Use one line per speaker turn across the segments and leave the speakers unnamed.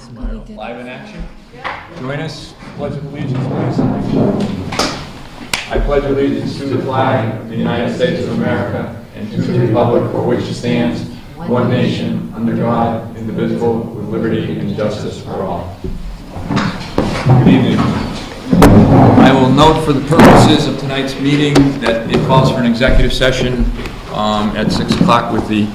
Smile.
Live in action? Join us. Pledge of allegiance, please. I pledge allegiance to the flag of the United States of America and to the republic for which it stands, one nation, under God, indivisible, with liberty and justice for all. Good evening. I will note for the purposes of tonight's meeting that it calls for an executive session at 6 o'clock with the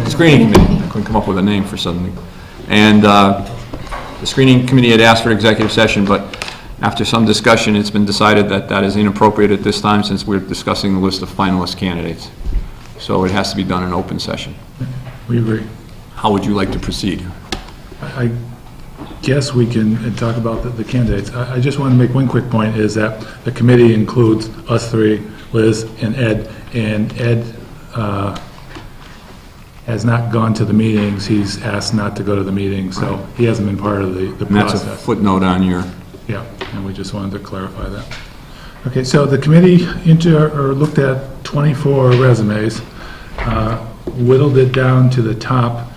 Screening committee. I couldn't come up with a name for suddenly. And the screening committee had asked for executive session, but after some discussion, it's been decided that that is inappropriate at this time since we're discussing the list of finalist candidates. So it has to be done in open session.
We agree.
How would you like to proceed?
I guess we can talk about the candidates. I just want to make one quick point, is that the committee includes us three, Liz and Ed has not gone to the meetings. He's asked not to go to the meetings, so he hasn't been part of the
And
process.
that's a footnote on your...
Yeah, and we just wanted to clarify that. Okay, so the committee looked at 24 resumes, whittled it down to the top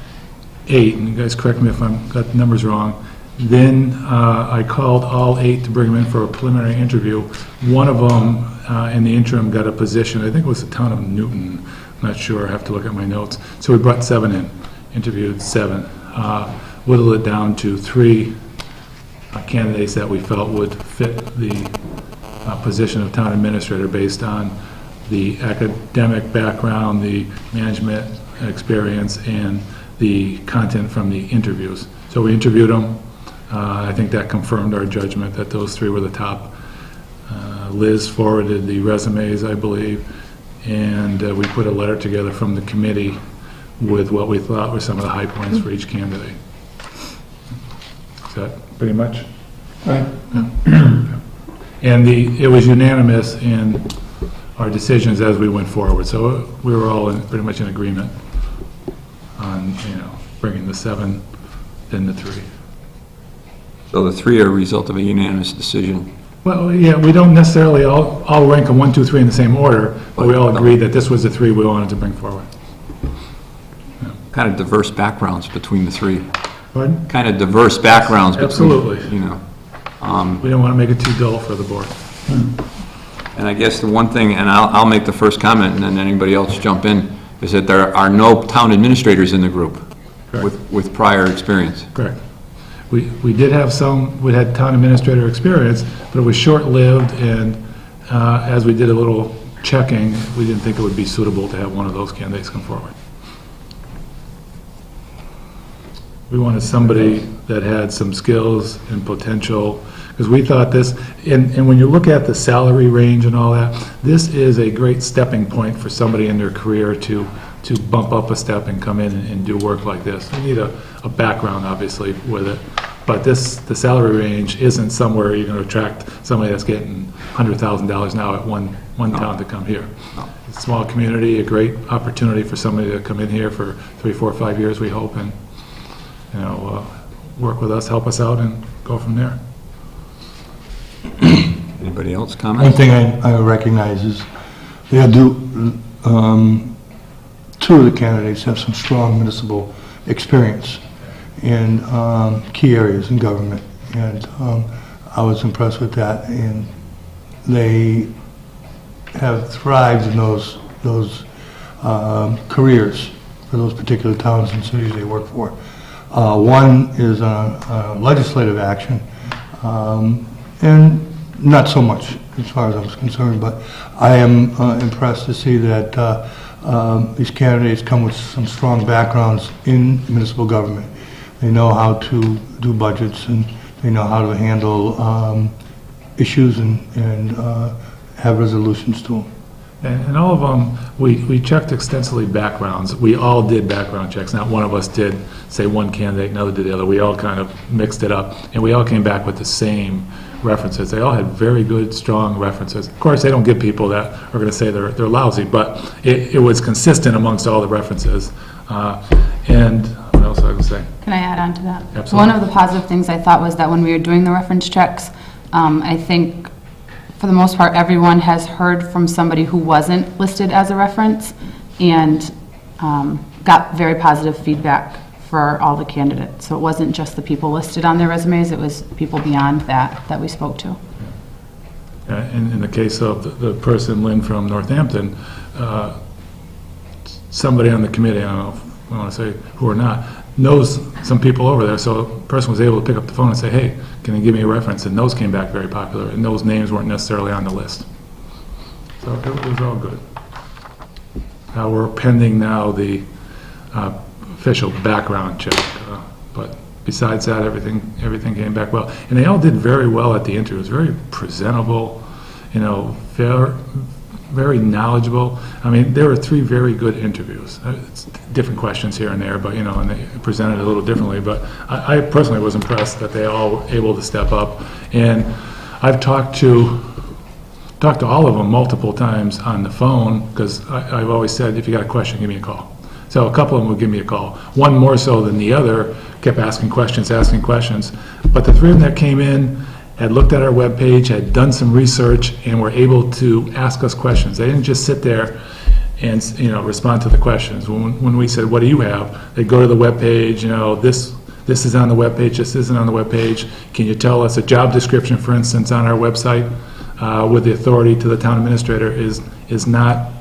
8, and you guys correct me if I've got the numbers wrong. Then I called all 8 to bring them in for a preliminary interview. One of them, in the interim, got a position. I think it was the town of Newton. I'm not sure. I have to look at my notes. So we brought 7 in, interviewed 7, whittled it down to 3 candidates that we felt would fit the position of town administrator based on the academic background, the management experience, and the content from the interviews. So we interviewed them. I think that confirmed our judgment that those 3 were the top. Liz forwarded the resumes, I believe, and we put a letter together from the committee with what we thought were some of the high points for each candidate. Is that pretty much?
Right.
Yeah. And it was unanimous in our decisions as we went forward. So we were all pretty much in agreement on, bringing the 7, then the 3.
So the 3 are a result of a unanimous decision.
Well, yeah, we don't necessarily all rank them 1, 2, 3 in the same order, but we all agreed that this was the 3 we wanted to bring forward. Yeah.
Kind of diverse backgrounds between the 3.
Pardon?
Kind of diverse backgrounds between,
Absolutely. We don't want to make it too dull for the board.
And I guess the one thing, and I'll make the first comment and then anybody else jump in, is that there are no town administrators in the group with prior experience.
Correct. We did have we had town administrator experience, but it was short-lived, and as we did a little checking, we didn't think it would be suitable to have one of those candidates come forward. We wanted somebody that had some skills and potential, because we thought this, and when you look at the salary range and all that, this is a great stepping point for somebody in their career to bump up a step and come in and do work like this. You need a background, obviously, with it, but the salary range isn't somewhere you're going to attract somebody that's getting $100,000 now at one town to come here. It's a small community, a great opportunity for somebody to come in here for 3, 4, 5 years, we hope, and work with us, help us out, and go from there.
Anybody else
One
comment?
thing I recognize is they do, 2 of the candidates have some strong municipal experience in key areas in government, and I was impressed with that, and they have thrived in those careers for those particular towns and cities they work for. One is legislative action, and not so much as far as I was concerned, but I am impressed to see that these candidates come with some strong backgrounds in municipal government. They know how to do budgets, and they know how to handle issues and have resolutions to them.
And all of them, we checked extensively backgrounds. We all did background checks. Not one of us did, say, one candidate, another did the other. We all kind of mixed it up, and we all came back with the same references. They all had very good, strong references. Of course, they don't get people that are going to say they're lousy, but it was consistent amongst all the references. And what else I would say?
Can I add on to that?
Absolutely.
One of the positive things I thought was that when we were doing the reference checks, I think for the most part, everyone has heard from somebody who wasn't listed as a reference, and got very positive feedback for all the candidates. So it wasn't just the people listed on their resumes, it was people beyond that we spoke to.
In the case of the person, Lynn, from Northampton, somebody on the committee, I don't know if I want to say who or not, knows some people over there, so a person was able to pick up the phone and say, hey, can you give me a reference? And those came back very popular, and those names weren't necessarily on the list. So it was all good. We're pending now the official background check, but besides that, everything came back well. And they all did very well at the interview. It was very presentable, very knowledgeable. I mean, there were 3 very good interviews. It's different questions here and there, but, and they presented it a little differently. But I personally was impressed that they all were able to step up. And I've talked to all of them multiple times on the phone, because I've always said, if you got a question, give me a call. So a couple of them would give me a call. One more so than the other kept asking questions. But the 3 of them that came in had looked at our webpage, had done some research, and were able to ask us questions. They didn't just sit there and respond to the questions. When we said, what do you have? They'd go to the webpage, this is on the webpage, this isn't on the webpage. Can you tell us a job description, for instance, on our website with the authority to the town administrator is not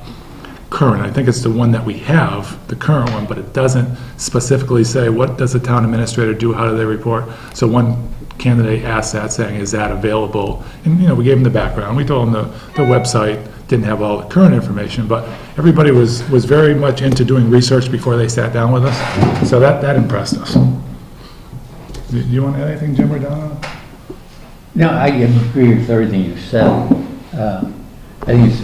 current. I think it's the one that we have, the current one, but it doesn't specifically say, what does the town administrator do, how do they report? So one candidate asked that, saying, is that available? And, we gave them the background. We told them the website didn't have all the current information, but everybody was very much into doing research before they sat down with us. So that impressed us. Do you want to add anything, Jim or Donna?
No, I agree with everything you said. I think it's,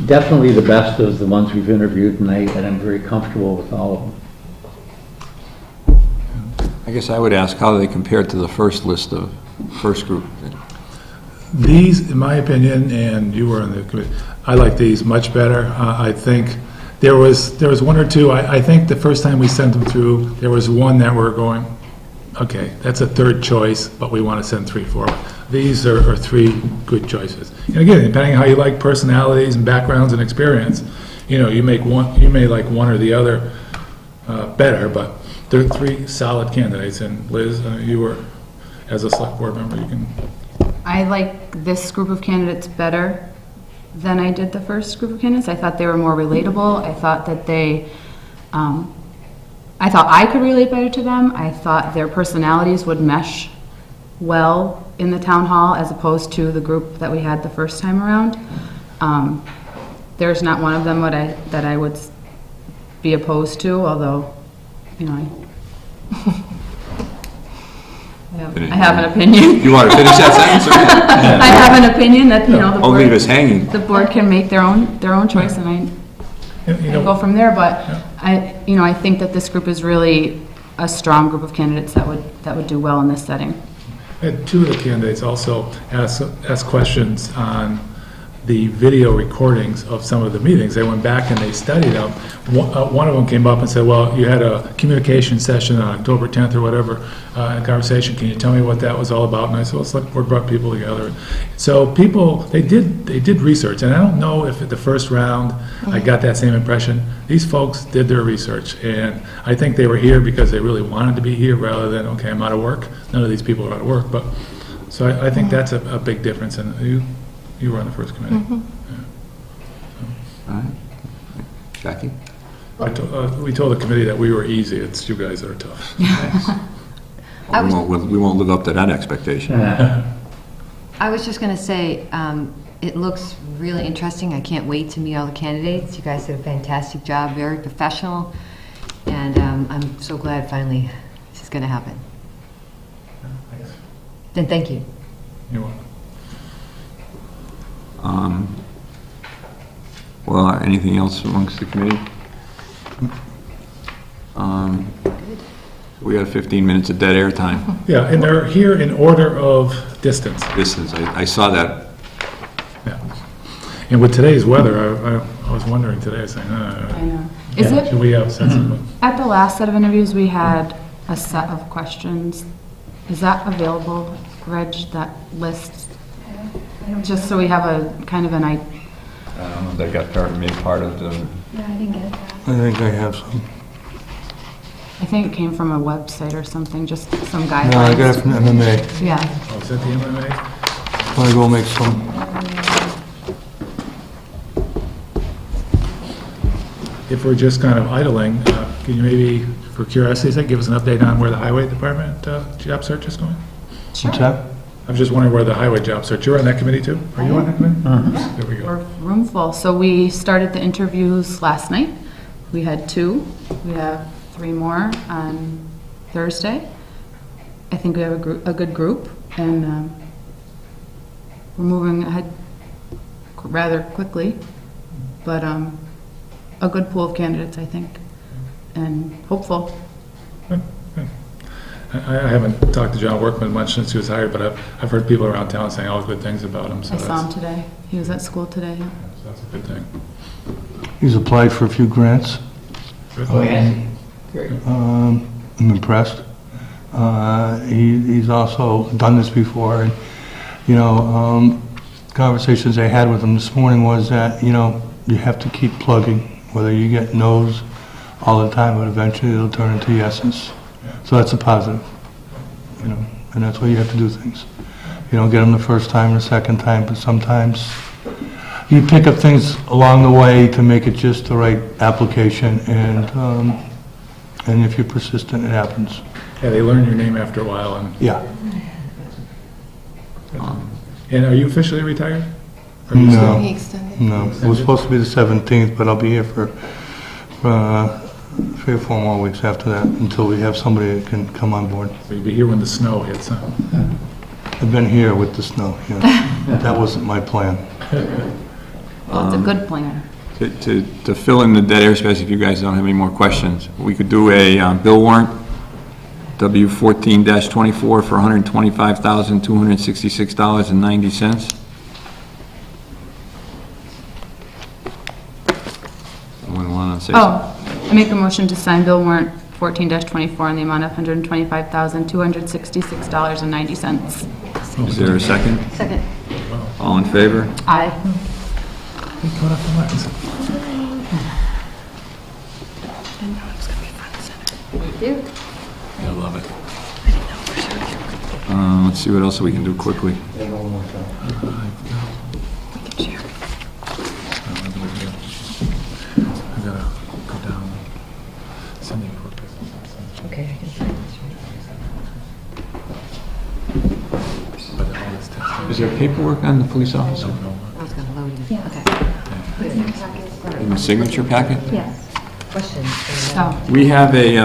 definitely the best of the ones we've interviewed tonight, and I'm very comfortable with all of them.
I guess I would ask how they compare to the first group.
These, in my opinion, and you were on the committee, I like these much better. I think there was 1 or 2, I think the first time we sent them through, there was one that we're going, okay, that's a 3rd choice, but we want to send 3 forward. These are 3 good choices. And again, depending on how you like personalities and backgrounds and experience, you may like one or the other better, but they're 3 solid candidates. And Liz, you were, as a select board member, you can.
I like this group of candidates better than I did the first group of candidates. I thought they were more relatable. I thought that I thought I could relate better to them. I thought their personalities would mesh well in the town hall as opposed to the group that we had the first time around. There's not one of them that I would be opposed to, although, I have an opinion.
You want to finish that sentence?
I have an opinion that, the
Don't
board,
leave us hanging.
the board can make their own choice, and I go from there, but I think that this group is really a strong group of candidates that would do well in this setting.
And 2 of the candidates also asked questions on the video recordings of some of the meetings. They went back and they studied them. One of them came up and said, well, you had a communication session on October 10th or whatever, a conversation. Can you tell me what that was all about? And I said, well, select board brought people together. So people, they did research. And I don't know if at the first round I got that same impression. These folks did their research. And I think they were here because they really wanted to be here rather than, okay, I'm out of work. None of these people are out of work. But so I think that's a big difference. And you were on the first committee.
All right. Jackie?
We told the committee that we were easy. It's you guys that are tough.
We won't live up to that expectation.
I was just going to say, it looks really interesting. I can't wait to meet all the candidates. You guys did a fantastic job, very professional, and I'm so glad finally this is going to happen. Then thank you.
You're welcome.
Well, anything else amongst the committee? We have 15 minutes of dead air time.
Yeah, and they're here in order of distance.
I saw that.
Yeah. And with today's weather, I was wondering today, I was saying,
I know. Is it?
should we have sensible?
At the last set of interviews, we had a set of questions. Is that available, Reg, that list? Just so we have a kind of an idea.
I don't know if they got made part of the,
Yeah, I didn't get that.
I think I have some.
I think it came from a website or something, just some
No, I got it
guidelines.
from MMA.
Yeah.
Oh, is that the MMA?
I'm gonna go make some.
If we're just kind of idling, can you maybe, for curiosity's sake, give us an update on where the highway department job search is going?
What's that?
I'm just wondering where the highway job search, you're on that committee too? Are you on that committee? There we go.
We're room full. So we started the interviews last night. We had 2. We have 3 more on Thursday. I think we have a good group, and we're moving ahead rather quickly, but a good pool of candidates, I think, and hopeful.
I haven't talked to John Workman much since he was hired, but I've heard people around town saying all good things about him, so
I saw him
that's,
today. He was at school today. Yeah.
so that's a good thing.
He's applied for a few grants.
Oh, yeah? Great.
I'm impressed. He's also done this before, and, you know, conversations I had with him this morning was that, you know, you have to keep plugging, whether you get no's all the time, but eventually it'll turn into yeses. So that's a positive, you know, and that's why you have to do things. You don't get them the first time or second time, but sometimes you pick up things along the way to make it just the right application, and if you're persistent, it happens.
Yeah, they learn your name after a while, and
Yeah.
are you officially retired? Or are you still-
No, no. It was supposed to be the 17th, but I'll be here for 3 or 4 more weeks after that, until we have somebody that can come on board.
So you'll be here when the snow hits, huh?
I've been here with the snow, yeah. That wasn't my plan.
Well, it's a good plan.
to fill in the dead airspace, if you guys don't have any more questions, we could do a bill warrant, W14-24 for $125,266.90. Someone want to say something?
Oh, I make a motion to sign bill warrant 14-24 in the amount of $125,266.90.
Is there a second?
Second.
All in favor?
Aye.
Hey, caught up on wax.
I love it. Let's see what else we can do quickly.
I gotta go down. Cindy Brooke.
Okay, I can sign this.
But all this text.
Is there paperwork on the police officer?
I was going to load it.
Yeah.
Okay.
It's in your packet.
In the signature packet?
Yes.
Questions?
Oh,
We have a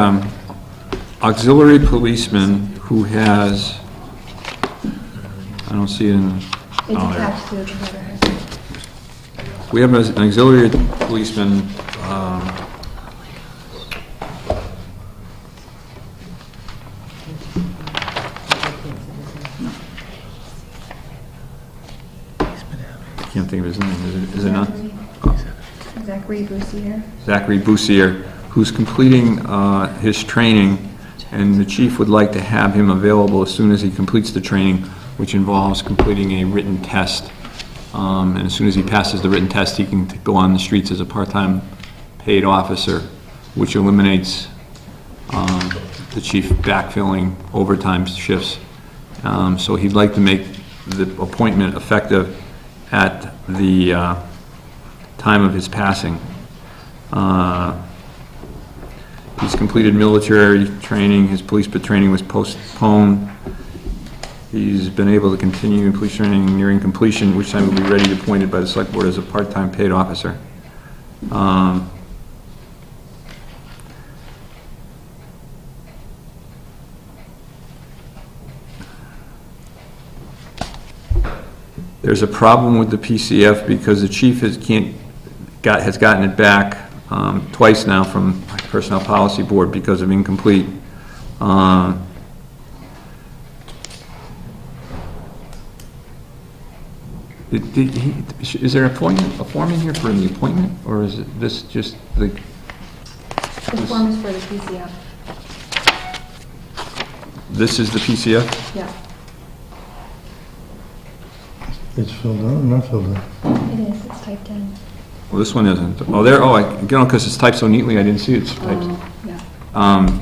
auxiliary policeman who has, I don't see it in,
It's
oh, there.
attached to the letterhead.
We have an auxiliary policeman, I can't think of his name, is it not?
Zachary Boussier.
Zachary Boussier, who's completing his training, and the chief would like to have him available as soon as he completes the training, which involves completing a written test. And as soon as he passes the written test, he can go on the streets as a part-time paid officer, which eliminates the chief backfilling overtime shifts. So he'd like to make the appointment effective at the time of his passing. He's completed military training, his police training was postponed. He's been able to continue police training nearing completion, which time will be ready to be appointed by the select board as a part-time paid officer. There's a problem with the PCF because the chief has gotten it back twice now from Personnel Policy Board because of incomplete. Is there a form in here for the appointment, or is it this just the?
The form is for the PCF.
This is the PCF?
Yeah.
It's filled out or not filled in?
It is, it's typed in.
Well, this one isn't. Oh, there, oh, I, you know, because it's typed so neatly, I didn't see it's typed.
Yeah.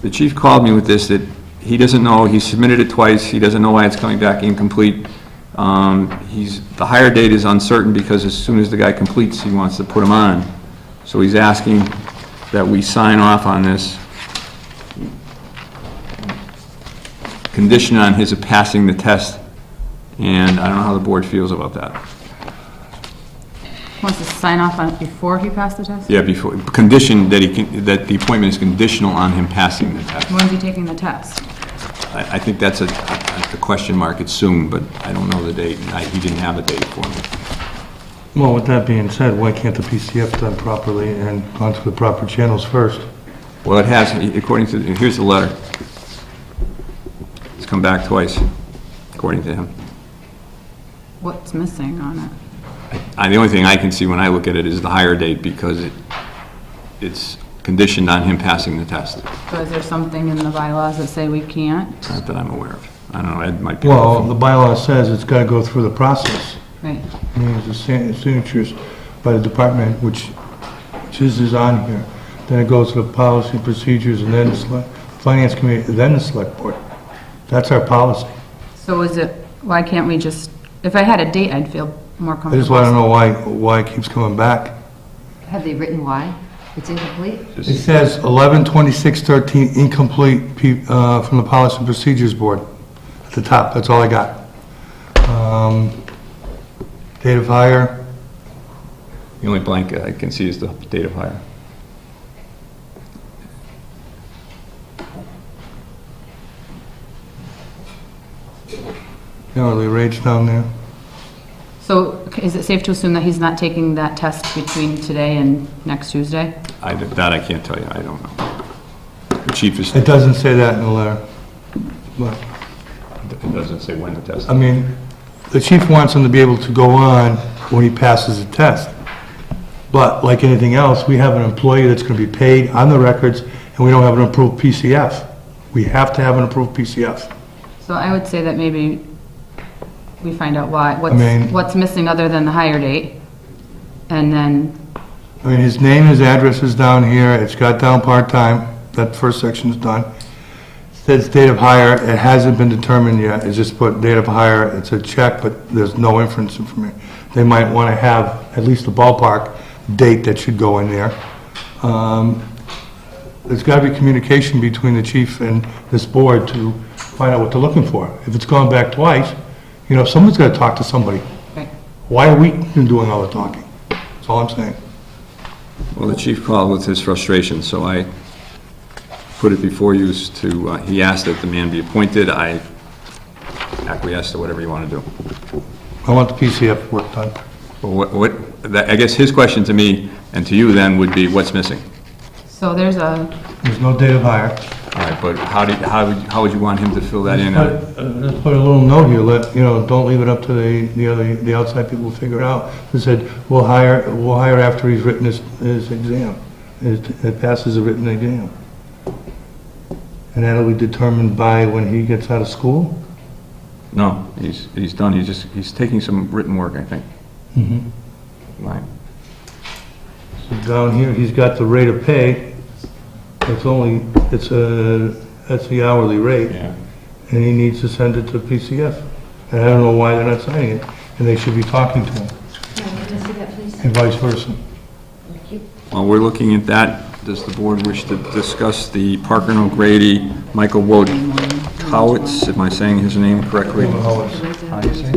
The chief called me with this, that he doesn't know, he submitted it twice, he doesn't know why it's coming back incomplete. The hire date is uncertain because as soon as the guy completes, he wants to put him on. So he's asking that we sign off on this, condition on his passing the test, and I don't know how the board feels about that.
Wants to sign off on it before he passed the test?
Yeah, before, condition that that the appointment is conditional on him passing the test.
When's he taking the test?
I think that's a question mark, it's soon, but I don't know the date, and he didn't have a date for me.
Well, with that being said, why can't the PCF done properly and gone through the proper channels first?
Well, it has, according to, here's the letter. It's come back twice, according to him.
What's missing on it?
The only thing I can see when I look at it is the hire date, because it's conditioned on him passing the test.
So is there something in the bylaws that say we can't?
Not that I'm aware of. I don't know, Ed might be.
Well, the bylaw says it's got to go through the process.
Right.
I mean, the signatures by the department, which is on here. Then it goes to the policy procedures, and then the finance committee, then the select board. That's our policy.
So is it, why can't we just, if I had a date, I'd feel more comfortable.
I just want to know why it keeps coming back.
Have they written why? It's incomplete?
It says 11/26/13 incomplete from the policy and procedures board at the top. That's all I got. Date of hire.
The only blank I can see is the date of hire.
Hourly rates down there.
So is it safe to assume that he's not taking that test between today and next Tuesday?
That I can't tell you, I don't know. The chief is,
It doesn't say that in the letter. But,
it doesn't say when the test.
I mean, the chief wants him to be able to go on when he passes the test. But like anything else, we have an employee that's going to be paid on the records, and we don't have an approved PCF. We have to have an approved PCF.
So I would say that maybe we find out why,
mean-
what's missing other than the hire date, and then,
I mean, his name, his address is down here, it's got down part-time, that first section's done. It says date of hire, it hasn't been determined yet, it's just put date of hire, it's a check, but there's no inference information. They might want to have at least a ballpark date that should go in there. There's got to be communication between the chief and this board to find out what they're looking for. If it's gone back twice, you know, someone's got to talk to somebody.
right.
Why are we doing all the talking? That's all I'm saying.
Well, the chief called with his frustration, so I put it before you to, he asked that the man be appointed. I acquiesced to whatever you want to do.
I want the PCF work done.
Well, I guess his question to me and to you then would be, what's missing?
So there's a,
There's no date of hire.
All right, but how would you want him to fill that in?
Let's put a little note here, don't leave it up to the outside people to figure it out. It said, we'll hire after he's written his exam, it passes a written exam. And that'll be determined by when he gets out of school?
No, he's done, he's taking some written work, I think. Right.
So down here, he's got the rate of pay, that's the hourly rate.
Yeah.
And he needs to send it to PCF. And I don't know why they're not signing it, and they should be talking to him,
Can I see that, please?
and vice versa.
While we're looking at that, does the board wish to discuss the Parker and O'Grady, Michael Wojciechowicz, am I saying his name correctly? How do you say it?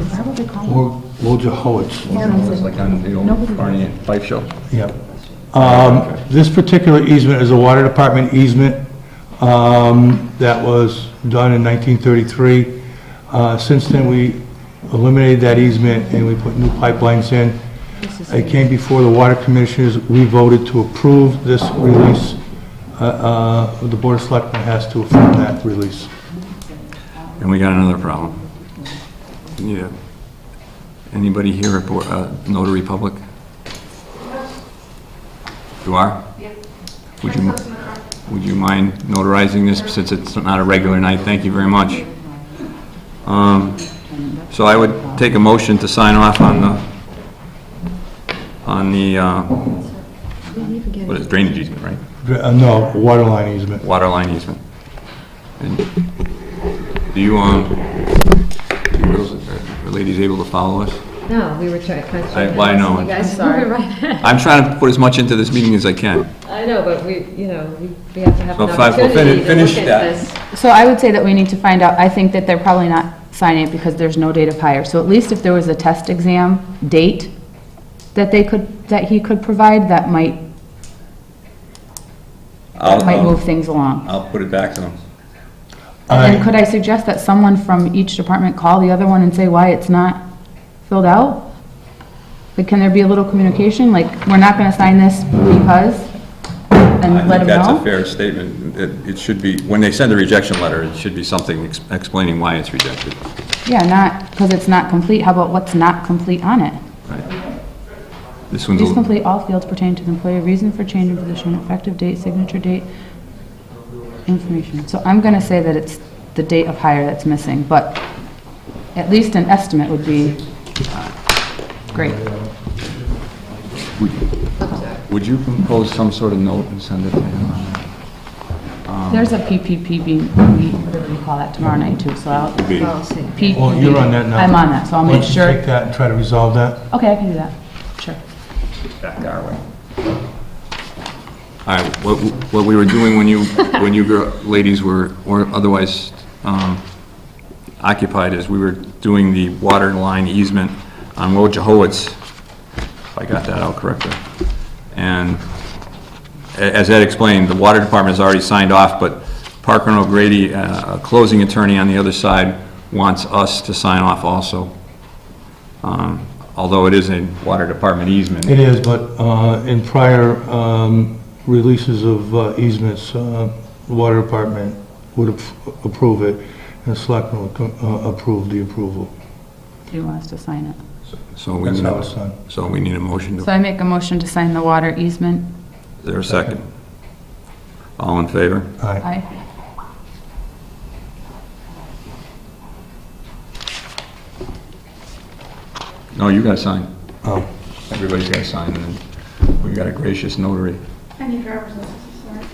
Wojciechowicz.
It's like on the old Barney and Fife show.
Yep. This particular easement is a water department easement that was done in 1933. Since then, we eliminated that easement and we put new pipelines in. It came before the water commissioners. We voted to approve this release. The Board of Selectmen has to affirm that release.
And we got another problem. Yeah. Anybody here at Notary Public? You are? Yeah. Would you mind notarizing this since it's not a regular night? Thank you very much.
So I would take a motion to sign off on the, what is it, drainage easement, right?
No, water line easement.
Water line easement. And do you, girls, are ladies able to follow us?
No, we were trying to.
Well, I know.
You guys,
Sorry.
moving right ahead.
I'm trying to put as much into this meeting as I can.
I know, but we have to have
So
an
if I- we'll
opportunity to
finish
look
that.
at this.
So I would say that we need to find out, I think that they're probably not signing it because there's no date of hire. So at least if there was a test exam date that he could provide, that might move things along.
I'll put it back to them.
And then could I suggest that someone from each department call the other one and say why it's not filled out? Like, can there be a little communication, like, we're not gonna sign this because, and let them
That's a
know?
fair statement. It should be, when they send a rejection letter, it should be something explaining why it's rejected.
Yeah, not, because it's not complete, how about what's not complete on it?
Right. This one's,
Please
a-
complete all fields pertaining to the employee, reason for change in position, effective date, signature date, information. So I'm gonna say that it's the date of hire that's missing, but at least an estimate would be great.
would you compose some sort of note and send it to him?
There's a PPP, whatever you call that, tomorrow night too, so I'll,
Policy.
PPP.
Well, you're on that now.
I'm on that, so I'll
Why
make
don't you
sure.
take that and try to resolve that?
Okay, I can do that, sure.
Back our way. All right, what we were doing when you ladies were otherwise occupied is we were doing the water line easement on Wojciechowicz, if I got that out correctly. And as Ed explained, the water department has already signed off, but Parker and O'Grady, a closing attorney on the other side, wants us to sign off also. Although it is a water department easement.
It is, but in prior releases of easements, the water department would approve it, and the selectmen would approve the approval.
Do you want us to sign it?
So we
That's
need
how it's done.
So we need a motion to,
So I make a motion to sign the water easement.
is there a second? All in favor?
Aye.
Aye.
No, you gotta sign.
Oh.
Everybody's gotta sign, and then we got a gracious notary. I need driver's license, sorry.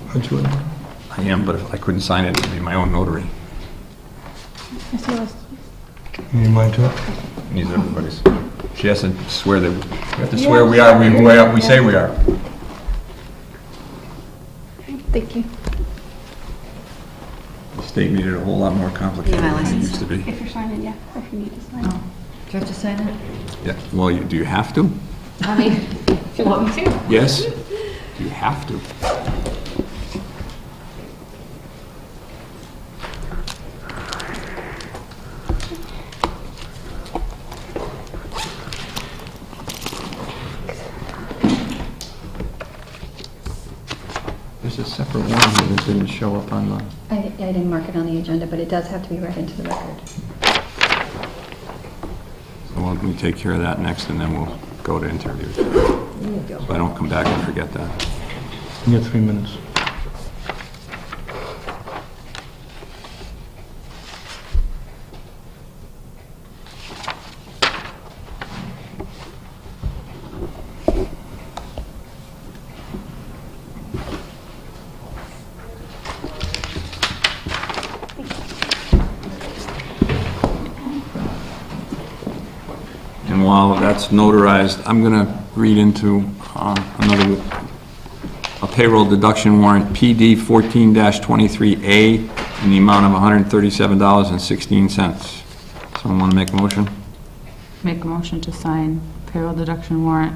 Aren't you in?
I am, but if I couldn't sign it, it'd be my own notary.
You need mine too?
Needs everybody's. She has to swear that, we have to swear we are who we say we are. Thank you. The state made it a whole lot more complicated
Yeah, my
than it
license.
used to be. Oh.
If you're signing, yeah, if you need to sign.
Do you have to sign it?
Yeah, well, do you have to?
I mean, if you want me to.
Yes? Do you have to? There's a separate one here that didn't show up on the...
I didn't mark it on the agenda, but it does have to be read into the record.
So let me take care of that next, and then we'll go to interviews.
There you go.
So I don't come back and forget that.
You get 3 minutes.
And while that's notarized, I'm going to read into a payroll deduction warrant, PD 14-23A, in the amount of $137.16. Someone want to make a motion?
Make a motion to sign payroll deduction warrant,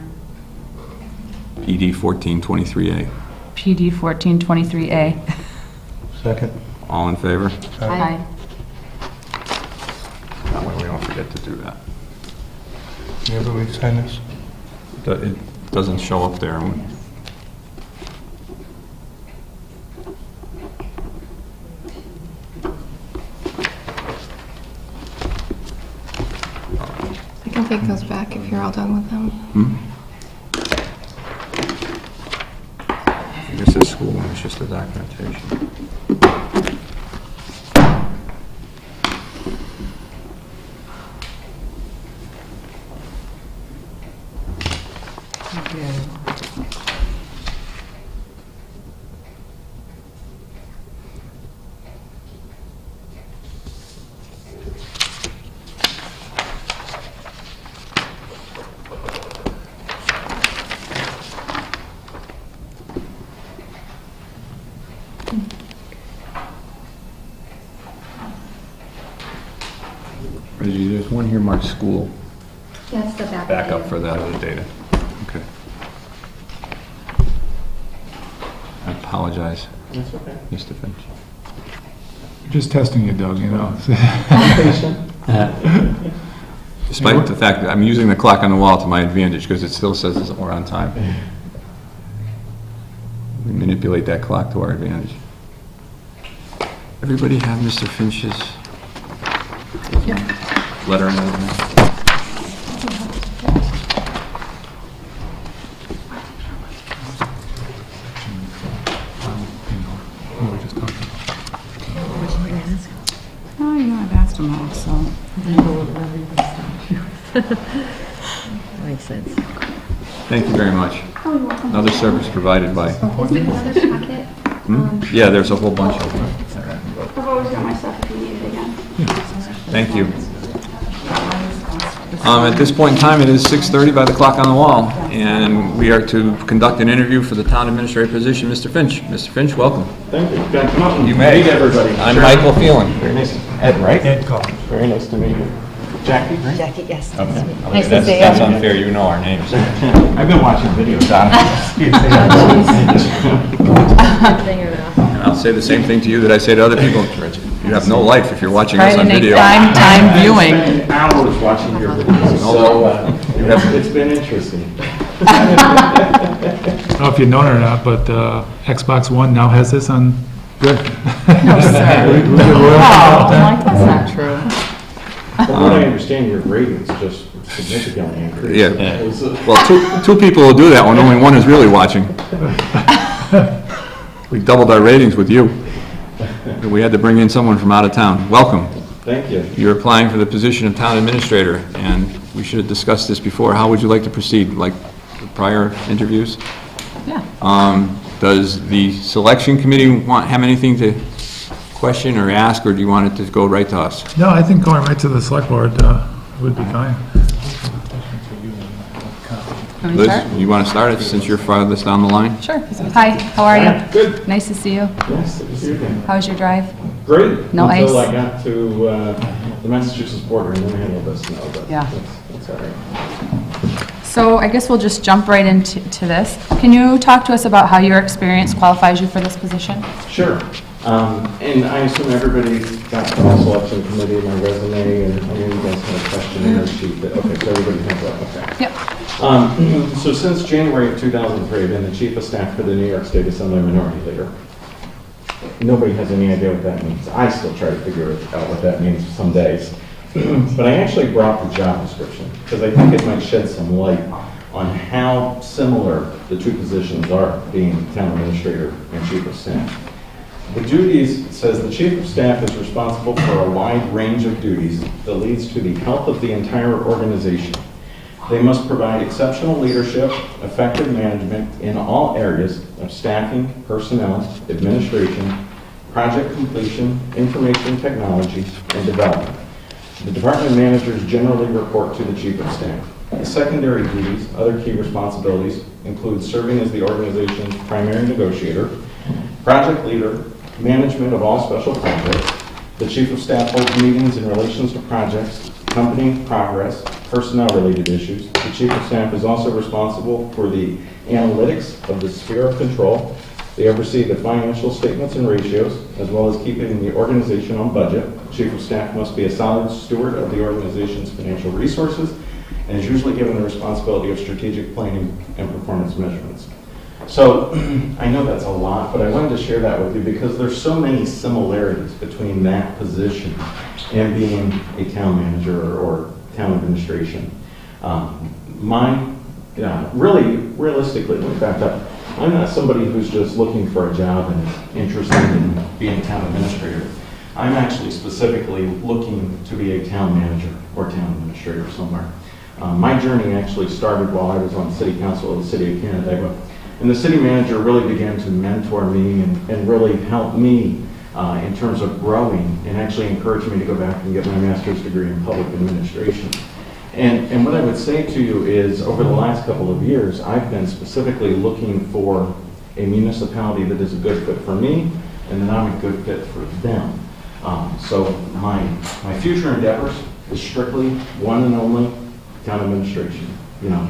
PD 14-23A.
PD 1423A.
Second?
All in favor?
Aye.
That way we don't forget to do that.
You ever read sign this?
It doesn't show up there.
I can take those back if you're all done with them.
I guess it's school. the documentation. Reggie, there's one here marked school.
That's the
Backup for that other data. Okay. I apologize.
That's okay.
Mr. Finch.
Just testing you, Doug, you know.
Despite the fact that I'm using the clock on the wall to my advantage because it still says that we're on time. We manipulate that clock to our advantage. Everybody have Mr. Finch's letter and everything?
Oh, you know, I've asked them all, so.
Makes sense.
Thank you very much.
Oh, you're welcome.
Another service provided by,
Is there another packet?
yeah, there's a whole bunch of them.
I've always got my stuff if you need it again.
Thank you. At this point in time, it is 6:30 by the clock on the wall, and we are to conduct an interview for the town administrator position. Mr. Finch. Mr. Finch, welcome.
Thank you. Can I come up and
You may.
meet everybody?
I'm
Sure.
Michael Phelan.
Very nice. Ed, right?
Ed Collins.
Very nice to meet you. Jackie, right?
Jackie, yes.
Okay.
Nice to
That's,
see you.
that's unfair, you know our names.
I've been watching videos on
And I'll say the same thing to you that I say to other people. You have no life if you're watching us on video.
Time viewing.
spent hours watching your videos, so it's been interesting.
I don't know if you know it or not, but Xbox One now has this on. Good.
No, sir. Oh, Mike, that's not true.
From what I understand, your ratings just significantly increased.
Yeah. Well, two people will do that when only one is really watching. We doubled our ratings with you. We had to bring in someone from out of town. Welcome.
Thank you.
You're applying for the position of town administrator, and we should have discussed this before. How would you like to proceed, like the prior interviews?
Yeah.
Does the selection committee have anything to question or ask, or do you want it to go right to us?
No, I think going right to the select board would be fine.
Can we
Liz,
start?
you want to start it since you're farthest down the line?
Sure. Hi, how are you?
Good.
Nice to see you.
Nice to see you again.
How was your drive?
Great.
No
Until
ice?
I got to the Massachusetts border, and then we had a little bit of snow, but
Yeah.
that's all right.
So I guess we'll just jump right into this. Can you talk to us about how your experience qualifies you for this position?
Sure. And I assume everybody got the whole selection committee, my resume, and I mean, you guys had a questionnaire sheet that, okay, so everybody has that, okay.
Yep.
So since January of 2003, I've been the chief of staff for the New York State Assembly Minority Leader. Nobody has any idea what that means. I still try to figure out what that means some days. But I actually brought the job description because I think it might shed some light on how similar the two positions are, being town administrator and chief of staff. The duties, it says the chief of staff is responsible for a wide range of duties that leads to the health of the entire organization. They must provide exceptional leadership, effective management in all areas of staffing, personnel, administration, project completion, information technology, and development. The department managers generally report to the chief of staff. The secondary duties, other key responsibilities, include serving as the organization's primary negotiator, project leader, management of all special projects. The chief of staff holds meetings in relations to projects, company progress, personnel-related issues. The chief of staff is also responsible for the analytics of the sphere of control. They oversee the financial statements and ratios, as well as keeping the organization on budget. The chief of staff must be a solid steward of the organization's financial resources and is usually given the responsibility of strategic planning and performance measurements. So I know that's a lot, but I wanted to share that with you because there's so many similarities between that position and being a town manager or town administration. Realistically, let me back up.
I'm not somebody who's just looking for a job and is interested in being a town administrator. I'm actually specifically looking to be a town manager or town administrator somewhere. My journey actually started while I was on city council of the city of Canandaigua. And the city manager really began to mentor me and really help me in terms of growing and actually encouraged me to go back and get my master's degree in public administration. And what I would say to you is over the last couple of years, I've been specifically looking for a municipality that is a good fit for me and that I'm a good fit for them. So my future endeavors is strictly one and only town administration. You know,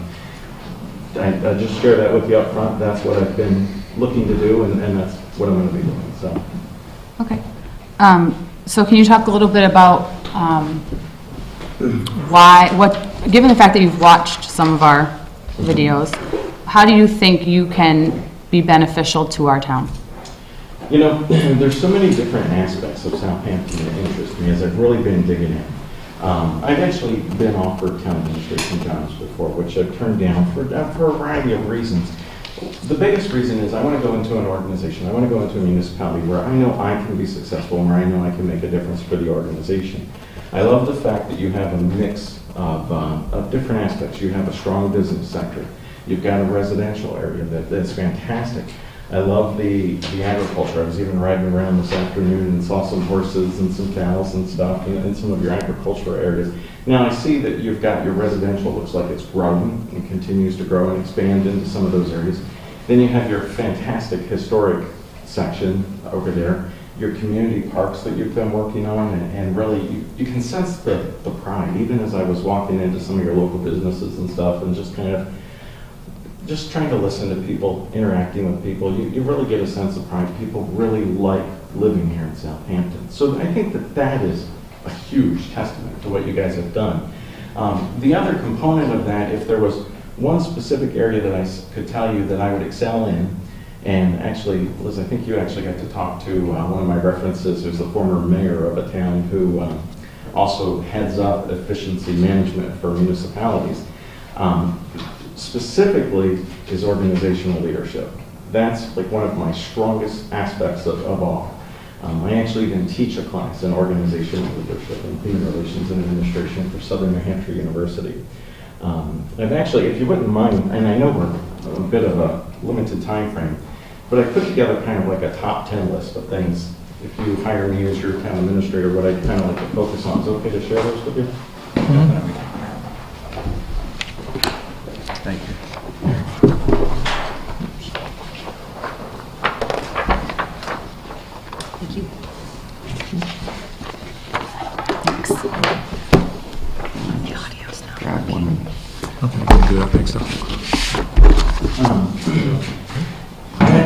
I just share that with you up front. That's what I've been looking to do, and that's what I'm going to be doing. So.
Okay. So can you talk a little bit about given the fact that you've watched some of our videos, how do you think you can be beneficial to our town?
You know, there's so many different aspects of Southampton that interest me as I've really been digging in. I've actually been offered town administration jobs before, which I've turned down for a variety of reasons. The biggest reason is I want to go into an organization, I want to go into a municipality where I know I can be successful and where I know I can make a difference for the organization. I love the fact that you have a mix of different aspects. You have a strong business sector. You've got a residential area that's fantastic. I love the agriculture. I was even riding around this afternoon and saw some horses and some cows and stuff in some of your agricultural areas. Now I see that you've got your residential, looks like it's growing and continues to grow and expand into some of those areas. Then you have your fantastic historic section over there, your community parks that you've been working on, and really you can sense the pride, even as I was walking into some of your local businesses and stuff and just kind of just trying to listen to people, interacting with people, you really get a sense of pride. People really like living here in Southampton. So I think that is a huge testament to what you guys have done. The other component of that, if there was one specific area that I could tell you that I would excel in, and actually, Liz, I think you actually got to talk to one of my references, who's the former mayor of a town who also heads up efficiency management for municipalities. Specifically is organizational leadership. That's like one of my strongest aspects of all. I actually even teach a class in organizational leadership and human relations and administration for Southern New Hampshire University. I've actually, if you wouldn't mind, and I know we're a bit of a limited time frame, but I put together kind of like a top 10 list of things. If you hire me as your town administrator, what I'd kind of like to focus on. Is it okay to share those with you?
Mm-hmm. Thank you.
Thank you. The audio's not
Grab one.
Okay, we can do that next time.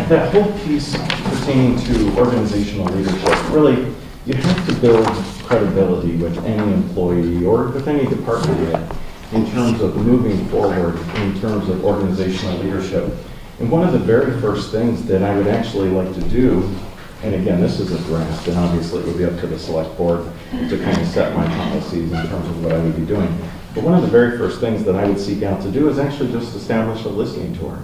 That whole piece pertaining to organizational leadership, really, you have to build credibility with any employee or with any department head in terms of moving forward, in terms of organizational leadership. And one of the very first things that I would actually like to do, and again, this is a draft, and obviously it would be up to the select board to kind of set my policies in terms of what I would be doing. But one of the very first things that I would seek out to do is actually just establish a listening tour.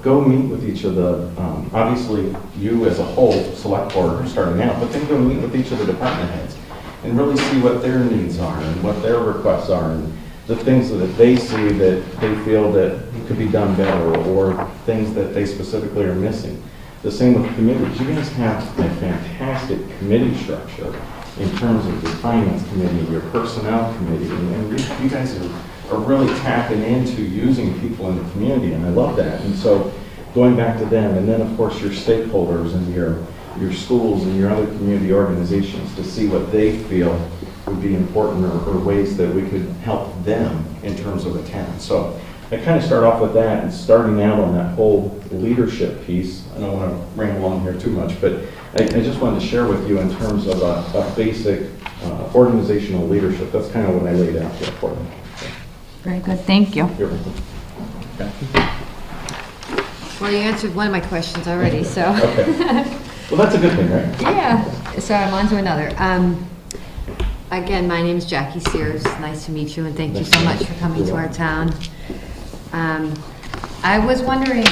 Go meet with each of the, obviously you as a whole, select board starting out, but then go meet with each of the department heads and really see what their needs are and what their requests are and the things that they see that they feel that could be done better or things that they specifically are missing. The same with committees. You guys have a fantastic committee structure in terms of your finance committee, your personnel committee, and you guys are really tapping into using people in the community, and I love that. And so going back to them, and then of course your stakeholders and your schools and your other community organizations to see what they feel would be important or ways that we could help them in terms of the town. So I kind of start off with that and starting out on that whole leadership piece. I don't want to ramble on here too much, but I just wanted to share with you in terms of a basic organizational leadership. That's kind of what I laid out here for them.
Very good, thank you.
You're welcome.
Well, you answered one of my questions already, so.
Okay. Well, that's a good thing, right?
Yeah, so I'm on to another. Again, my name is Jackie Sears. Nice to meet you, and thank you so much for coming to our town. I was wondering,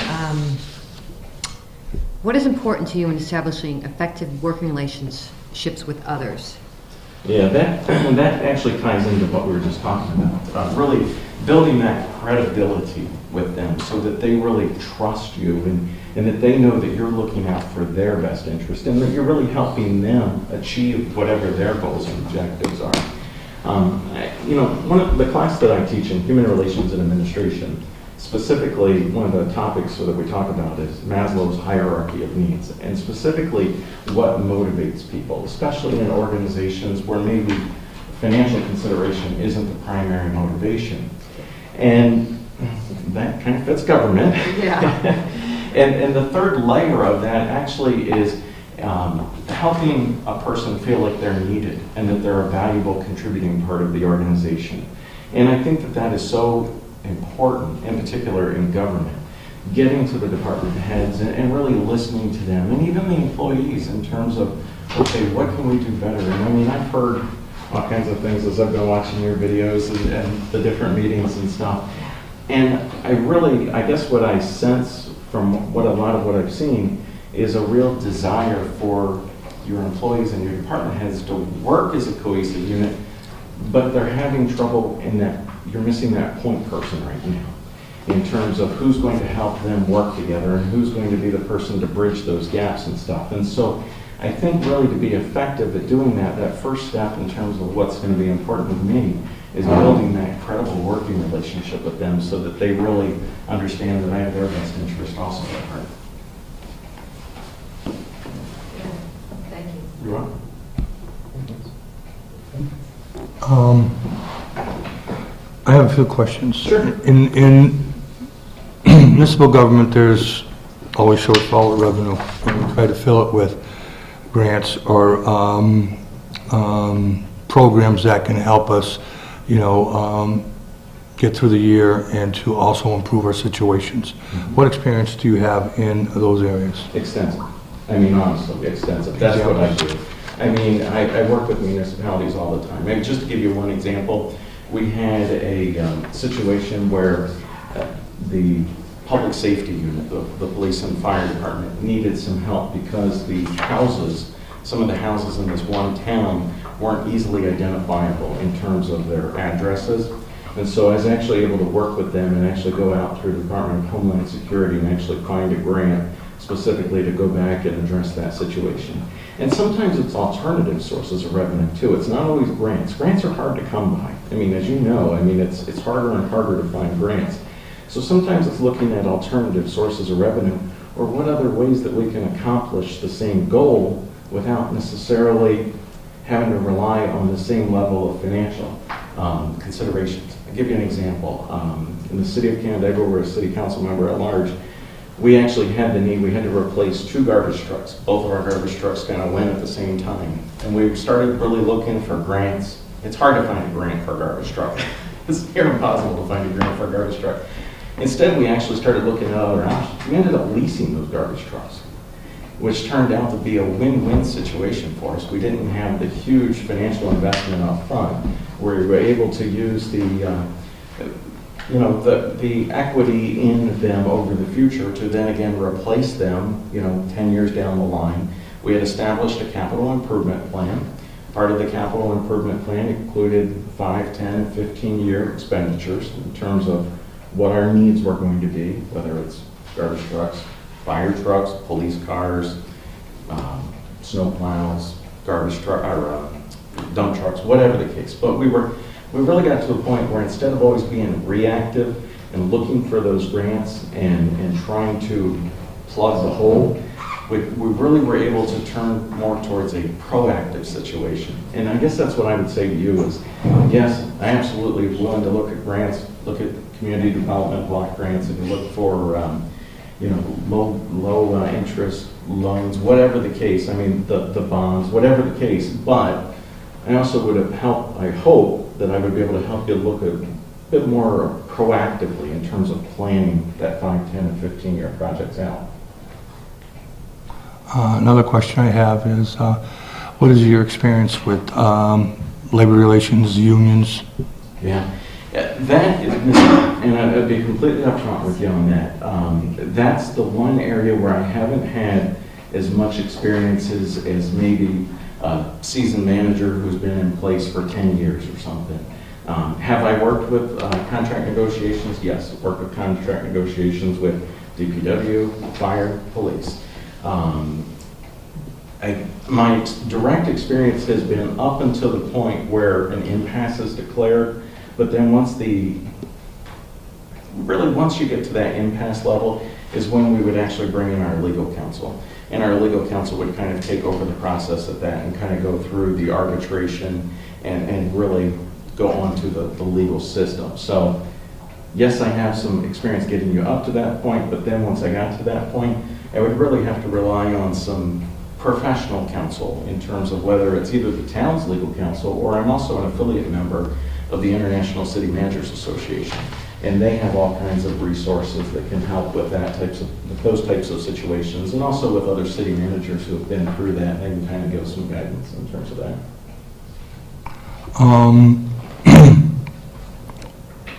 What is important to you in establishing effective working relationships with others?
Yeah, that actually ties into what we were just talking about. Really building that credibility with them so that they really trust you and that they know that you're looking out for their best interest and that you're really helping them achieve whatever their goals and objectives are. One of the class that I teach in Human Relations and Administration, specifically one of the topics that we talk about is Maslow's hierarchy of needs, and specifically what motivates people, especially in organizations where maybe financial consideration isn't the primary motivation. And that kind of fits government.
Yeah.
and the third layer of that actually is helping a person feel like they're needed and that they're a valuable contributing part of the organization. And I think that that is so important, in particular in government, getting to the department heads and really listening to them, and even the employees in terms of, okay, what can we do better? And I mean, I've heard all kinds of things as I've been watching your videos and the different meetings and stuff. And I guess what I sense from a lot of what I've seen is a real desire for your employees and your department heads to work as a cohesive unit, but they're having trouble in that you're missing that point person right now in terms of who's going to help them work together and who's going to be the person to bridge those gaps and stuff. And so I think really to be effective at doing that first step in terms of what's going to be important with me is building that credible working relationship with them so that they really understand that I have their best interest also at heart.
Thank you.
You're welcome.
I have a few questions.
Sure.
In municipal government, there's always shortfall of revenue, and we try to fill it with grants or programs that can help us, get through the year and to also improve our situations.
Mm-hmm.
What experience do you have in those areas?
Extensive. I mean, honestly, extensive. That's what I do. I mean, I work with municipalities all the time. Maybe just to give you one example, we had a situation where the public safety unit, the police and fire department, needed some help because some of the houses in this one town weren't easily identifiable in terms of their addresses. And so I was actually able to work with them and actually go out through the Department of Homeland Security and actually find a grant specifically to go back and address that situation. And sometimes it's alternative sources of revenue too. It's not always grants. Grants are hard to come by. I mean, as you know, it's harder and harder to find grants. So sometimes it's looking at alternative sources of revenue or what other ways that we can accomplish the same goal without necessarily having to rely on the same level of financial considerations. I'll give you an example. In the city of Canandaigua, we're a city council member at large. We actually had the need, we had to replace 2 garbage trucks. Both of our garbage trucks kind of went at the same time. And we started really looking for grants. It's hard to find a grant for a garbage truck. It's near impossible to find a grant for a garbage truck. Instead, we actually started looking at other options. We ended up leasing those garbage trucks, which turned out to be a win-win situation for us. We didn't have the huge financial investment up front. We were able to use the equity in them over the future to then again replace them, 10 years down the line. We had established a capital improvement plan. Part of the capital improvement plan included 5, 10, 15-year expenditures in terms of what our needs were going to be, whether it's garbage trucks, fire trucks, police cars, snow plows, garbage truck, or dump trucks, whatever the case. But we really got to a point where instead of always being reactive and looking for those grants and trying to plug the hole, we really were able to turn more towards a proactive situation. And I guess that's what I would say to you is, yes, I absolutely am willing to look at grants, look at community development block grants, and look for low interest loans, whatever the case. I mean, the bonds, whatever the case. But I also would have helped, I hope that I would be able to help you look a bit more proactively in terms of planning that 5, 10, and 15-year projects out.
Another question I have is, what is your experience with labor relations, unions?
Yeah. That is, and I'd be completely upfront with you on that. That's the one area where I haven't had as much experiences as maybe a seasoned manager who's been in place for 10 years or something. Have I worked with contract negotiations? Yes, I've worked with contract negotiations with DPW, fire, police. My direct experience has been up until the point where an impasse is declared, but then once you get to that impasse level is when we would actually bring in our legal counsel. And our legal counsel would kind of take over the process of that and kind of go through the arbitration and really go on to the legal system. So yes, I have some experience getting you up to that point, but then once I got to that point, I would really have to rely on some professional counsel in terms of whether it's either the town's legal counsel or I'm also an affiliate member of the International City Managers Association. And they have all kinds of resources that can help with those types of situations, and also with other city managers who have been through that, and they can kind of give some guidance in terms of that.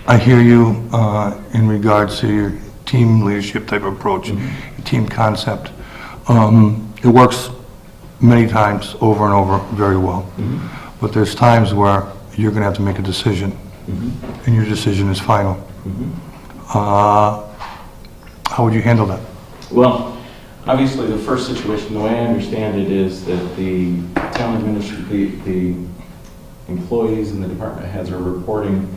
I hear you in regards to your team leadership type approach, team concept. It works many times over and over very well, but there's times where you're going to have to make a decision, and your decision is final. How would you handle that?
Well, obviously the first situation, the way I understand it, is that the town administrator, the employees and the department heads are reporting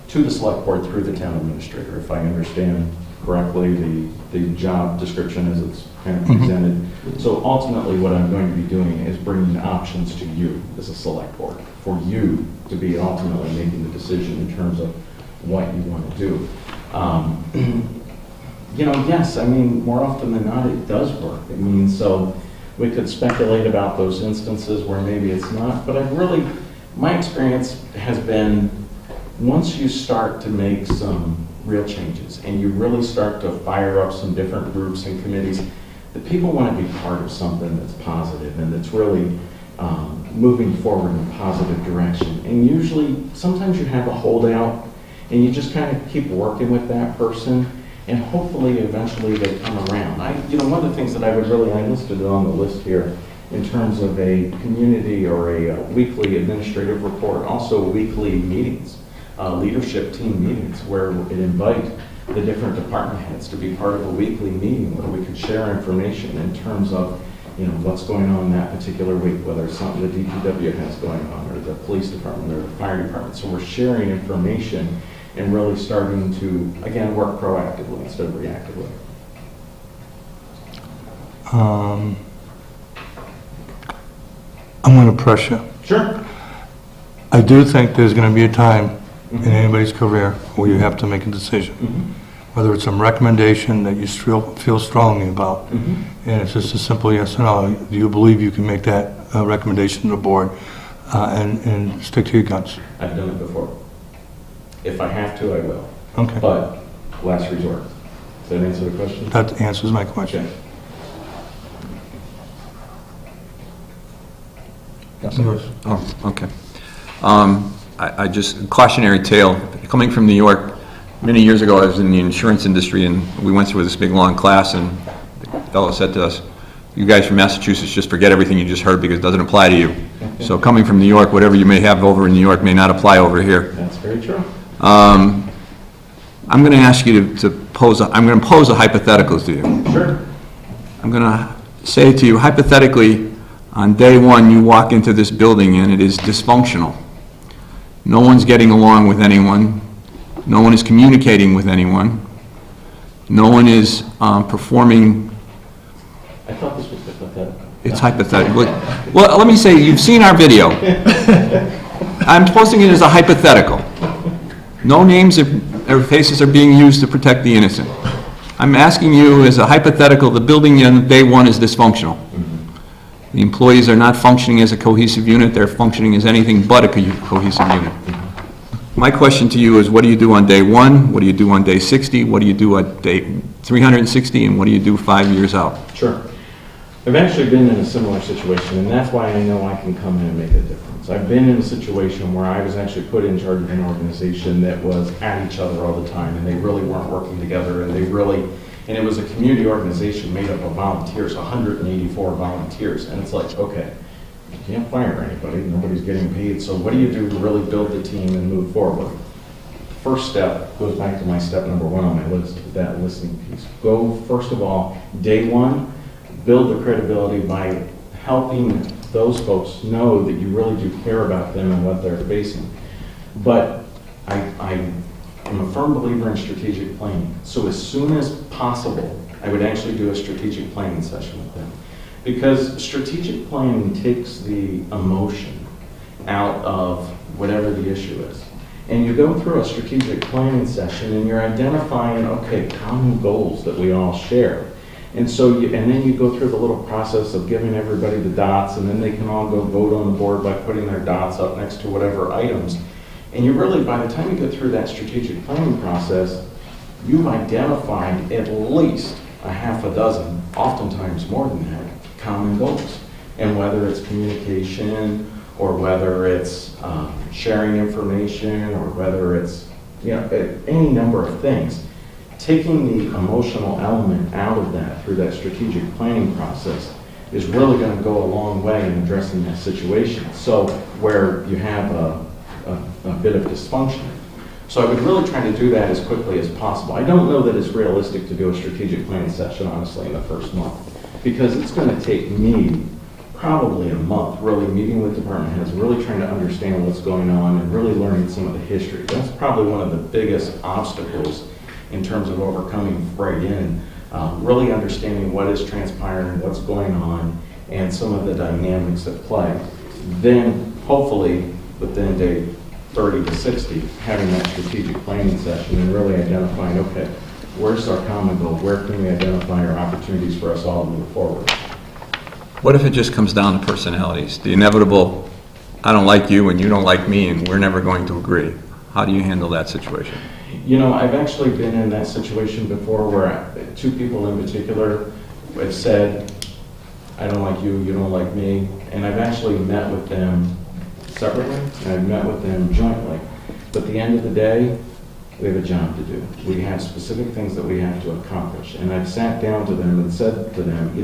to the select board through the town administrator. If I understand correctly, the job description as it's kind of presented. So ultimately what I'm going to be doing is bringing options to you as a select board for you to be ultimately making the decision in terms of what you want to do. Yes, I mean, more often than not, it does work. I mean, so we could speculate about those instances where maybe it's not, but my experience has been once you start to make some real changes and you really start to fire up some different groups and committees, the people want to be part of something that's positive and that's really moving forward in a positive direction. And usually, sometimes you have a holdout and you just kind of keep working with that person, and hopefully eventually they come around. One of the things that I listed it on the list here in terms of a community or a weekly administrative report, also weekly meetings, leadership team meetings, where it invite the different department heads to be part of a weekly meeting where we could share information in terms of what's going on that particular week, whether it's something the DPW has going on or the police department or the fire department. So we're sharing information and really starting to, again, work proactively instead of reactively.
I'm going to press you.
Sure.
I do think there's going to be a time in anybody's career where you have to make a decision. Whether it's a recommendation that you feel strongly about, and it's just a simple yes or no. Do you believe you can make that recommendation to the board and stick to your guns?
I've done it before. If I have to, I will.
Okay.
But last resort. Does that answer the question?
That answers my question.
Okay.
Yours.
Oh, okay. I just, cautionary tale, coming from New York, many years ago I was in the insurance industry and we went through this big long class and the fellow said to us, you guys from Massachusetts just forget everything you just heard because it doesn't apply to you. So coming from New York, whatever you may have over in New York may not apply over here.
That's very true.
I'm going to ask you to pose a hypotheticals to you.
Sure.
I'm going to say to you, hypothetically, on day one, you walk into this building and it is dysfunctional. No one's getting along with anyone. No one is communicating with anyone. No one is performing.
I thought this was hypothetical.
It's hypothetical. Well, let me say, you've seen our video. I'm posting it as a hypothetical. No names or faces are being used to protect the innocent. I'm asking you as a hypothetical, the building on day one is dysfunctional. The employees are not functioning as a cohesive unit, they're functioning as anything but a cohesive unit. My question to you is, what do you do on day one? What do you do on day 60? What do you do on day 360? And what do you do 5 years out?
Sure. I've actually been in a similar situation, and that's why I know I can come in and make a difference. I've been in a situation where I was actually put in charge of an organization that was at each other all the time, and they really weren't working together, and it was a community organization made up of volunteers, 184 volunteers, and it's like, okay, you can't fire anybody, nobody's getting paid, so what do you do to really build the team and move forward? First step goes back to my step number 1 on my list, that listening piece. Go, first of all, day 1, build the credibility by helping those folks know that you really do care about them and what they're facing. But I am a firm believer in strategic planning. So as soon as possible, I would actually do a strategic planning session with them. Because strategic planning takes the emotion out of whatever the issue is. And you go through a strategic planning session and you're identifying, okay, common goals that we all share. And so, then you go through the little process of giving everybody the dots, and then they can all go vote on the board by putting their dots up next to whatever items. And you really, by the time you get through that strategic planning process, you've identified at least a half a dozen, oftentimes more than that, common goals. And whether it's communication, or whether it's sharing information, or whether it's, any number of things. Taking the emotional element out of that through that strategic planning process is really going to go a long way in addressing that situation. So where you have a bit of dysfunction. So I would really try to do that as quickly as possible. I don't know that it's realistic to do a strategic planning session, honestly, in the first month, because it's going to take me probably a month really meeting with department heads, really trying to understand what's going on and really learning some of the history. That's probably one of the biggest obstacles in terms of overcoming right in, really understanding what is transpiring, what's going on, and some of the dynamics at play. Then, hopefully, within day 30 to 60, having that strategic planning session and really identifying, okay, where's our common goal? Where can we identify our opportunities for us all to move forward?
What if it just comes down to personalities? The inevitable, I don't like you and you don't like me and we're never going to agree. How do you handle that situation?
I've actually been in that situation before where 2 people in particular have said, I don't like you, you don't like me, and I've actually met with them separately, and I've met with them jointly. But at the end of the day, we have a job to do. We have specific things that we have to accomplish. And I've sat down to them and said to them,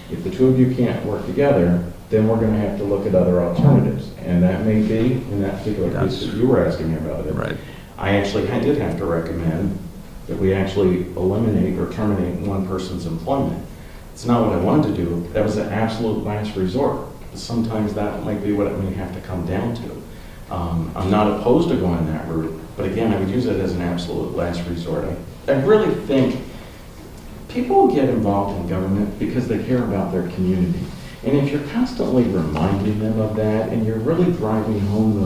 if the 2 of you can't work together, then we're going to have to look at other alternatives. And that may be, in that particular case that you were asking me about it.
Right.
I did have to recommend that we actually eliminate or terminate one person's employment. It's not what I wanted to do. That was an absolute last resort. Sometimes that might be what it may have to come down to. I'm not opposed to going that route, but again, I would use it as an absolute last resort. I really think people get involved in government because they care about their community. And if you're constantly reminding them of that, and you're really driving home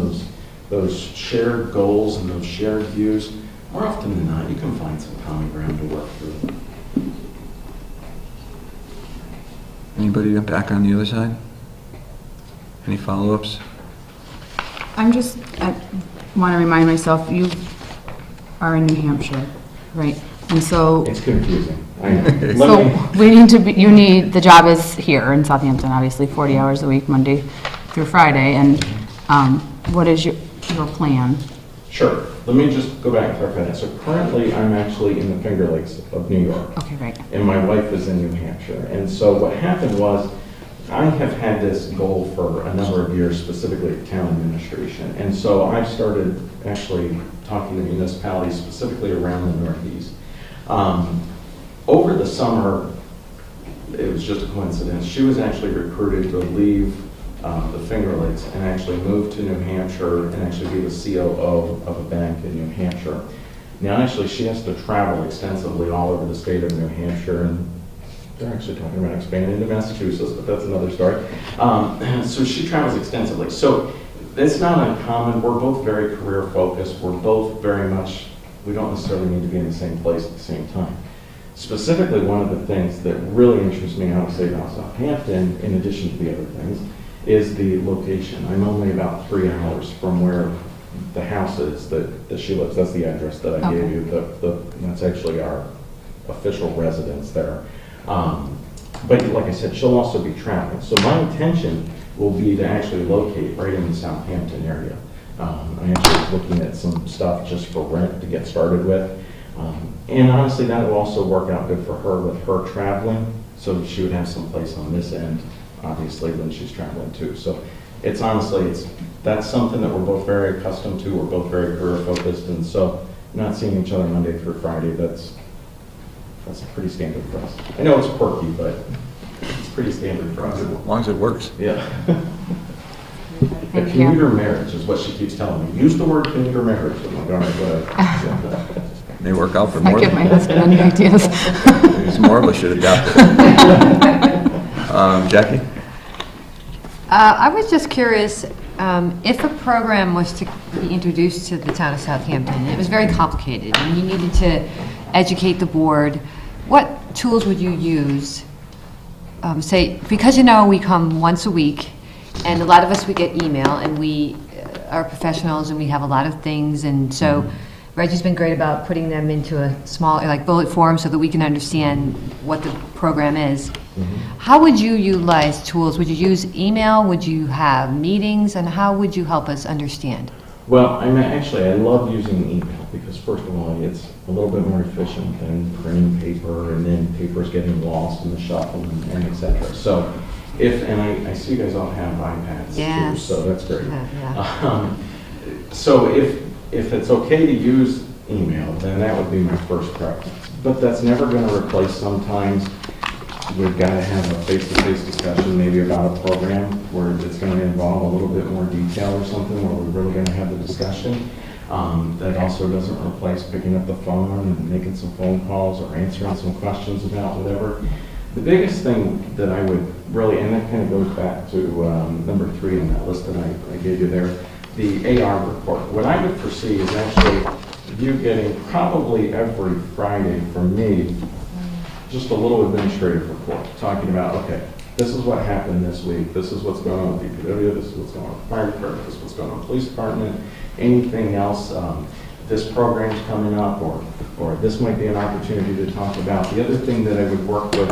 those shared goals and those shared views, more often than not, you can find some common ground to work through.
Anybody back on the other side? Any follow-ups?
I want to remind myself, you are in New Hampshire, right? And so,
It's confusing. I know.
the job is here in Southampton, obviously, 40 hours a week, Monday through Friday, and what is your plan?
Sure. Let me just go back and clarify that. So currently, I'm actually in the Finger Lakes of New York.
Okay, right.
And my wife is in New Hampshire. And so what happened was, I have had this goal for a number of years, specifically at town administration. And so I started actually talking to municipalities, specifically around the Northeast. Over the summer, it was just a coincidence. She was actually recruited to leave the Finger Lakes and actually move to New Hampshire and actually be the COO of a bank in New Hampshire. Now, actually, she has to travel extensively all over the state of New Hampshire, and they're actually talking about expanding to Massachusetts, but that's another story. So she travels extensively. So it's not uncommon. We're both very career focused. We're both very much, we don't necessarily need to be in the same place at the same time. Specifically, one of the things that really interests me, I would say, about Southampton, in addition to the other things, is the location. I'm only about 3 hours from where the house is that she lives. That's the address that I gave you. That's actually our official residence there. but like I said, she'll also be traveling. So my intention will be to actually locate right in the Southampton area. I actually was looking at some stuff just for rent to get started with. And honestly, that will also work out good for her with her traveling. So she would have some place on this end, obviously, when she's traveling too. So it's honestly, that's something that we're both very accustomed to. We're both very career focused. And so not seeing each other Monday through Friday, that's pretty standard for us. I know it's quirky, but it's pretty standard for us.
As long as it works.
Yeah. A
Thank you.
commuter marriage is what she keeps telling me. Use the word commuter marriage. I'm like, all right, whatever.
May work out for
I
more
give my
than
husband any ideas.
maybe some more of us should adopt it. Jackie?
I was just curious, if a program was to be introduced to the town of Southampton, and it was very complicated, and you needed to educate the board, what tools would you use? Say, because we come once a week, and a lot of us, we get email, and we are professionals, and we have a lot of things, and so Reggie's been great about putting them into a small, like, bullet form so that we can understand what the program is. How would you utilize tools? Would you use email? Would you have meetings? And how would you help us understand?
Well, I love using email because first of all, it's a little bit more efficient than printing paper and then papers getting lost in the shuffle and et cetera. So I see you guys all have iPads too, so that's great.
Yeah.
So if it's okay to use email, then that would be my first preference. But that's never going to replace sometimes. We've got to have a face-to-face discussion maybe about a program where it's going to involve a little bit more detail or something where we're really going to have the discussion. That also doesn't replace picking up the phone and making some phone calls or answering some questions about whatever. The biggest thing that I would really, and that kind of goes back to number 3 in that list that I gave you there, the AR report. What I would foresee is actually you getting probably every Friday from me just a little administrative report talking about, okay, this is what happened this week, this is what's going on with DPW, this is what's going on with the fire department, this is what's going on with the police department, anything else, this program's coming up, or this might be an opportunity to talk about. The other thing that I would work with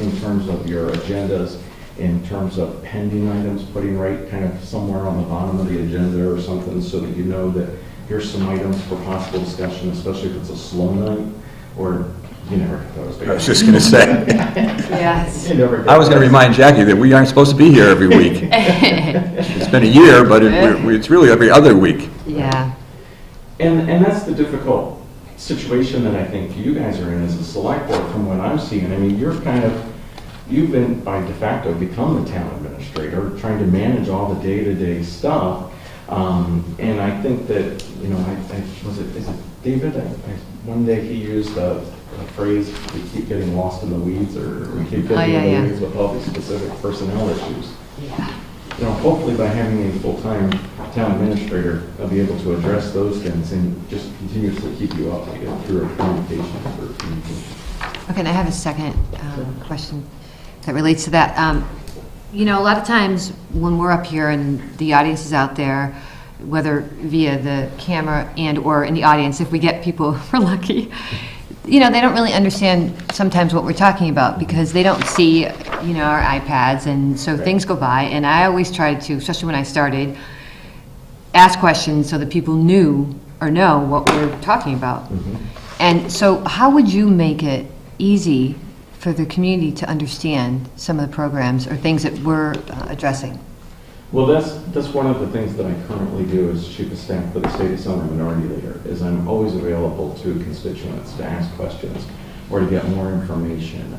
in terms of your agendas, in terms of pending items, putting right kind of somewhere on the bottom of the agenda or something so that you know that here's some items for possible discussion, especially if it's a slow night, or you never get those.
I was just going to say.
Yes.
I was going to remind Jackie that we aren't supposed to be here every week. It's been a year, but it's really every other week.
Yeah.
And that's the difficult situation that I think you guys are in as a select board from what I'm seeing. I mean, you've been by de facto become the town administrator, trying to manage all the day-to-day stuff. And I think that, is it David? One day he used a phrase, we keep getting lost in the weeds, or we keep getting in the weeds with all these specific personnel issues.
Yeah.
Hopefully by having a full-time town administrator, I'll be able to address those things and just continuously keep you updated through our communication.
Okay, and I have a second question that relates to that. A lot of times when we're up here and the audience is out there, whether via the camera and or in the audience, if we get people, we're lucky, they don't really understand sometimes what we're talking about because they don't see, our iPads, and so things go by. And I always tried to, especially when I started, ask questions so that people knew or know what we're talking about. And so how would you make it easy for the community to understand some of the programs or things that we're addressing?
Well, that's one of the things that I currently do as chief of staff for the state assembly minority leader, is I'm always available to constituents to ask questions or to get more information.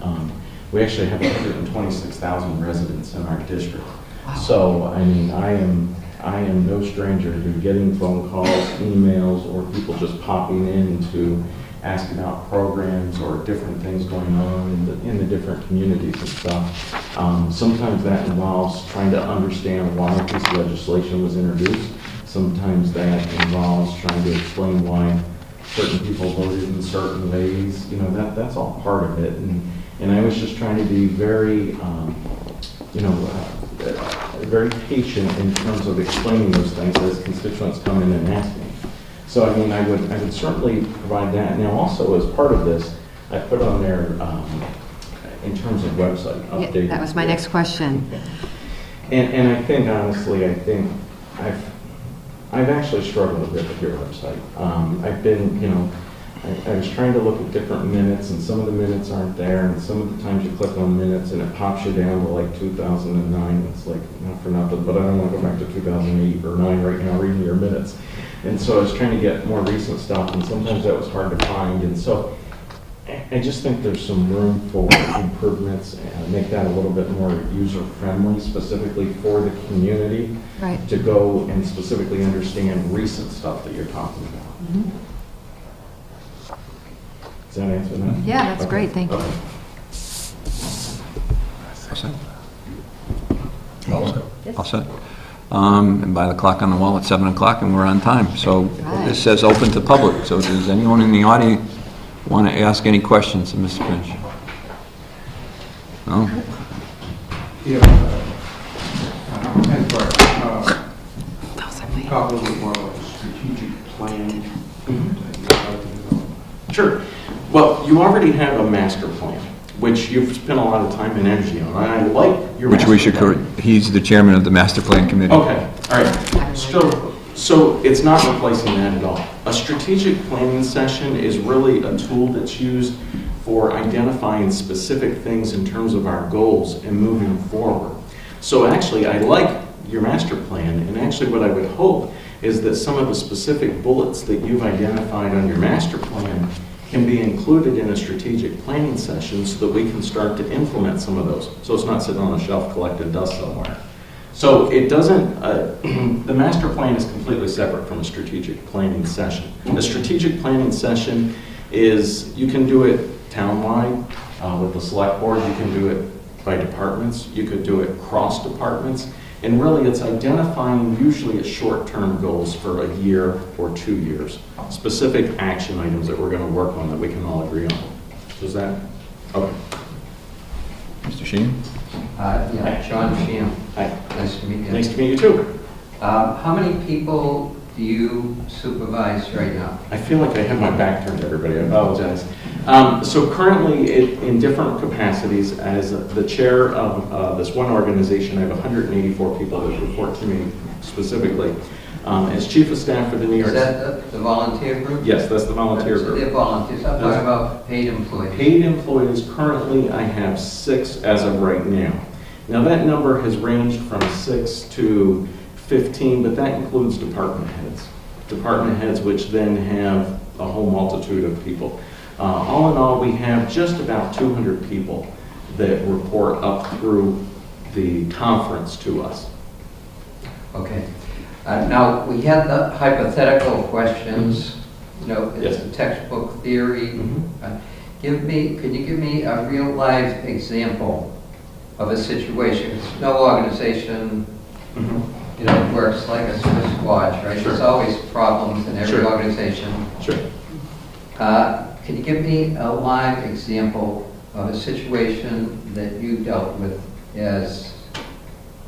We actually have 126,000 residents in our district. Wow. So, I mean, I am no stranger to getting phone calls, emails, or people just popping in to ask about programs or different things going on in the different communities and stuff. Sometimes that involves trying to understand why a piece of legislation was introduced. Sometimes that involves trying to explain why certain people voted in certain ways. That's all part of it. And I was just trying to be very, very patient in terms of explaining those things as constituents come in and ask me. So, I mean, I would certainly provide that. Now, also, as part of this, I put on there, in terms of website
Yeah,
updating.
that was my next question.
And I think, honestly, I've actually struggled a bit with your website. I've been, I was trying to look at different minutes, and some of the minutes aren't there, and some of the times you click on minutes and it pops you down to like 2009. It's like, not for nothing, but I don't want to go back to 2008 or 9 right now reading your minutes. And so I was trying to get more recent stuff, and sometimes that was hard to find. And so I just think there's some room for improvements and make that a little bit more user-friendly, specifically for the community.
Right.
To go and specifically understand recent stuff that you're talking about.
Mhm.
Does that answer that?
Yeah, that's
Okay.
great, thank you.
Okay.
All set? And by the clock on the wall, it's 7 o'clock and we're on time. So
Right.
this says open to public. So does anyone in the audience want to ask any questions of Mr. Finch? No?
Talk a little bit more about the strategic plan.
Sure. Well, you already have a master plan, which you've spent a lot of time and energy on. And I like your
Which we should,
master plan.
he's the chairman of the master plan committee.
Okay, all right. So it's not replacing that at all. A strategic planning session is really a tool that's used for identifying specific things in terms of our goals and moving forward. So actually, I like your master plan, and actually what I would hope is that some of the specific bullets that you've identified on your master plan can be included in a strategic planning session so that we can start to implement some of those. So it's not sitting on a shelf collecting dust somewhere. So it doesn't, the master plan is completely separate from a strategic planning session. A strategic planning session is, you can do it townwide with the select board, you can do it by departments, you could do it cross departments, and really it's identifying usually short-term goals for a year or 2 years, specific action items that we're going to work on that we can all agree on. Does that? Okay.
Mr. Sheehan?
Yeah, John Sheehan.
Hi.
Nice to meet you.
Nice to meet you too.
How many people do you supervise right now?
I feel like I have my back turned to everybody. I apologize. So currently, in different capacities, as the chair of this one organization, I have 184 people that report to me specifically. As chief of staff for the New York...
Is that the volunteer group?
Yes, that's the volunteer
So
group.
they're volunteers. I'm talking about paid employees.
Paid employees, currently I have 6 as of right now. Now that number has ranged from 6 to 15, but that includes department heads. Department heads which then have a whole multitude of people. All in all, we have just about 200 people that report up through the conference to us.
Okay. Now, we had the hypothetical questions,
Yes.
it's a textbook theory.
Mhm.
Could you give me a real life example of a situation? It's no organization, works like a Swiss watch, right?
Sure.
There's always problems in every
Sure.
organization.
Sure.
Can you give me a live example of a situation that you dealt with as,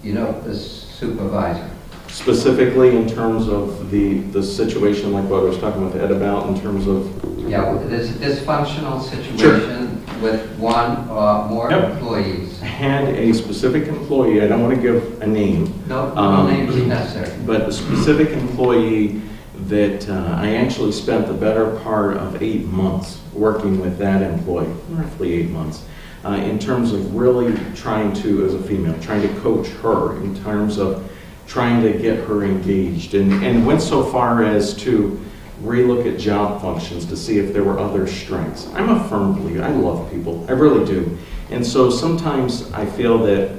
the supervisor?
Specifically in terms of the situation like what I was talking with Ed about in terms of...
Yeah, there's a dysfunctional situation with one or more
Yep.
employees.
I had a specific employee, I don't want to give a name,
No names necessary.
but a specific employee that I actually spent the better part of 8 months working with that employee, roughly 8 months, in terms of really trying to, as a female, trying to coach her in terms of trying to get her engaged, and went so far as to relook at job functions to see if there were other strengths. I'm a firm believer. I love people. I really do. And so sometimes I feel that,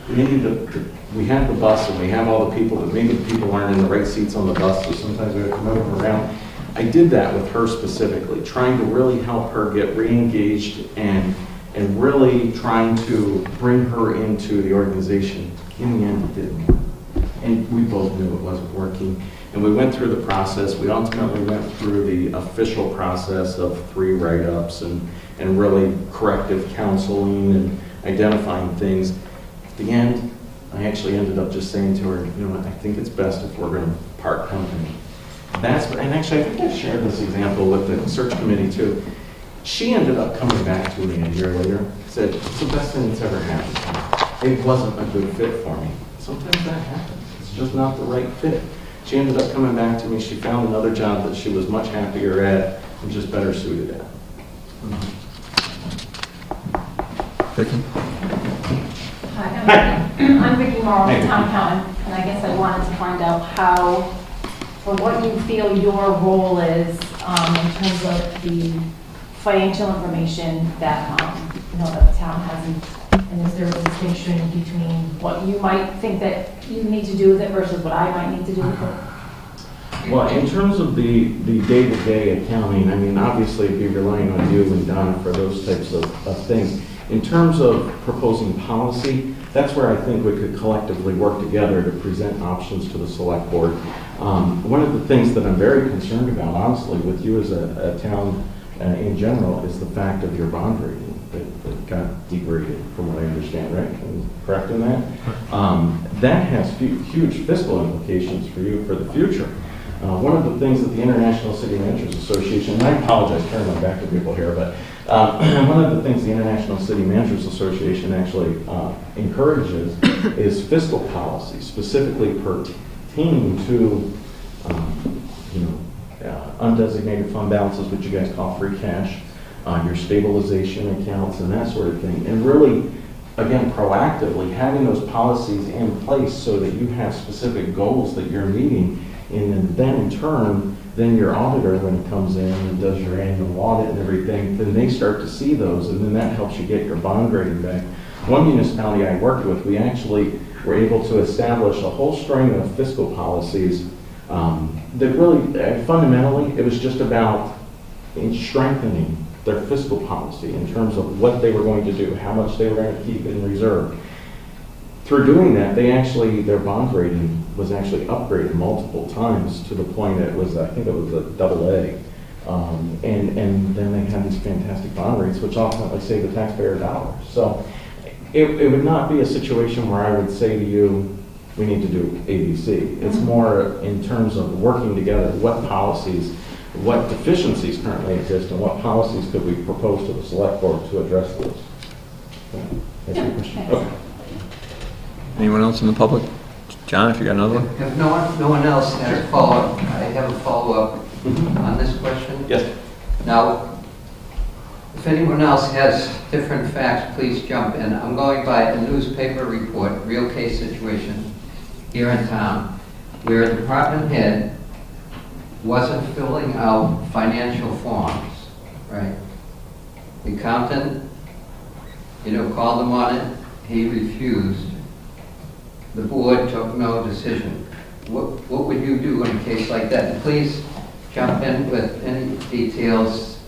maybe we have the bus and we have all the people, but maybe the people aren't in the right seats on the bus, so sometimes we have to move them around. I did that with her specifically, trying to really help her get re-engaged and really trying to bring her into the organization. In the end, it didn't work. And we both knew it wasn't working. And we went through the process. We ultimately went through the official process of 3 write-ups and really corrective counseling and identifying things. At the end, I actually ended up just saying to her, I think it's best if we're going to part company. And actually, I think I shared this example with the search committee too. She ended up coming back to me a year later, said, it's the best thing that's ever happened to me. It wasn't a good fit for me. Sometimes that happens. It's just not the right fit. She ended up coming back to me. She found another job that she was much happier at and just better suited at.
Vicki?
Hi, I'm Vicki Morrow, town accountant, and I guess I wanted to find out how, or what you feel your role is in terms of the financial information that, that the town has, and is there a distinction between what you might think that you need to do with it versus what I might need to do with it?
Well, in terms of the day-to-day accounting, I mean, obviously, it'd be relying on you and Donna for those types of things. In terms of proposing policy, that's where I think we could collectively work together to present options to the select board. One of the things that I'm very concerned about, honestly, with you as a town in general, is the fact of your bond rating that got degraded, from what I understand, right? Am I correct in that? That has huge fiscal implications for you for the future. One of the things that the International City Managers Association, and I apologize, turning my back to people here, but one of the things the International City Managers Association actually encourages is fiscal policy, specifically pertaining to undesignated fund balances, which you guys call free cash, your stabilization accounts, and that sort of thing. And really, again, proactively having those policies in place so that you have specific goals that you're meeting, and then in turn, then your auditor, when it comes in and does your annual audit and everything, then they start to see those, and then that helps you get your bond rating back. One municipality I worked with, we actually were able to establish a whole string of fiscal policies that really, fundamentally, it was just about strengthening their fiscal policy in terms of what they were going to do, how much they were going to keep in reserve. Through doing that, their bond rating was actually upgraded multiple times to the point that it was, I think it was a AA. And then they had these fantastic bond rates, which ultimately save the taxpayer dollars. So it would not be a situation where I would say to you, we need to do ABC. It's more in terms of working together, what policies, what deficiencies currently exist, and what policies could we propose to the select board to address those. That's your question? Okay.
Anyone else in the public? John, if you got another one?
If no one else has a follow-up, I have a follow-up on this question.
Yes.
Now, if anyone else has different facts, please jump in. I'm going by a newspaper report, real case situation here in town, where a department head wasn't filling out financial forms, right? The accountant, called him on it. He refused. The board took no decision. What would you do in a case like that? And please jump in with any details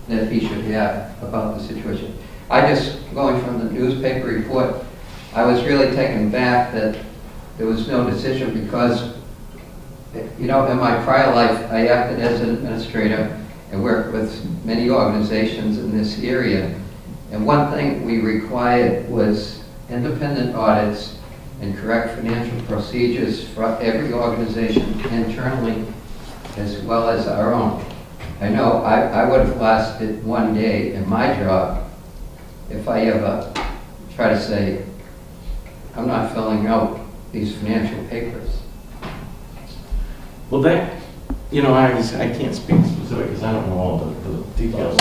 that he should have about the situation. Going from the newspaper report, I was really taken back that there was no decision because, in my prior life, I acted as an administrator and worked with many organizations in this area. And one thing we required was independent audits and correct financial procedures for every organization internally as well as our own. I know I would have lasted one day in my job if I ever try to say, I'm not filling out these financial papers.
Well, that, I can't speak specific because I don't know all the details.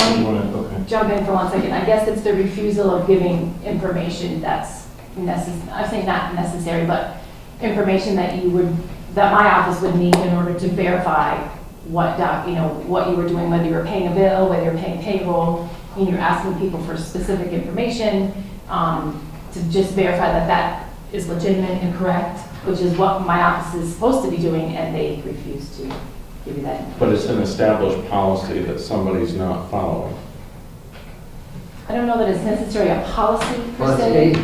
Jump in for 1 second. I guess it's the refusal of giving information that's necessary. I'm saying not necessary, but information that my office would need in order to verify what you were doing, whether you were paying a bill, whether you're paying payroll, and you're asking people for specific information to just verify that is legitimate and correct, which is what my office is supposed to be doing, and they refuse to give you that information.
But it's an established policy that somebody's not following.
I don't know that it's necessarily a policy per
Well,
se.
it's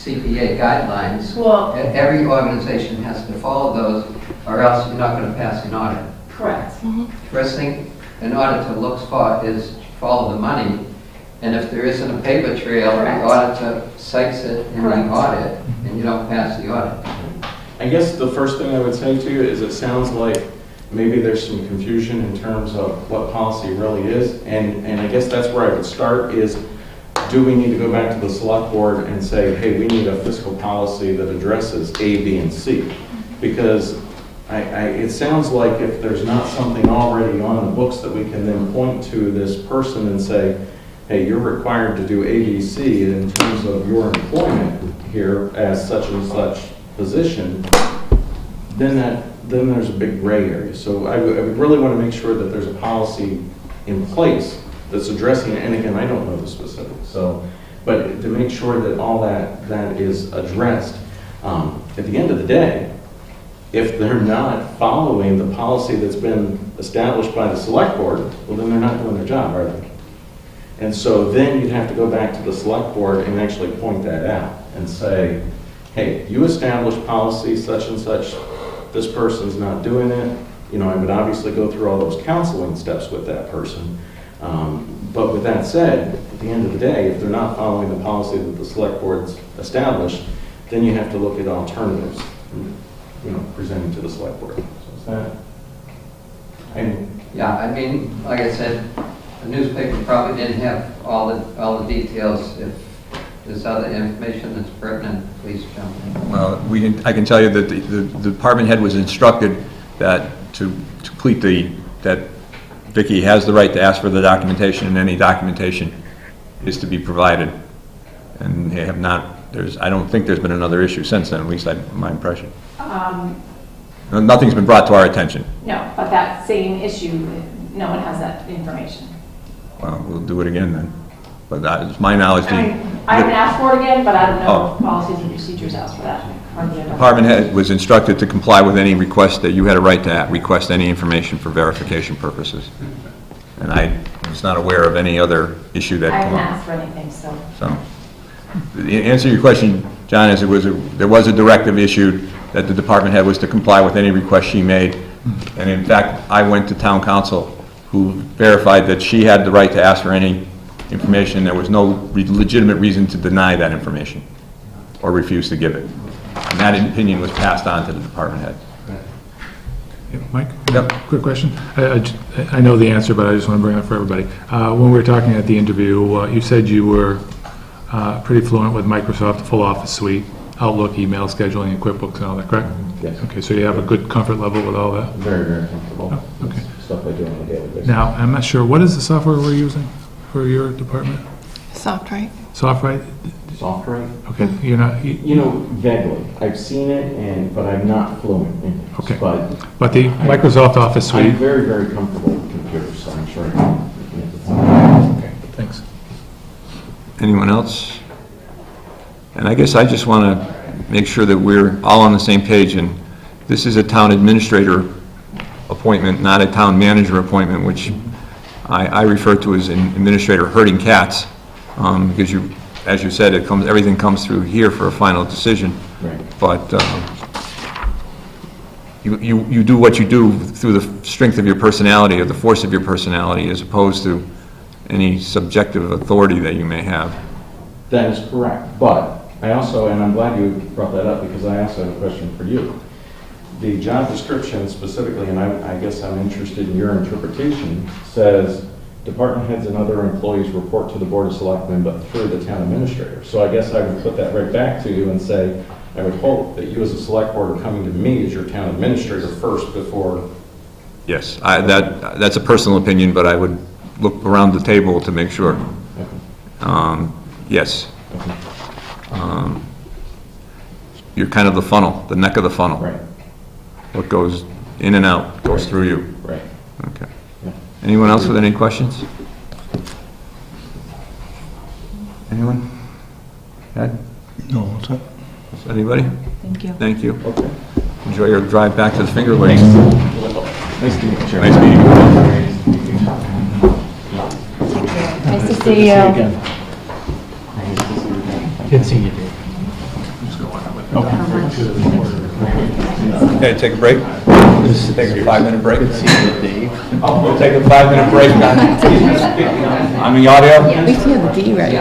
AICPA guidelines.
Well,
every organization has to follow those, or else you're not going to pass an audit.
correct.
First thing an auditor looks for is follow the money, and if there isn't a paper trail,
Correct.
the auditor cites it in
Correct.
the audit, and you don't pass the audit.
I guess the first thing I would say to you is it sounds like maybe there's some confusion in terms of what policy really is, and I guess that's where I would start is, do we need to go back to the select board and say, hey, we need a fiscal policy that addresses A, B, and C? Because it sounds like if there's not something already on the books that we can then point to this person and say, hey, you're required to do A, B, C in terms of your employment here as such and such position, then there's a big gray area. So I would really want to make sure that there's a policy in place that's addressing it. And again, I don't know the specifics. So, but to make sure that all that is addressed. At the end of the day, if they're not following the policy that's been established by the select board, well, then they're not doing their job, are they? And so then you'd have to go back to the select board and actually point that out and say, hey, you established policy such and such, this person's not doing it. You know, I would obviously go through all those counseling steps with that person. But with that said, at the end of the day, if they're not following the policy that the select board's established, then you have to look at alternatives, you know, presenting to the select board. So is that?
Yeah, I mean, like I said, the newspaper probably didn't have all the details. If there's other information that's pertinent, please jump in.
Well, I can tell you that the department head was instructed that to complete that Vicki has the right to ask for the documentation, and any documentation is to be provided. And they have not, I don't think there's been another issue since then, at least my impression. Nothing's been brought to our attention.
No, but that same issue, no one has that information.
Well, we'll do it again then. But it's my knowledge.
I haven't asked for it again, but I don't know if policies and procedures ask for that.
The department head was instructed to comply with any request that you had a right to request any information for verification purposes. And I was not aware of any other issue that
I
came
haven't
up.
asked for anything, so.
The answer to your question, John, is there was a directive issued that the department head was to comply with any request she made. And in fact, I went to town council, who verified that she had the right to ask for any information. There was no legitimate reason to deny that information or refuse to give it. And that opinion was passed on to the department head.
Yeah, Mike?
Yep.
Quick question. I know the answer, but I just want to bring it up for everybody. When we were talking at the interview, you said you were pretty fluent with Microsoft full Office Suite, Outlook, email, scheduling, and QuickBooks and all that, correct?
Yes.
Okay, so you have a good comfort level with all that?
Very, very comfortable.
Oh, okay.
Stuff I do on a daily basis.
Now, I'm not sure, what is the software we're using for your department?
SoftWrite.
SoftWrite?
SoftWrite?
Okay, you're not...
You know, vaguely. I've seen it, but I'm not fluent in it.
Okay.
But
the Microsoft Office Suite...
I'm very, very comfortable with computers, so I'm sure.
Okay, thanks.
Anyone else? And I guess I just want to make sure that we're all on the same page, and this is a town administrator appointment, not a town manager appointment, which I refer to as an administrator herding cats, because as you said, everything comes through here for a final decision.
Right.
But you do what you do through the strength of your personality or the force of your personality, as opposed to any subjective authority that you may have.
That is correct. But I also, and I'm glad you brought that up, because I also have a question for you. The job description specifically, and I guess I'm interested in your interpretation, says department heads and other employees report to the Board of Selectmen, but through the town administrator. So I guess I would put that right back to you and say, I would hope that you as a select board are coming to me as your town administrator first before...
Yes, that's a personal opinion, but I would look around the table to make sure.
Okay.
Yes.
Okay.
You're kind of the funnel, the neck of the funnel.
Right.
What goes in and out goes
Right.
through you.
Right.
Okay.
Yeah.
Anyone else with any questions? Anyone? Ed?
No, what's that?
Anybody?
Thank you.
Thank you.
Okay.
Enjoy your drive back to the Finger Lakes.
Nice to meet you.
Nice meeting you.
Nice to see you.
Good seeing you, Dave.
Okay, take a break. Take a 5-minute break.
Good seeing you, Dave.
We'll take a 5-minute break on the audio.
At least you have the D right.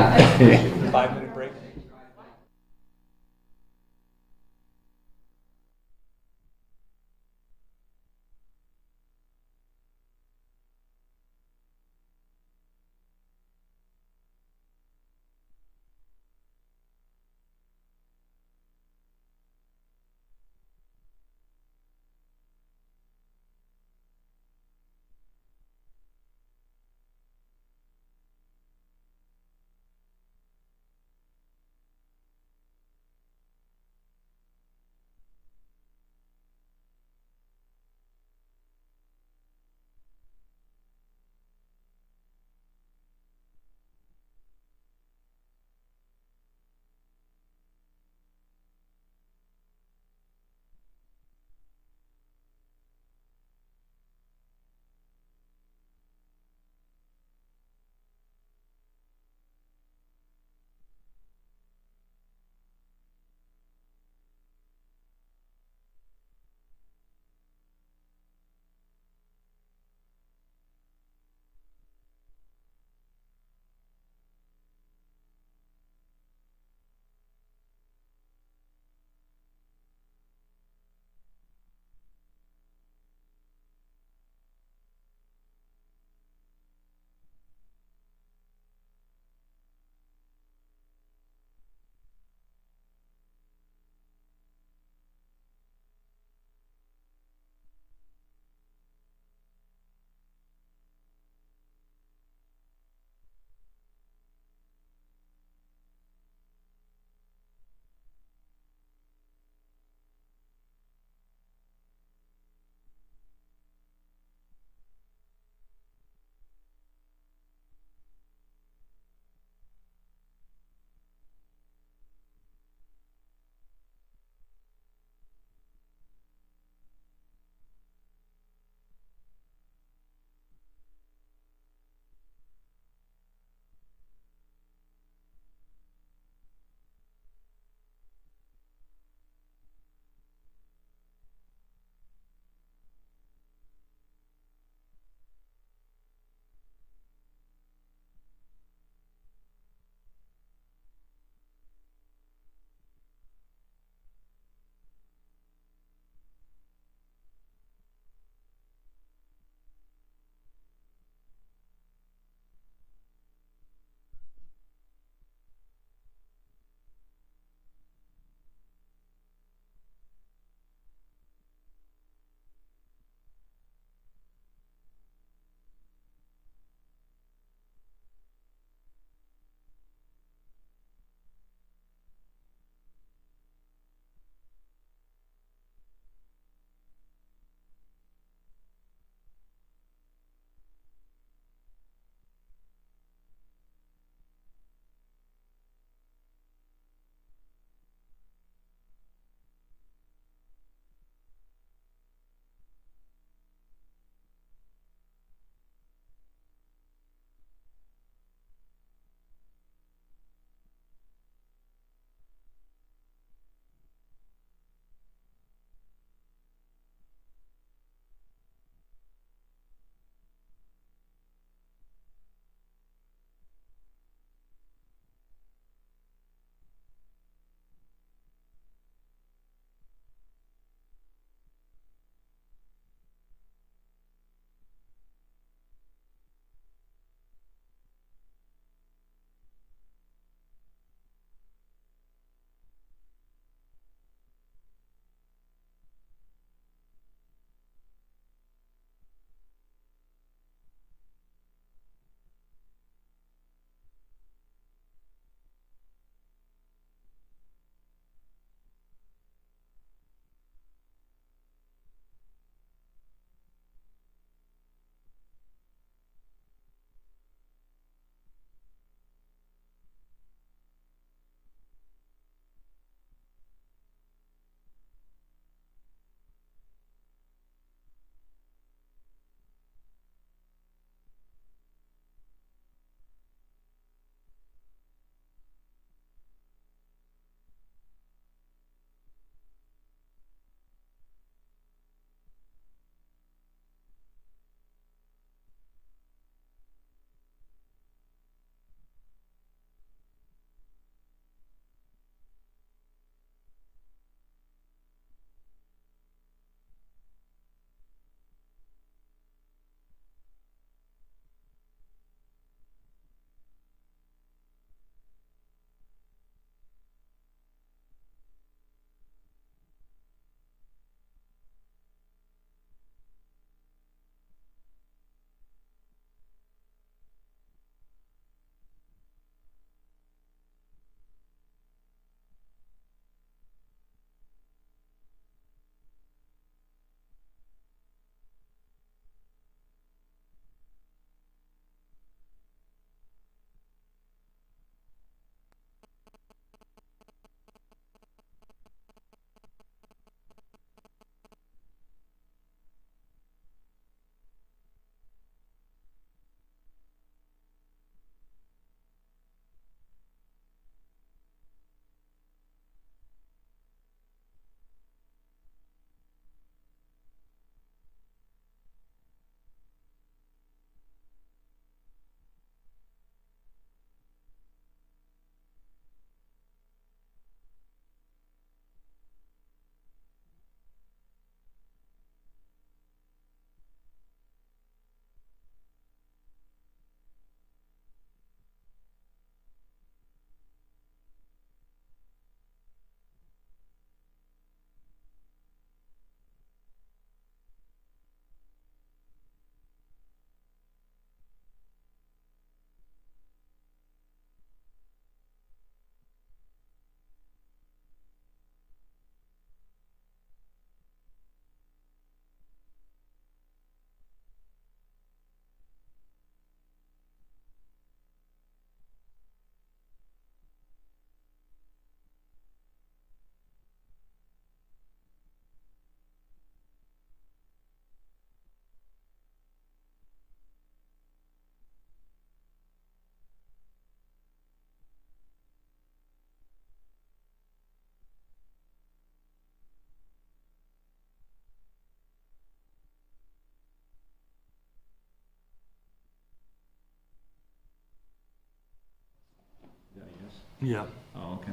Yeah.
Oh, okay.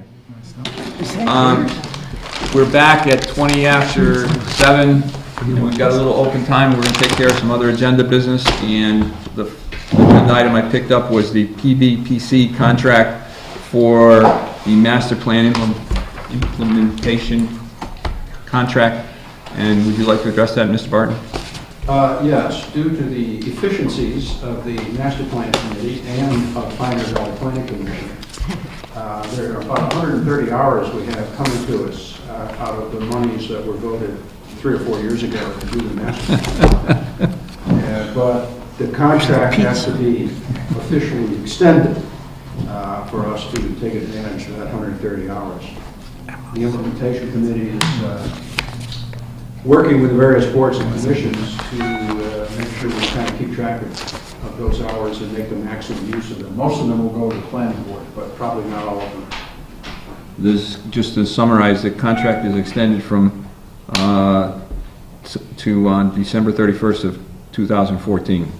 We're back at 20 after 7, and we've got a little open time. We're going to take care of some other agenda business, and the agenda item I picked up was the PVPC contract for the master plan implementation contract. And would you like to address that, Mr. Barton?
Yes, due to the efficiencies of the Master Plan Committee and of Pioneer Valley Planning Commission, there are about 130 hours we have coming to us out of the monies that were voted 3 or 4 years ago to do the Master Plan. But the contract has to be officially extended for us to take advantage of that 130 hours. The implementation committee is working with the various boards and commissions to make sure we kind of keep track of those hours and make the maximum use of them. Most of them will go to the planning board, but probably not all of them.
This, just to summarize, the contract is extended from to December 31st of 2014.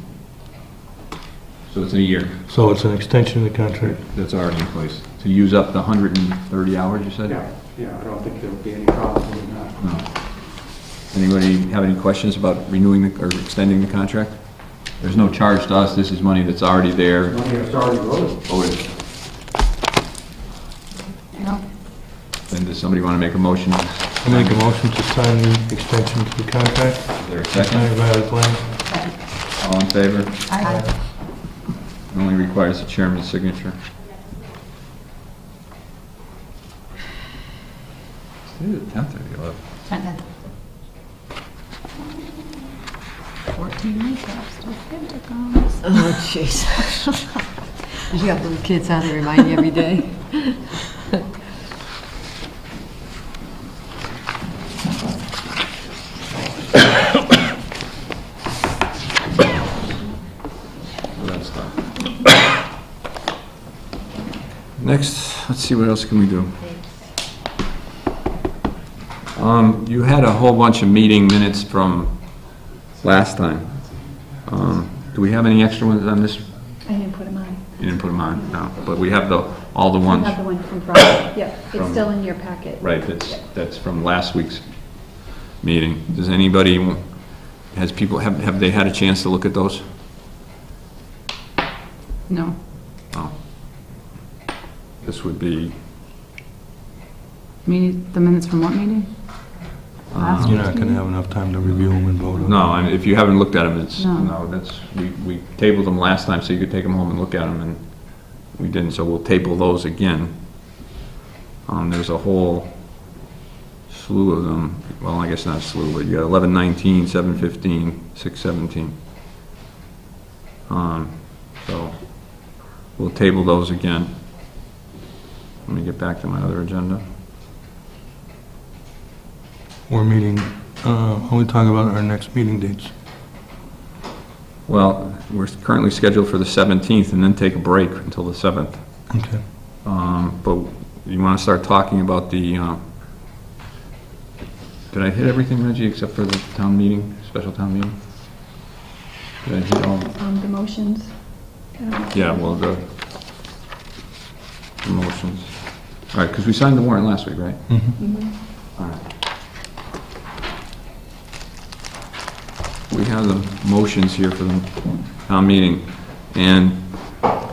So it's a year.
So it's an extension of the contract?
That's already in place. To use up the 130 hours, you said?
Yeah, I don't think there will be any problem with that.
No. Anybody have any questions about renewing or extending the contract? There's no charge to us. This is money that's already there.
Money that's already voted.
Voted.
No.
Then does somebody want to make a motion?
I make a motion to sign the extension to the contract.
Is there a second?
Pioneer Valley Planning.
All in favor?
Aye.
It only requires the chairman's signature. It's the 10th or the 11th.
14 weeks left.
Oh, jeez. You got little kids on to remind you every day.
That's done. Next, let's see, what else can we do? You had a whole bunch of meeting minutes from last time. Do we have any extra ones on this?
I didn't put them on.
You didn't put them on, no, but we have all the ones.
I have the one from Friday. Yeah, it's
From-
still in your packet.
Right, that's from last week's meeting. Does anybody, have they had a chance to look at those?
No.
Oh. This would be,
The minutes from what meeting? Last
You're
week's
not going to
meeting?
have enough time to review them and vote on them.
no, I mean, if you haven't looked at them,
No.
we tabled them last time so you could take them home and look at them, and we didn't, so we'll table those again. There's a whole slew of them. Well, I guess not a slew, but you got 11:19, 7:15, 6:17. So we'll table those again. Let me get back to my other agenda.
We're meeting, only talking about our next meeting dates.
Well, we're currently scheduled for the 17th and then take a break until the 7th.
Okay.
But you want to start talking about the, did I hit everything, Reggie, except for the town meeting, special town meeting? Did I hit all?
The motions. I don't know.
Yeah, well, the motions. All right, because we signed the warrant last week, right?
Mhm.
All right. We have the motions here for the town meeting, and I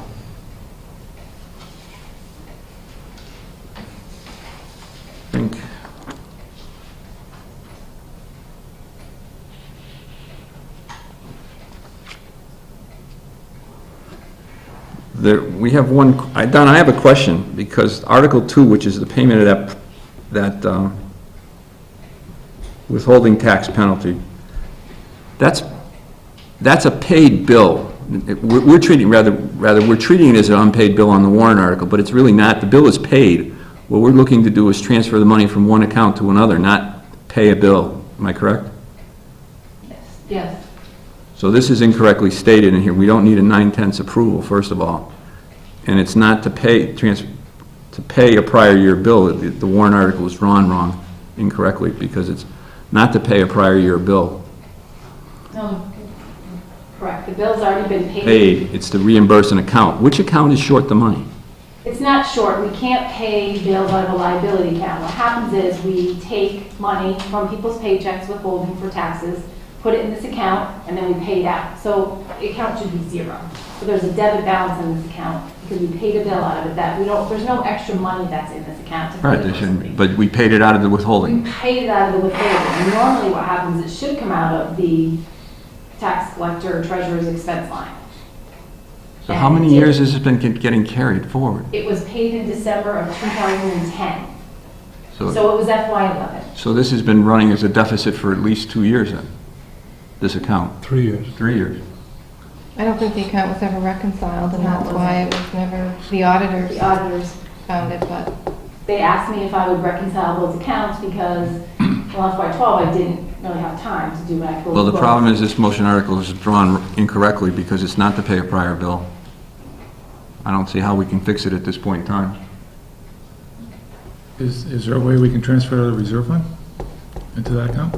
think we have one, Don, I have a question, because Article 2, which is the payment of that withholding tax penalty, that's a paid bill. We're treating, we're treating it as an unpaid bill on the warrant article, but it's really not. The bill is paid. What we're looking to do is transfer the money from one account to another, not pay a bill. Am I correct?
Yes.
So this is incorrectly stated in here. We don't need a 9/10 approval, first of all. And it's not to pay a prior year bill. The warrant article was drawn wrong, incorrectly, because it's not to pay a prior year bill.
No, correct. The bill's already been paid.
Paid, it's to reimburse an account. Which account is short the money?
It's not short. We can't pay bills out of a liability account. What happens is we take money from people's paychecks withholding for taxes, put it in this account, and then we pay it out. So the account should be zero. So there's a debit balance in this account because we paid a bill out of it that we don't, there's no extra money that's in this account. to pay
Right,
the
there
person.
shouldn't be, but we paid it out of the
We
withholding.
paid it out of the withholding. And normally what happens, it should come out of the tax collector or treasurer's expense line.
So how many years has it been getting carried forward?
It was paid in December of 2010.
So
So it was FY11.
so this has been running as a deficit for at least 2 years then, this account?
3 years.
3 years.
I don't think the account was ever reconciled, and that's why it was never, the auditors
The auditors,
found it, but
they asked me if I would reconcile those accounts because, well, FY12, I didn't really have time to do what I could.
Well, the problem is this motion article is drawn incorrectly because it's not to pay a prior bill. I don't see how we can fix it at this point in time.
Is there a way we can transfer to the reserve fund into that account?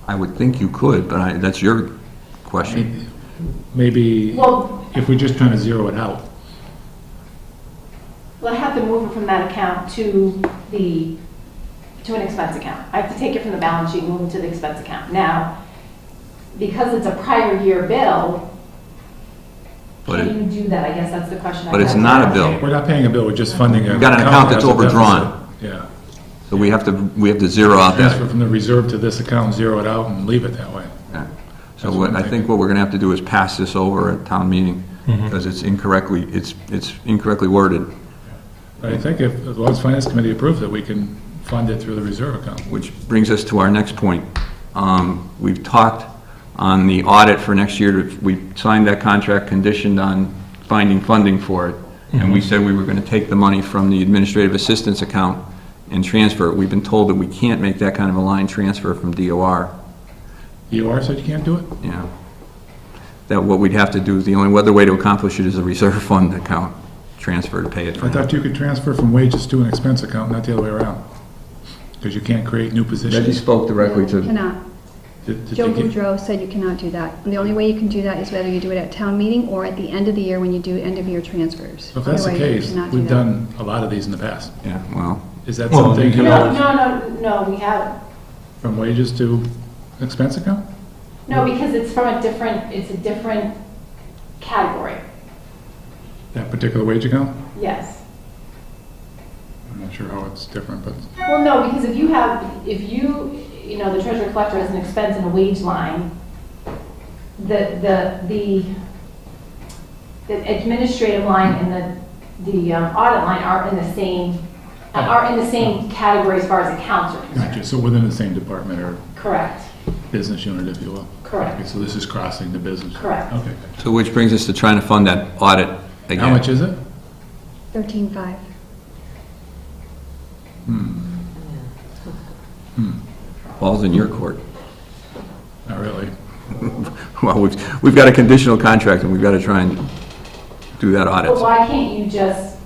I would think you could, but that's your question.
Maybe
Well,
if we're just trying to zero it out.
well, I have to move it from that account to an expense account. I have to take it from the balance sheet and move it to the expense account. Now, because it's a prior year bill,
But
can you do that? I guess that's the question. I
But it's
have.
not a bill.
We're not paying a bill, we're just funding a.
We've got an account that's
that has a
overdrawn.
deficit. Yeah.
So we have to zero out
Transfer
that.
from the reserve to this account, zero it out, and leave it that way.
Yeah. So I think what we're going to have to do is pass this over at town meeting because it's incorrectly worded,
But I think if, as long as Finance Committee approves it, we can fund it through the reserve account.
which brings us to our next point. We've talked on the audit for next year. We signed that contract conditioned on finding funding for it. And we said we were going to take the money from the administrative assistance account and transfer it. We've been told that we can't make that kind of a line transfer from DOR.
DOR said you can't do it?
Yeah. That what we'd have to do, the only other way to accomplish it is a reserve fund account transfer to pay it.
I thought you could transfer from wages to an expense account, not the other way around. Because you can't create new
Reggie
positions.
spoke directly to,
Cannot.
Did
Joe
you get-
Boudreau said you cannot do that. And the only way you can do that is whether you do it at town meeting or at the end of the year when you do end-of-year transfers.
So if that's the
Otherwise, you
case,
cannot do
we've
that.
done a lot of these in the past.
yeah, well,
Is that
Well,
something,
you can
No, we haven't.
from wages to expense account?
No, because it's from a different category.
That particular wage account?
Yes.
I'm not sure how it's different, but
Well, no, because if you know, the treasurer collector has an expense in a wage line, the administrative line and the audit line are in the same category as far as accounts are concerned.
gotcha. So within the same department or
Correct,
business unit, if you will?
Correct.
Okay, so this is crossing the business?
Correct.
Okay.
so which brings us to trying to fund that audit again.
How much is it?
13.5.
Ball's in your court.
Not really.
Well, we've got a conditional contract and we've got to try and do that audit.
But why can't you just,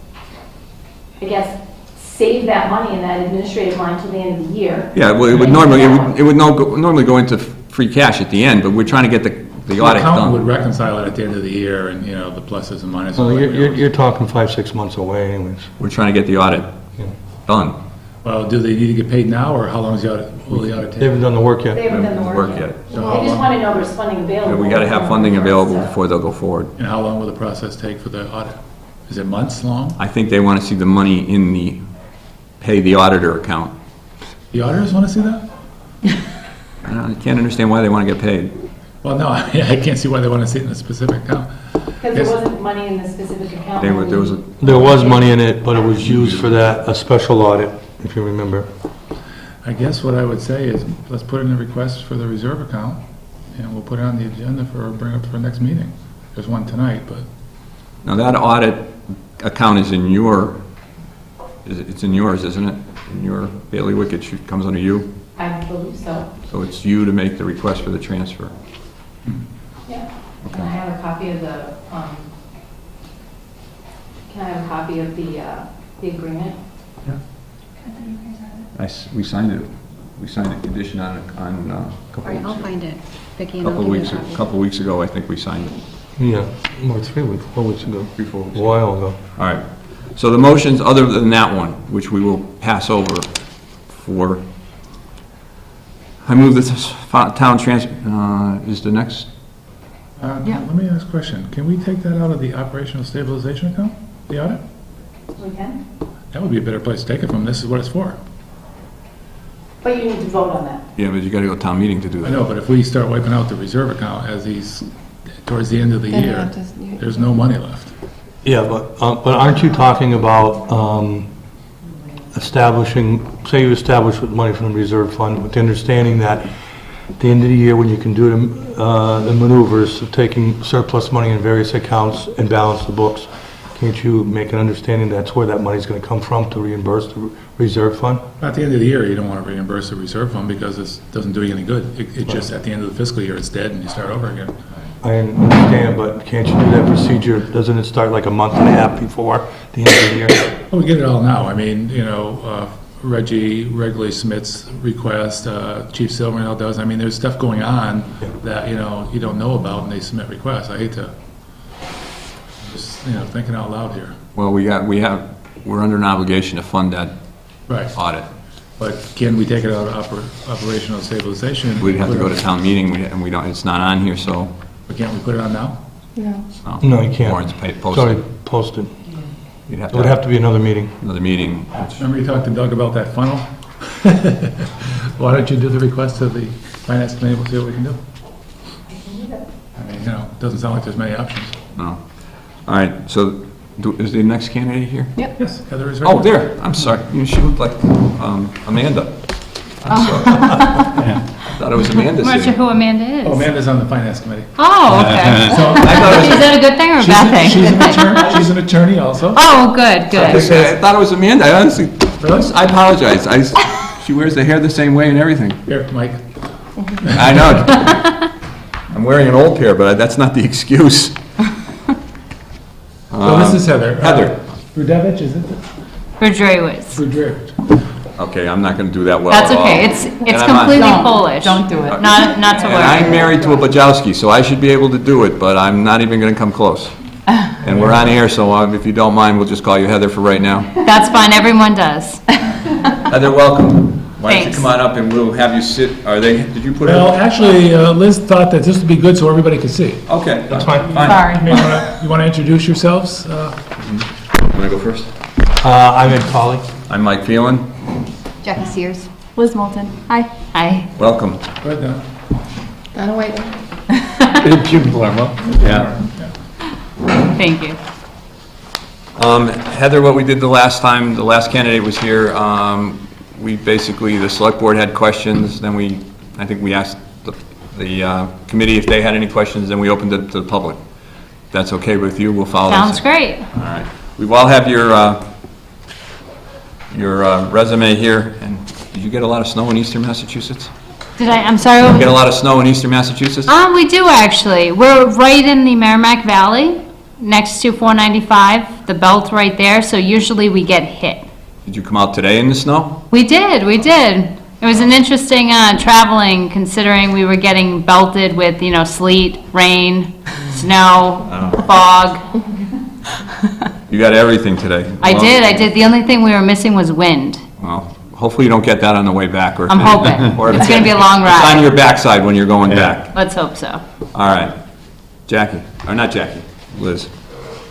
I guess, save that money in that administrative line till the end of the year?
Yeah, well, it would normally go into free cash at the end, but we're trying to get the
The
audit
accountant would
done.
reconcile it at the end of the year and, you know, the pluses and minuses.
Well,
like we always-
you're talking 5-6 months away anyways.
We're trying to get the audit done.
Well, do they need to get paid now, or how long is the audit, will the audit
They
take?
haven't done the work
They
yet.
haven't done the work yet.
So
They
how
just
long,
want to know there's funding available.
We got to have funding available before they'll go forward.
and how long will the process take for the audit? Is it months long?
I think they want to see the money in the, pay the auditor account.
The auditors want to see that?
I can't understand why they want to get paid.
Well, no, I mean, I can't see why they want to see it in a specific account.
Because there wasn't money in the specific account.
There was a,
There was money in it, but it was used for that, a special audit, if you remember.
I guess what I would say is, let's put in a request for the reserve account, and we'll put it on the agenda bring up for next meeting. There's one tonight, but
now that audit account is in your, it's in yours, isn't it? In your bailiwick, it comes under you?
I believe so,
So it's you to make the request for the transfer.
yeah. Can I have a copy of the agreement?
We signed it. We signed a condition on a
All
couple
right, I'll
weeks,
find it, Vicki, and I'll give you a copy.
couple weeks ago, I think we signed it.
Yeah, more 3 weeks, 4 weeks ago,
3-4 weeks
a while ago.
All right. So the motions, other than that one, which we will pass over for, I move that this town is the next,
Let me ask a question. Can we take that out of the operational stabilization account, the audit?
We can,
That would be a better place to take it from. This is what it's for.
but you need to vote on that.
yeah, but you gotta go to town meeting to do
I
that.
know, but if we start wiping out the reserve account as towards the end of the
Then you
year,
have to-
there's no money left.
Yeah, but aren't you talking about establishing, say you establish with money from the reserve fund, with the understanding that at the end of the year, when you can do the maneuvers of taking surplus money in various accounts and balance the books, can't you make an understanding that's where that money's going to come from to reimburse the reserve fund?
At the end of the year, you don't want to reimburse the reserve fund because it doesn't do you any good. It's just at the end of the fiscal year, it's dead and you start over again.
I understand, but can't you do that procedure? Doesn't it start like a month and a half before the end of the year?
Well, we get it all now. I mean, Reggie regularly submits requests, Chief Silvernail does. I mean, there's stuff going on that, you don't know about and they submit requests. I hate to, just, thinking out loud here.
Well, we're under an obligation to fund that
Right.
audit.
But can we take it out of operational stabilization?
We'd have to go to town meeting, and we don't, it's not on here, so.
But can't we put it on now?
No.
No, you can't.
Warrants
It's already
posted.
posted.
You'd
It would have to be another meeting.
Another meeting.
Remember you talked to Doug about that funnel? Why don't you do the request to the finance committee, we'll see what we can do. I mean, it doesn't sound like there's many options.
No. All right, so is the next candidate here?
Yes, Heather is right.
Oh, there, I'm sorry. She looked like Amanda. I'm sorry. I thought it was Amanda
I'm not sure
sitting.
who Amanda is.
Oh, Amanda's on the finance committee.
Oh, okay.
So I thought it was-
Is that a good thing or a bad thing?
She's an attorney also.
Oh, good, good.
I thought it was Amanda. I honestly,
Really?
I apologize. She wears the hair the same way and everything.
Here, Mike.
I know. I'm wearing an old pair, but that's not the excuse.
So this is Heather.
Heather.
Rudevich, is it?
Bridgewitz.
Rudevich.
Okay, I'm not going to do that well
That's
at all.
okay. It's
And I'm not-
completely Polish.
Don't do it.
Not to
And I'm
worry.
married to a Bajowski, so I should be able to do it, but I'm not even going to come close. And we're on air, so if you don't mind, we'll just call you Heather for right now.
That's fine. Everyone does.
Heather, welcome. Why don't you
Thanks.
come on up and we'll have you sit, did you put it?
Well, actually, Liz thought that this would be good so everybody could see.
Okay.
That's fine.
Sorry.
You want to introduce yourselves?
Want to go first?
I'm Ed Colley.
I'm Mike Phelan.
Jackie Sears.
Liz Moulton. Hi. Hi.
Welcome.
Go ahead, Donna.
Donna Whiteman.
Yeah.
Thank you.
Heather, what we did the last time, the last candidate was here, we basically, the select board had questions, then I think we asked the committee if they had any questions, then we opened it to the public. If that's okay with you, we'll follow that.
Sounds great.
All right. We all have your resume here, and did you get a lot of snow in eastern Massachusetts?
I'm sorry.
Get a lot of snow in eastern Massachusetts?
We do actually. We're right in the Merrimack Valley, next to 495, the belt right there, so usually we get hit.
Did you come out today in the snow?
We did. It was an interesting traveling, considering we were getting belted with, sleet, rain, snow, fog.
You got everything today.
I did. The only thing we were missing was wind.
Well, hopefully you don't get that on the way back. Or
I'm hoping.
or
It's gonna be a long
It's on
ride.
your backside when you're going back.
Let's hope so.
All right. Jackie, or not Jackie, Liz.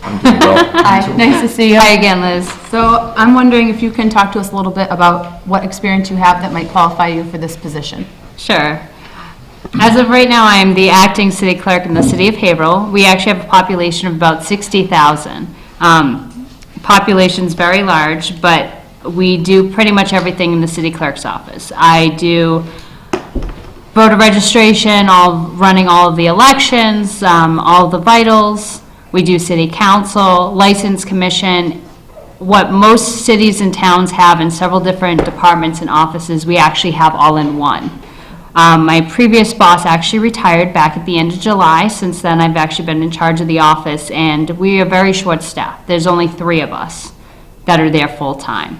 I'm doing well.
Hi, nice to see you. Hi again, Liz.
So I'm wondering if you can talk to us a little bit about what experience you have that might qualify you for this position.
Sure. As of right now, I am the acting city clerk in the city of Haverhill. We actually have a population of about 60,000. Population's very large, but we do pretty much everything in the city clerk's office. I do voter registration, running all of the elections, all of the vitals. We do city council, license commission. What most cities and towns have in several different departments and offices, we actually have all in one. My previous boss actually retired back at the end of July. Since then, I've actually been in charge of the office, and we are very short-staffed. There's only 3 of us that are there full-time.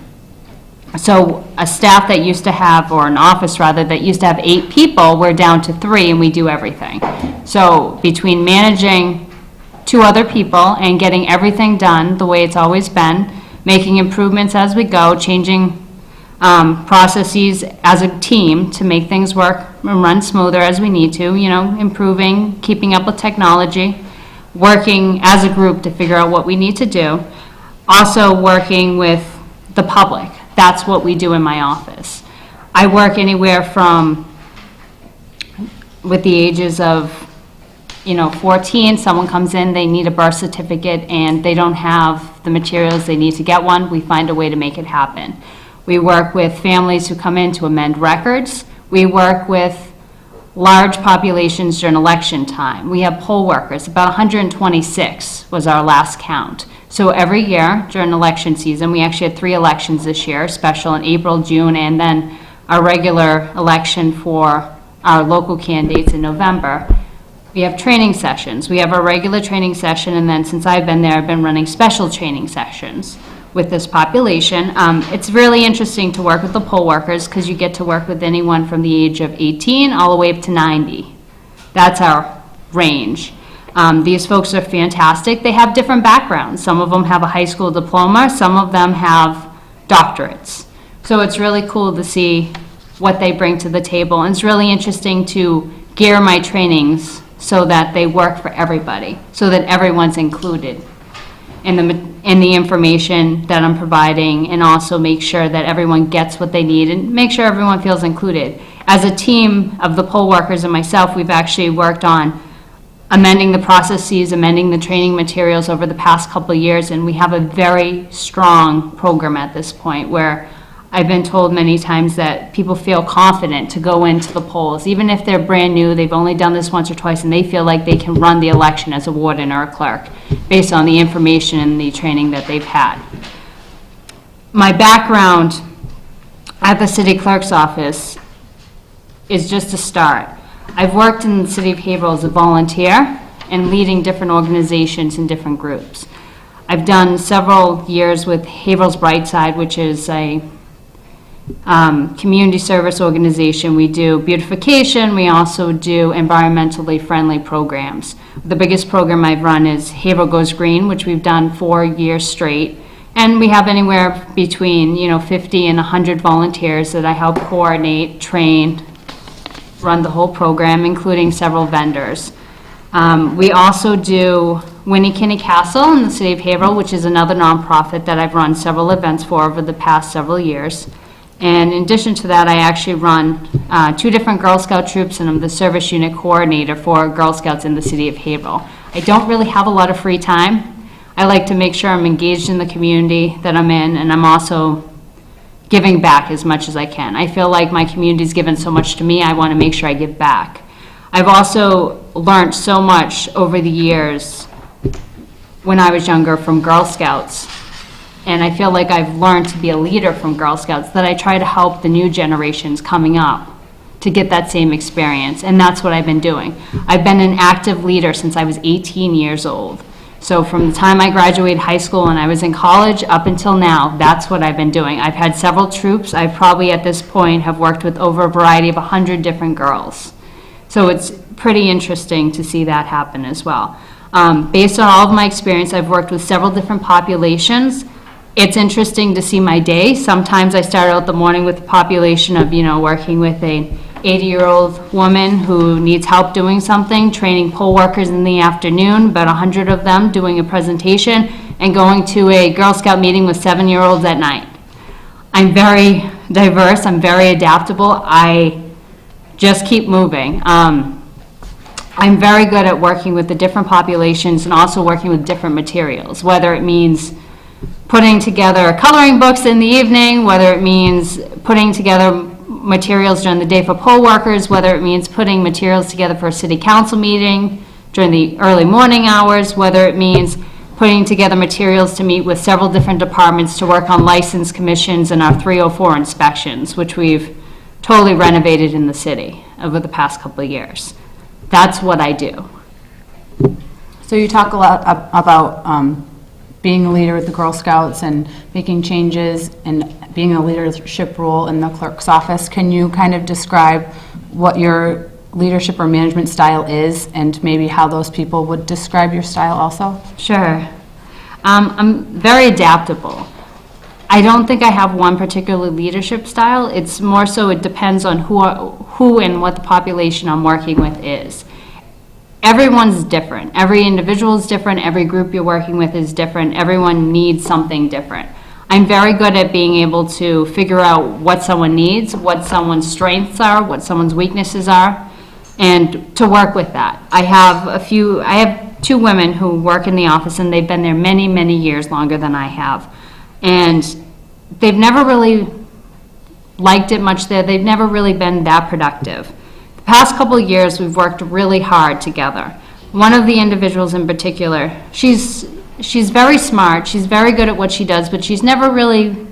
So a staff that used to have, or an office rather, that used to have 8 people, we're down to 3, and we do everything. So between managing 2 other people and getting everything done the way it's always been,
making improvements as we go, changing processes as a team to make things work and run smoother as we need to, improving, keeping up with technology, working as a group to figure out what we need to do. Also working with the public. That's what we do in my office. I work anywhere from, with the ages of 14, someone comes in, they need a birth certificate, and they don't have the materials they need to get one. We find a way to make it happen. We work with families who come in to amend records. We work with large populations during election time. We have poll workers, about 126 was our last count. So every year during election season, we actually had 3 elections this year, special in April, June, and then our regular election for our local candidates in November. We have training sessions. We have our regular training session, and then since I've been there, I've been running special training sessions with this population. It's really interesting to work with the poll workers because you get to work with anyone from the age of 18 all the way up to 90. That's our range. These folks are fantastic. They have different backgrounds. Some of them have a high school diploma. Some of them have doctorates. So it's really cool to see what they bring to the table. And it's really interesting to gear my trainings so that they work for everybody, so that everyone's included in the information that I'm providing, and also make sure that everyone gets what they need and make sure everyone feels included. As a team of the poll workers and myself, we've actually worked on amending the processes, amending the training materials over the past couple of years, and we have a very strong program at this point where I've been told many times that people feel confident to go into the polls, even if they're brand new, they've only done this once or twice, and they feel like they can run the election as a warden or a clerk based on the information and the training that they've had. My background at the city clerk's office is just a start. I've worked in the city of Haverhill as a volunteer and leading different organizations and different groups. I've done several years with Haverhill's Bright Side, which is a community service organization. We do beautification. We also do environmentally friendly programs. The biggest program I've run is Haverhill Goes Green, which we've done 4 years straight. And we have anywhere between 50 and 100 volunteers that I help coordinate, train, run the whole program, including several vendors. We also do Winnie Kinney Castle in the city of Haverhill, which is another nonprofit that I've run several events for over the past several years. And in addition to that, I actually run 2 different Girl Scout troops, and I'm the service unit coordinator for Girl Scouts in the city of Haverhill. I don't really have a lot of free time. I like to make sure I'm engaged in the community that I'm in, and I'm also giving back as much as I can. I feel like my community's given so much to me, I want to make sure I give back. I've also learned so much over the years when I was younger from Girl Scouts. And I feel like I've learned to be a leader from Girl Scouts, that I try to help the new generations coming up to get that same experience. And that's what I've been doing. I've been an active leader since I was 18 years old. So from the time I graduated high school and I was in college up until now, that's what I've been doing. I've had several troops. I probably at this point have worked with over a variety of 100 different girls. So it's pretty interesting to see that happen as well. Based on all of my experience, I've worked with several different populations. It's interesting to see my day. Sometimes I start out the morning with a population of, working with an 80-year-old woman who needs help doing something, training poll workers in the afternoon, about 100 of them doing a presentation, and going to a Girl Scout meeting with 7-year-olds at night. I'm very diverse. I'm very adaptable. I just keep moving. I'm very good at working with the different populations and also working with different materials, whether it means putting together coloring books in the evening, whether it means putting together materials during the day for poll workers, whether it means putting materials together for a city council meeting during the early morning hours, whether it means putting together materials to meet with several different departments to work on license commissions and our 304 inspections, which we've totally renovated in the city over the past couple of years. That's what I do.
So you talk a lot about being a leader with the Girl Scouts and making changes and being a leadership role in the clerk's office. Can you kind of describe what your leadership or management style is, and maybe how those people would describe your style also?
Sure. I'm very adaptable. I don't think I have one particular leadership style. It's more so it depends on who and what the population I'm working with is. Everyone's different. Every individual is different. Every group you're working with is different. Everyone needs something different. I'm very good at being able to figure out what someone needs, what someone's strengths are, what someone's weaknesses are, and to work with that. I have 2 women who work in the office, and they've been there many, many years, longer than I have. And they've never really liked it much there. They've never really been that productive. The past couple of years, we've worked really hard together. One of the individuals in particular, she's very smart, she's very good at what she does, but she's never really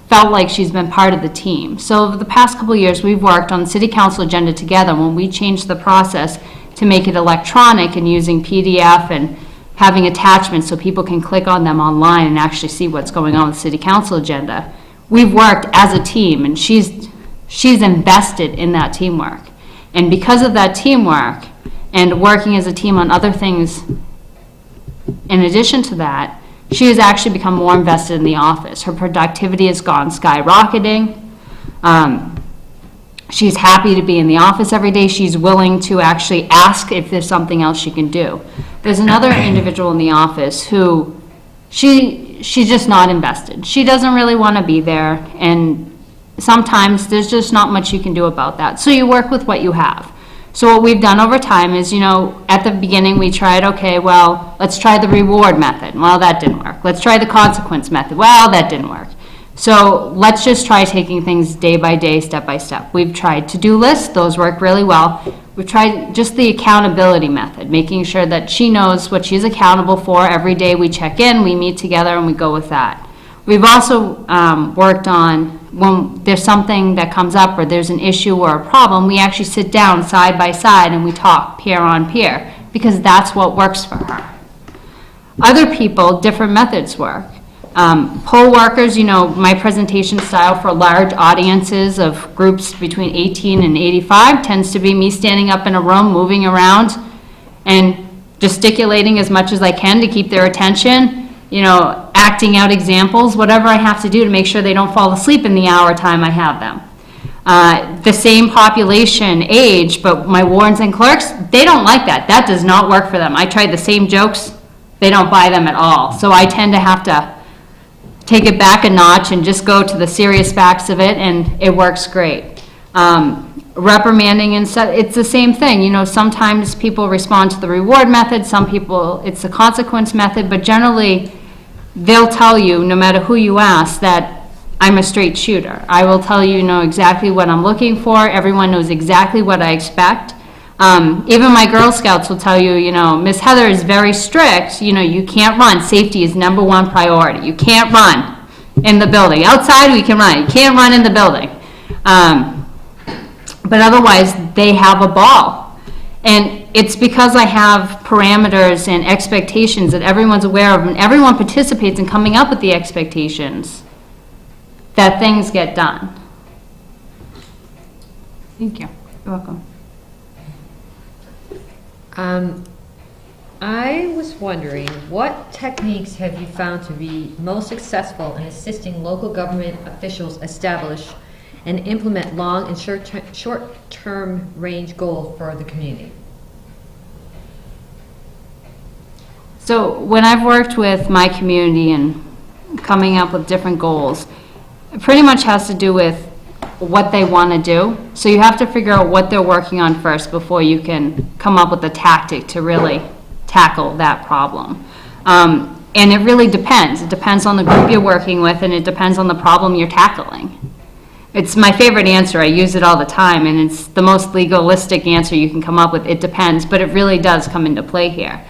felt like she's been part of the team. So over the past couple of years, we've worked on the city council agenda together when we changed the process to make it electronic and using PDF and having attachments so people can click on them online and actually see what's going on with the city council agenda. We've worked as a team, and she's invested in that teamwork. And because of that teamwork and working as a team on other things, in addition to that, she has actually become more invested in the office. Her productivity has gone skyrocketing. She's happy to be in the office every day. She's willing to actually ask if there's something else she can do. There's another individual in the office who she's just not invested. She doesn't really want to be there, and sometimes there's just not much you can do about that. So you work with what you have. So what we've done over time is, at the beginning we tried, okay, well, let's try the reward method. Well, that didn't work. Let's try the consequence method. Well, that didn't work. So let's just try taking things day by day, step by step. We've tried to-do lists. Those work really well. We've tried just the accountability method, making sure that she knows what she's accountable for. Every day we check in, we meet together, and we go with that. We've also worked on when there's something that comes up or there's an issue or a problem, we actually sit down side by side and we talk peer on peer, because that's what works for her. Other people, different methods work. Poll workers, my presentation style for large audiences of groups between 18 and 85 tends to be me standing up in a room, moving around, and gesticulating as much as I can to keep their attention, acting out examples, whatever I have to do to make sure they don't fall asleep in the hour time I have them. The same population age, but my wardens and clerks, they don't like that. That does not work for them. I tried the same jokes, they don't buy them at all. So I tend to have to take it back a notch and just go to the serious facts of it, and it works great. Reprimanding and stuff, it's the same thing. Sometimes people respond to the reward method, some people it's the consequence method, but generally they'll tell you, no matter who you ask, that I'm a straight shooter. I will tell you, exactly what I'm looking for. Everyone knows exactly what I expect. Even my Girl Scouts will tell you, Miss Heather is very strict. You can't run. Safety is #1 priority. You can't run in the building. Outside, we can run. You can't run in the building. But otherwise, they have a ball. And it's because I have parameters and expectations that everyone's aware of, and everyone participates in coming up with the expectations, that things get done. Thank you. You're welcome.
I was wondering, what techniques have you found to be most successful in assisting local government officials establish and implement long and short-term range goals for the community?
So when I've worked with my community and coming up with different goals, it pretty much has to do with what they want to do. So you have to figure out what they're working on first before you can come up with a tactic to really tackle that problem. And it really depends. It depends on the group you're working with, and it depends on the problem you're tackling. It's my favorite answer. I use it all the time, and it's the most legalistic answer you can come up with. It depends, but it really does come into play here.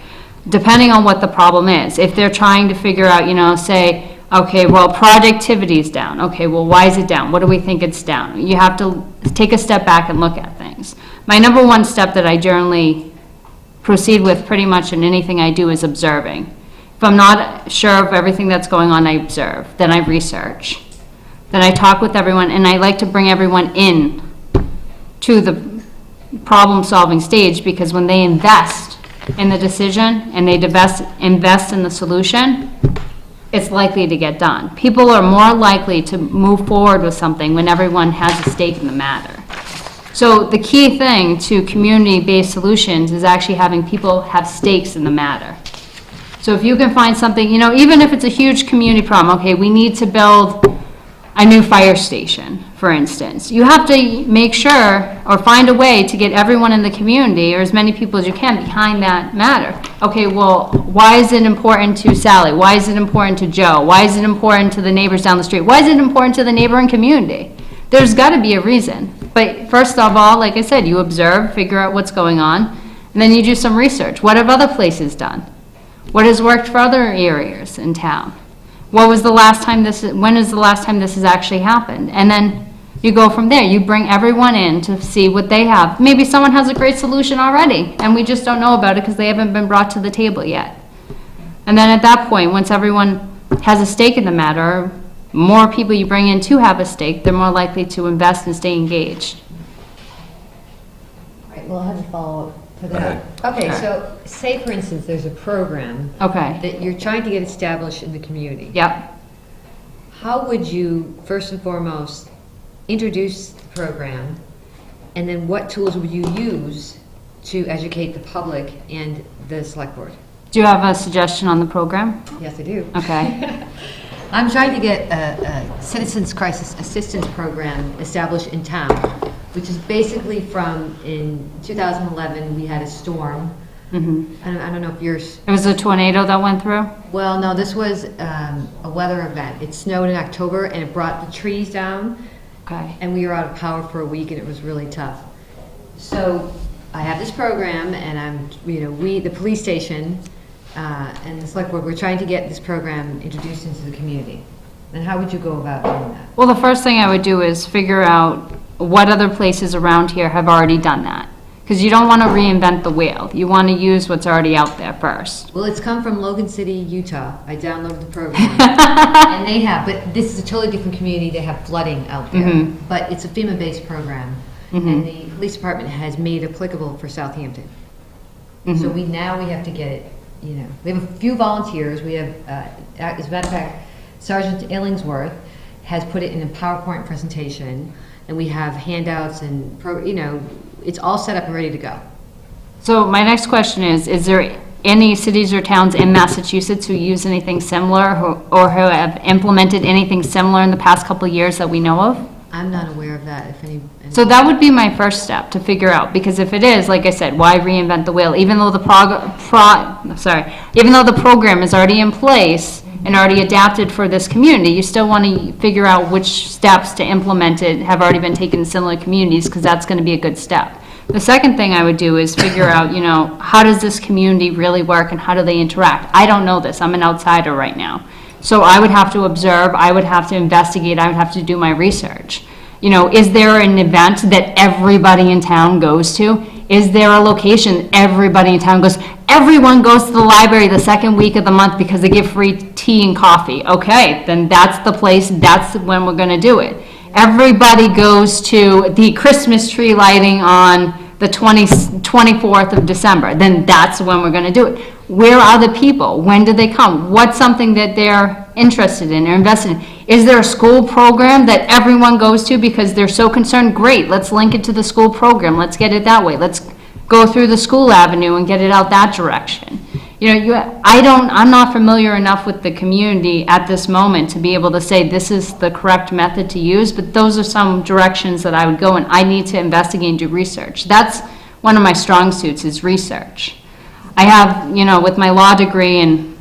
Depending on what the problem is. If they're trying to figure out, say, okay, well, productivity is down. Okay, well, why is it down? What do we think it's down? You have to take a step back and look at things. My #1 step that I generally proceed with pretty much in anything I do is observing. If I'm not sure of everything that's going on, I observe. Then I research. Then I talk with everyone, and I like to bring everyone in to the problem-solving stage, because when they invest in the decision and they invest in the solution, it's likely to get done. People are more likely to move forward with something when everyone has a stake in the matter. So the key thing to community-based solutions is actually having people have stakes in the matter. So if you can find something, you know, even if it's a huge community problem, okay, we need to build a new fire station, for instance. You have to make sure or find a way to get everyone in the community, or as many people as you can, behind that matter. Okay, well, why is it important to Sally? Why is it important to Joe? Why is it important to the neighbors down the street? Why is it important to the neighboring community? There's got to be a reason. But first of all, like I said, you observe, figure out what's going on, and then you do some research. What have other places done? What has worked for other areas in town? When is the last time this has actually happened? And then you go from there. You bring everyone in to see what they have. Maybe someone has a great solution already, and we just don't know about it because they haven't been brought to the table yet. And then at that point, once everyone has a stake in the matter, more people you bring in to have a stake, they're more likely to invest and stay engaged.
All right, well, I'll have a follow-up for that. Okay, so say, for instance, there's a program that you're trying to get established in the community.
Yep.
How would you, first and foremost, introduce the program, and then what tools would you use to educate the public and the select board?
Do you have a suggestion on the program?
Yes, I do.
Okay.
I'm trying to get a Citizens Crisis Assistance Program established in town, which is basically from, in 2011, we had a storm.
Mm-hmm.
I don't know if yours...
It was a tornado that went through?
Well, no, this was a weather event. It snowed in October, and it brought the trees down.
Okay.
And we were out of power for a week, and it was really tough. So I have this program, and the police station and the select board, we're trying to get this program introduced into the community. And how would you go about doing that?
Well, the first thing I would do is figure out what other places around here have already done that. Because you don't want to reinvent the wheel. You want to use what's already out there first.
Well, it's come from Logan City, Utah. I downloaded the program. And they have, but this is a totally different community. They have flooding out there.
Mm-hmm.
But it's a FEMA-based program.
Mm-hmm.
And the police department has made it applicable for Southampton.
Mm-hmm.
So we have to get it, we have a few volunteers. We have, as a matter of fact, Sergeant Illingsworth has put it in a PowerPoint presentation, and we have handouts and, it's all set up and ready to go.
So my next question is there any cities or towns in Massachusetts who use anything similar or who have implemented anything similar in the past couple of years that we know of?
I'm not aware of that, if any.
So that would be my first step to figure out, because if it is, like I said, why reinvent the wheel? Even though the program is already in place and already adapted for this community, you still want to figure out which steps to implement it have already been taken in similar communities, because that's going to be a good step. The second thing I would do is figure out, how does this community really work and how do they interact? I don't know this. I'm an outsider right now. So I would have to observe, I would have to investigate, I would have to do my research. Is there an event that everybody in town goes to? Is there a location everybody in town goes? Everyone goes to the library the second week of the month because they give free tea and coffee. Okay, then that's the place, that's when we're going to do it. Everybody goes to the Christmas tree lighting on the 24th of December. Then that's when we're going to do it. Where are the people? When do they come? What's something that they're interested in or invested in? Is there a school program that everyone goes to because they're so concerned? Great, let's link it to the school program. Let's get it that way. Let's go through the school avenue and get it out that direction. I'm not familiar enough with the community at this moment to be able to say this is the correct method to use, but those are some directions that I would go, and I need to investigate and do research. That's one of my strong suits, is research. I have, with my law degree and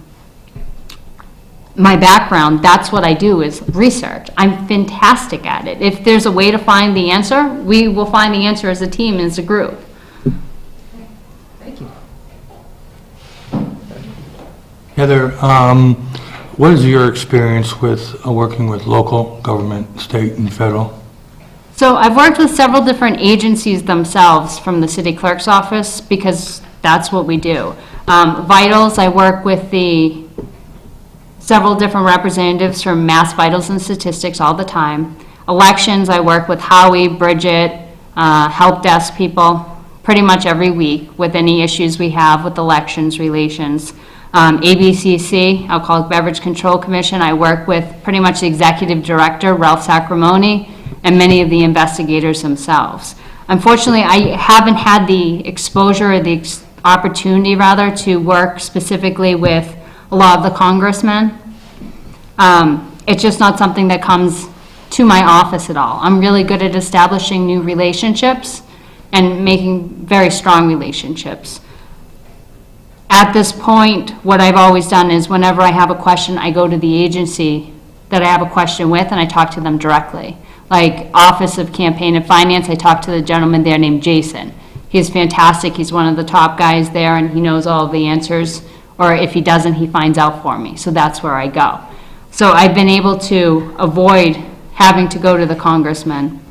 my background, that's what I do, is research. I'm fantastic at it. If there's a way to find the answer, we will find the answer as a team, as a group.
Thank you.
Heather, what is your experience with working with local government, state and federal?
So I've worked with several different agencies themselves from the city clerk's office, because that's what we do. Vitals, I work with the several different representatives from Mass Vitals and Statistics all the time. Elections, I work with Howie, Bridget, help desk people pretty much every week with any issues we have with elections relations. ABCC, Alcoholic Beverage Control Commission, I work with pretty much the executive director, Ralph Sacramone, and many of the investigators themselves. Unfortunately, I haven't had the exposure or the opportunity, rather, to work specifically with a lot of the congressmen. It's just not something that comes to my office at all. I'm really good at establishing new relationships and making very strong relationships. At this point, what I've always done is whenever I have a question, I go to the agency that I have a question with and I talk to them directly. Like Office of Campaign and Finance, I talked to the gentleman there named Jason. He's fantastic. He's one of the top guys there and he knows all of the answers. Or if he doesn't, he finds out for me. So that's where I go. So I've been able to avoid having to go to the congressman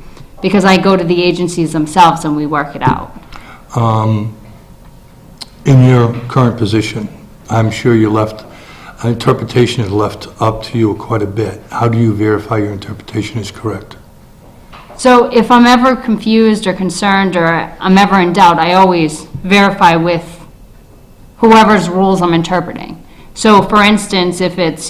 because I go to the agencies themselves and we work it out.
In your current position, I'm sure you left, interpretation is left up to you quite a bit. How do you verify your interpretation is correct?
So if I'm ever confused or concerned or I'm ever in doubt, I always verify with whoever's rules I'm interpreting. So for instance, if it's,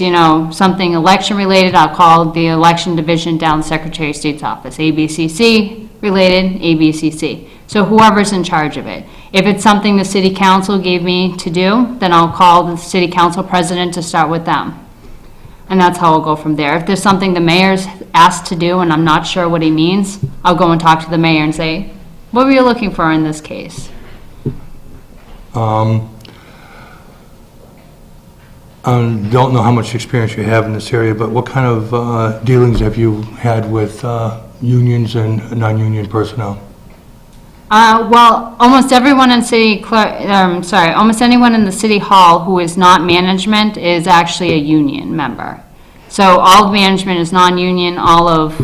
something election related, I'll call the election division down the Secretary of State's office. ABCC related, ABCC. So whoever's in charge of it. If it's something the city council gave me to do, then I'll call the city council president to start with them. And that's how I'll go from there. If there's something the mayor's asked to do and I'm not sure what he means, I'll go and talk to the mayor and say, what were you looking for in this case?
I don't know how much experience you have in this area, but what kind of dealings have you had with unions and non-union personnel?
Well, almost everyone in almost anyone in the city hall who is not management is actually a union member. So all of management is non-union, all of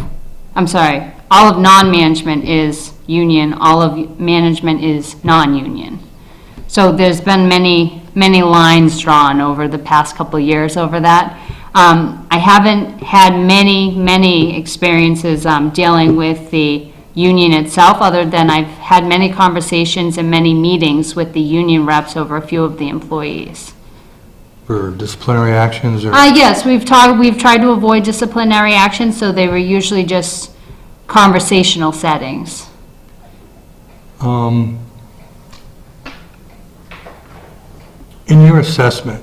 non-management is union, all of management is non-union. So there's been many lines drawn over the past couple of years over that. I haven't had many experiences dealing with the union itself, other than I've had many conversations and many meetings with the union reps over a few of the employees.
For disciplinary actions or?
Yes, we've tried to avoid disciplinary actions, so they were usually just conversational settings.
In your assessment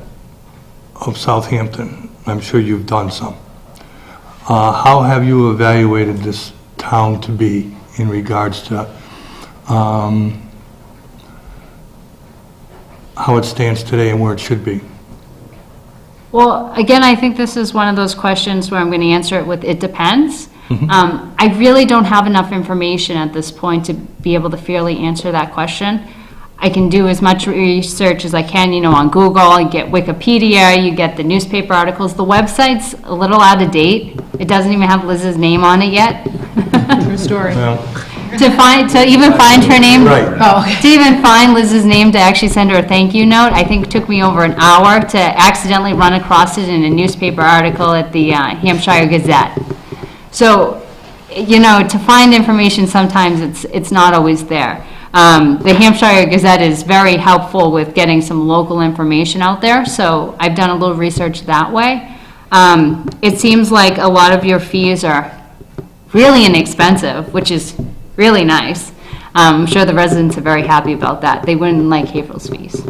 of Southampton, I'm sure you've done some, how have you evaluated this town to be in regards to how it stands today and where it should be?
Well, again, I think this is one of those questions where I'm going to answer it with it depends. I really don't have enough information at this point to be able to fairly answer that question. I can do as much research as I can, on Google. You get Wikipedia, you get the newspaper articles. The website's a little out of date. It doesn't even have Liz's name on it yet.
True story.
Well,
To even find her name,
right.
Oh, okay.
to even find Liz's name to actually send her a thank you note, I think it took me over an hour to accidentally run across it in a newspaper article at the Hampshire Gazette. So, to find information sometimes it's not always there. The Hampshire Gazette is very helpful with getting some local information out there, so I've done a little research that way. It seems like a lot of your fees are really inexpensive, which is really nice. I'm sure the residents are very happy about that. They wouldn't like Haverhill's fees.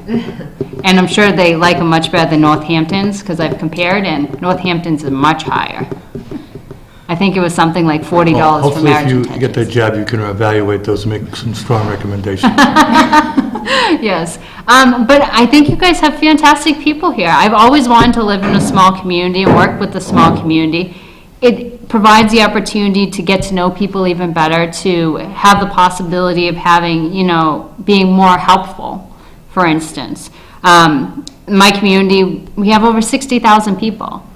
And I'm sure they like them much better than Northampton's, because I've compared, and Northampton's are much higher. I think it was something like $40 for marriage
hopefully if you
intentions.
get that job, you can evaluate those and make some strong recommendations.
Yes, but I think you guys have fantastic people here. I've always wanted to live in a small community and work with a small community. It provides the opportunity to get to know people even better, to have the possibility of having, being more helpful, for instance. In my community, we have over 60,000 people.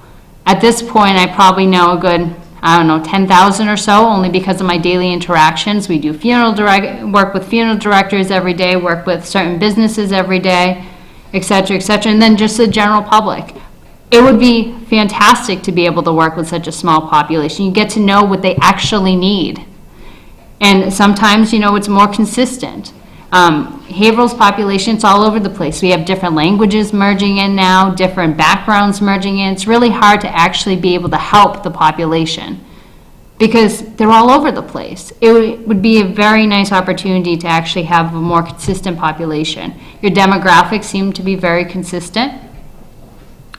At this point, I probably know a good 10,000 or so, only because of my daily interactions. We do work with funeral directors every day, work with certain businesses every day, et cetera, and then just the general public. It would be fantastic to be able to work with such a small population. You get to know what they actually need. And sometimes, it's more consistent. Haverhill's population, it's all over the place. We have different languages merging in now, different backgrounds merging in. It's really hard to actually be able to help the population because they're all over the place. It would be a very nice opportunity to actually have a more consistent population. Your demographics seem to be very consistent.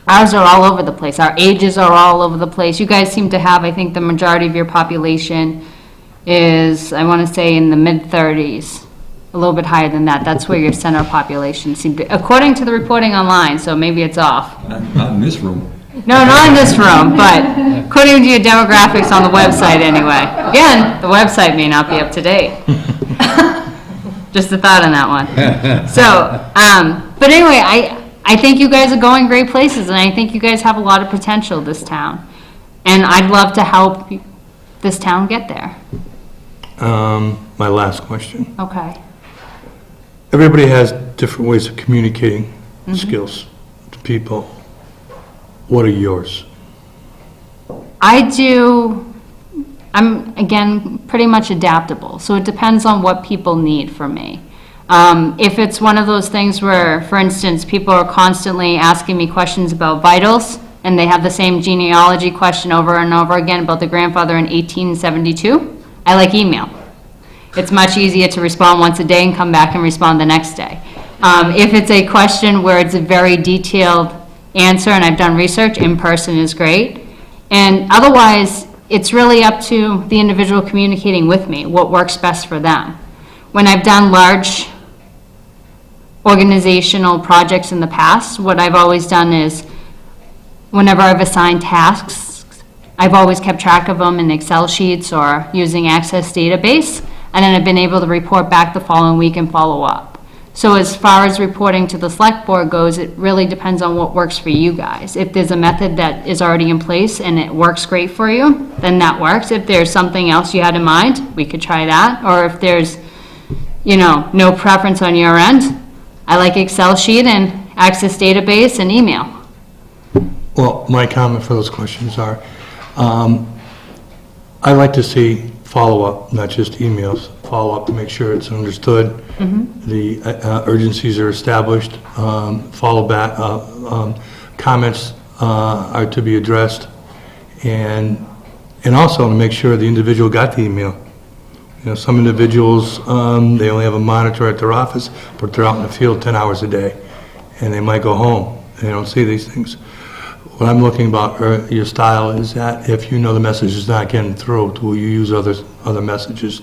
Ours are all over the place. Our ages are all over the place. You guys seem to have, I think the majority of your population is, I want to say, in the mid-30s. A little bit higher than that. That's where your center population seemed to, according to the reporting online, so maybe it's off.
Not in this room.
No, not in this room, but according to your demographics on the website anyway. Again, the website may not be up to date. Just a thought on that one. So, but anyway, I think you guys are going great places, and I think you guys have a lot of potential, this town. And I'd love to help this town get there.
My last question.
Okay.
Everybody has different ways of communicating skills to people. What are yours?
I'm, again, pretty much adaptable, so it depends on what people need from me. If it's one of those things where, for instance, people are constantly asking me questions about vitals, and they have the same genealogy question over and over again about the grandfather in 1872, I like email. It's much easier to respond once a day and come back and respond the next day. If it's a question where it's a very detailed answer and I've done research, in person is great. And otherwise, it's really up to the individual communicating with me, what works best for them. When I've done large organizational projects in the past, what I've always done is, whenever I've assigned tasks, I've always kept track of them in Excel sheets or using Access database, and then I've been able to report back the following week and follow up. So as far as reporting to the select board goes, it really depends on what works for you guys. If there's a method that is already in place and it works great for you, then that works. If there's something else you had in mind, we could try that. Or if there's, no preference on your end, I like Excel sheet and Access database and email.
Well, my comment for those questions are, I like to see follow-up, not just emails, follow-up to make sure it's understood. The urgencies are established, follow back, comments are to be addressed, and also to make sure the individual got the email. Some individuals, they only have a monitor at their office, but they're out in the field 10 hours a day, and they might go home, and they don't see these things. What I'm looking about your style is that if you know the message is not getting through, will you use other messages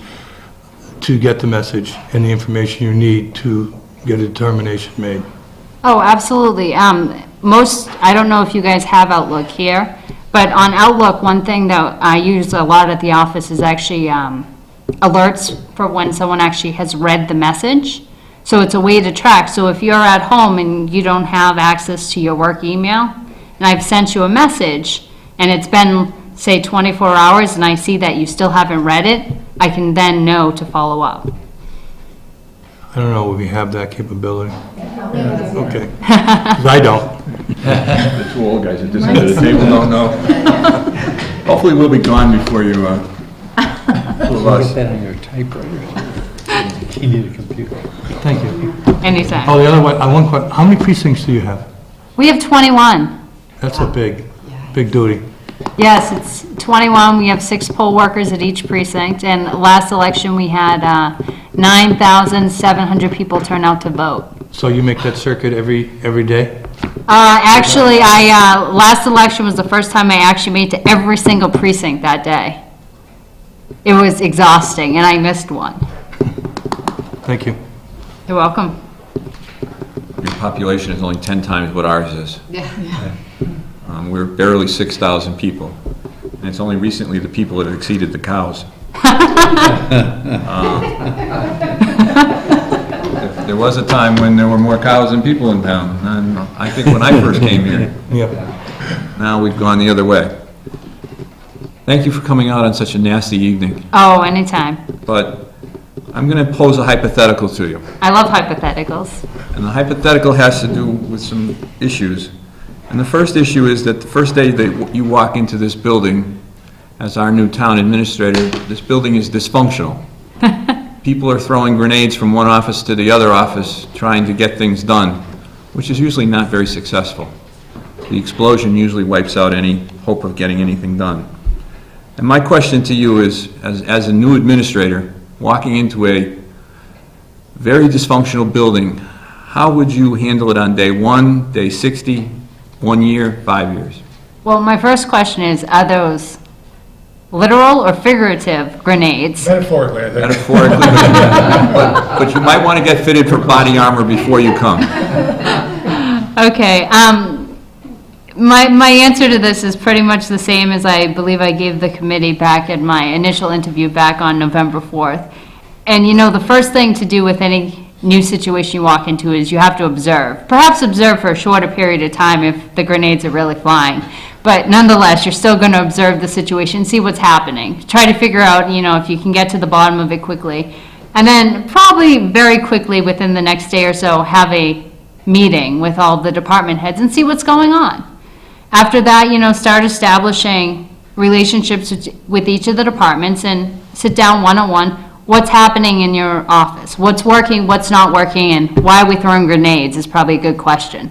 to get the message and the information you need to get a determination made?
Oh, absolutely. I don't know if you guys have Outlook here, but on Outlook, one thing that I use a lot at the office is actually alerts for when someone actually has read the message. So it's a way to track. So if you're at home and you don't have access to your work email, and I've sent you a message, and it's been, say, 24 hours, and I see that you still haven't read it, I can then know to follow up.
I don't know if we have that capability. Okay. 'Cause I don't.
The two old guys at this end of the table don't know. Hopefully we'll be gone before you,
Get that on your typewriter. You need a computer.
Thank you.
Anytime.
Oh, the other one, one question. How many precincts do you have?
We have 21.
That's a big duty.
Yes, it's 21. We have 6 poll workers at each precinct, and last election we had 9,700 people turn out to vote.
So you make that circuit every day?
Actually, last election was the first time I actually made it to every single precinct that day. It was exhausting, and I missed one.
Thank you.
You're welcome.
your population is only 10 times what ours is.
Yeah.
We're barely 6,000 people. And it's only recently the people that have exceeded the cows. There was a time when there were more cows than people in town. And I think when I first came here. Now we've gone the other way. Thank you for coming out on such a nasty evening.
Oh, anytime.
But I'm going to pose a hypothetical to you.
I love hypotheticals.
And the hypothetical has to do with some issues. And the first issue is that the first day that you walk into this building as our new town administrator, this building is dysfunctional. people are throwing grenades from one office to the other office trying to get things done, which is usually not very successful. The explosion usually wipes out any hope of getting anything done. And my question to you is, as a new administrator, walking into a very dysfunctional building, how would you handle it on day 1, day 60, 1 year, 5 years?
Well, my first question is, are those literal or figurative grenades?
Metaphorically, I think.
Metaphorically, but you might want to get fitted for body armor before you come.
Okay, my answer to this is pretty much the same as I believe I gave the committee back at my initial interview back on November 4th. And you know, the first thing to do with any new situation you walk into is you have to observe. Perhaps observe for a shorter period of time if the grenades are really flying. But nonetheless, you're still going to observe the situation, see what's happening. Try to figure out, you know, if you can get to the bottom of it quickly. And then probably very quickly within the next day or so, have a meeting with all the department heads and see what's going on. After that, you know, start establishing relationships with each of the departments and sit down one-on-one. What's happening in your office? What's working, what's not working, and why are we throwing grenades is probably a good question.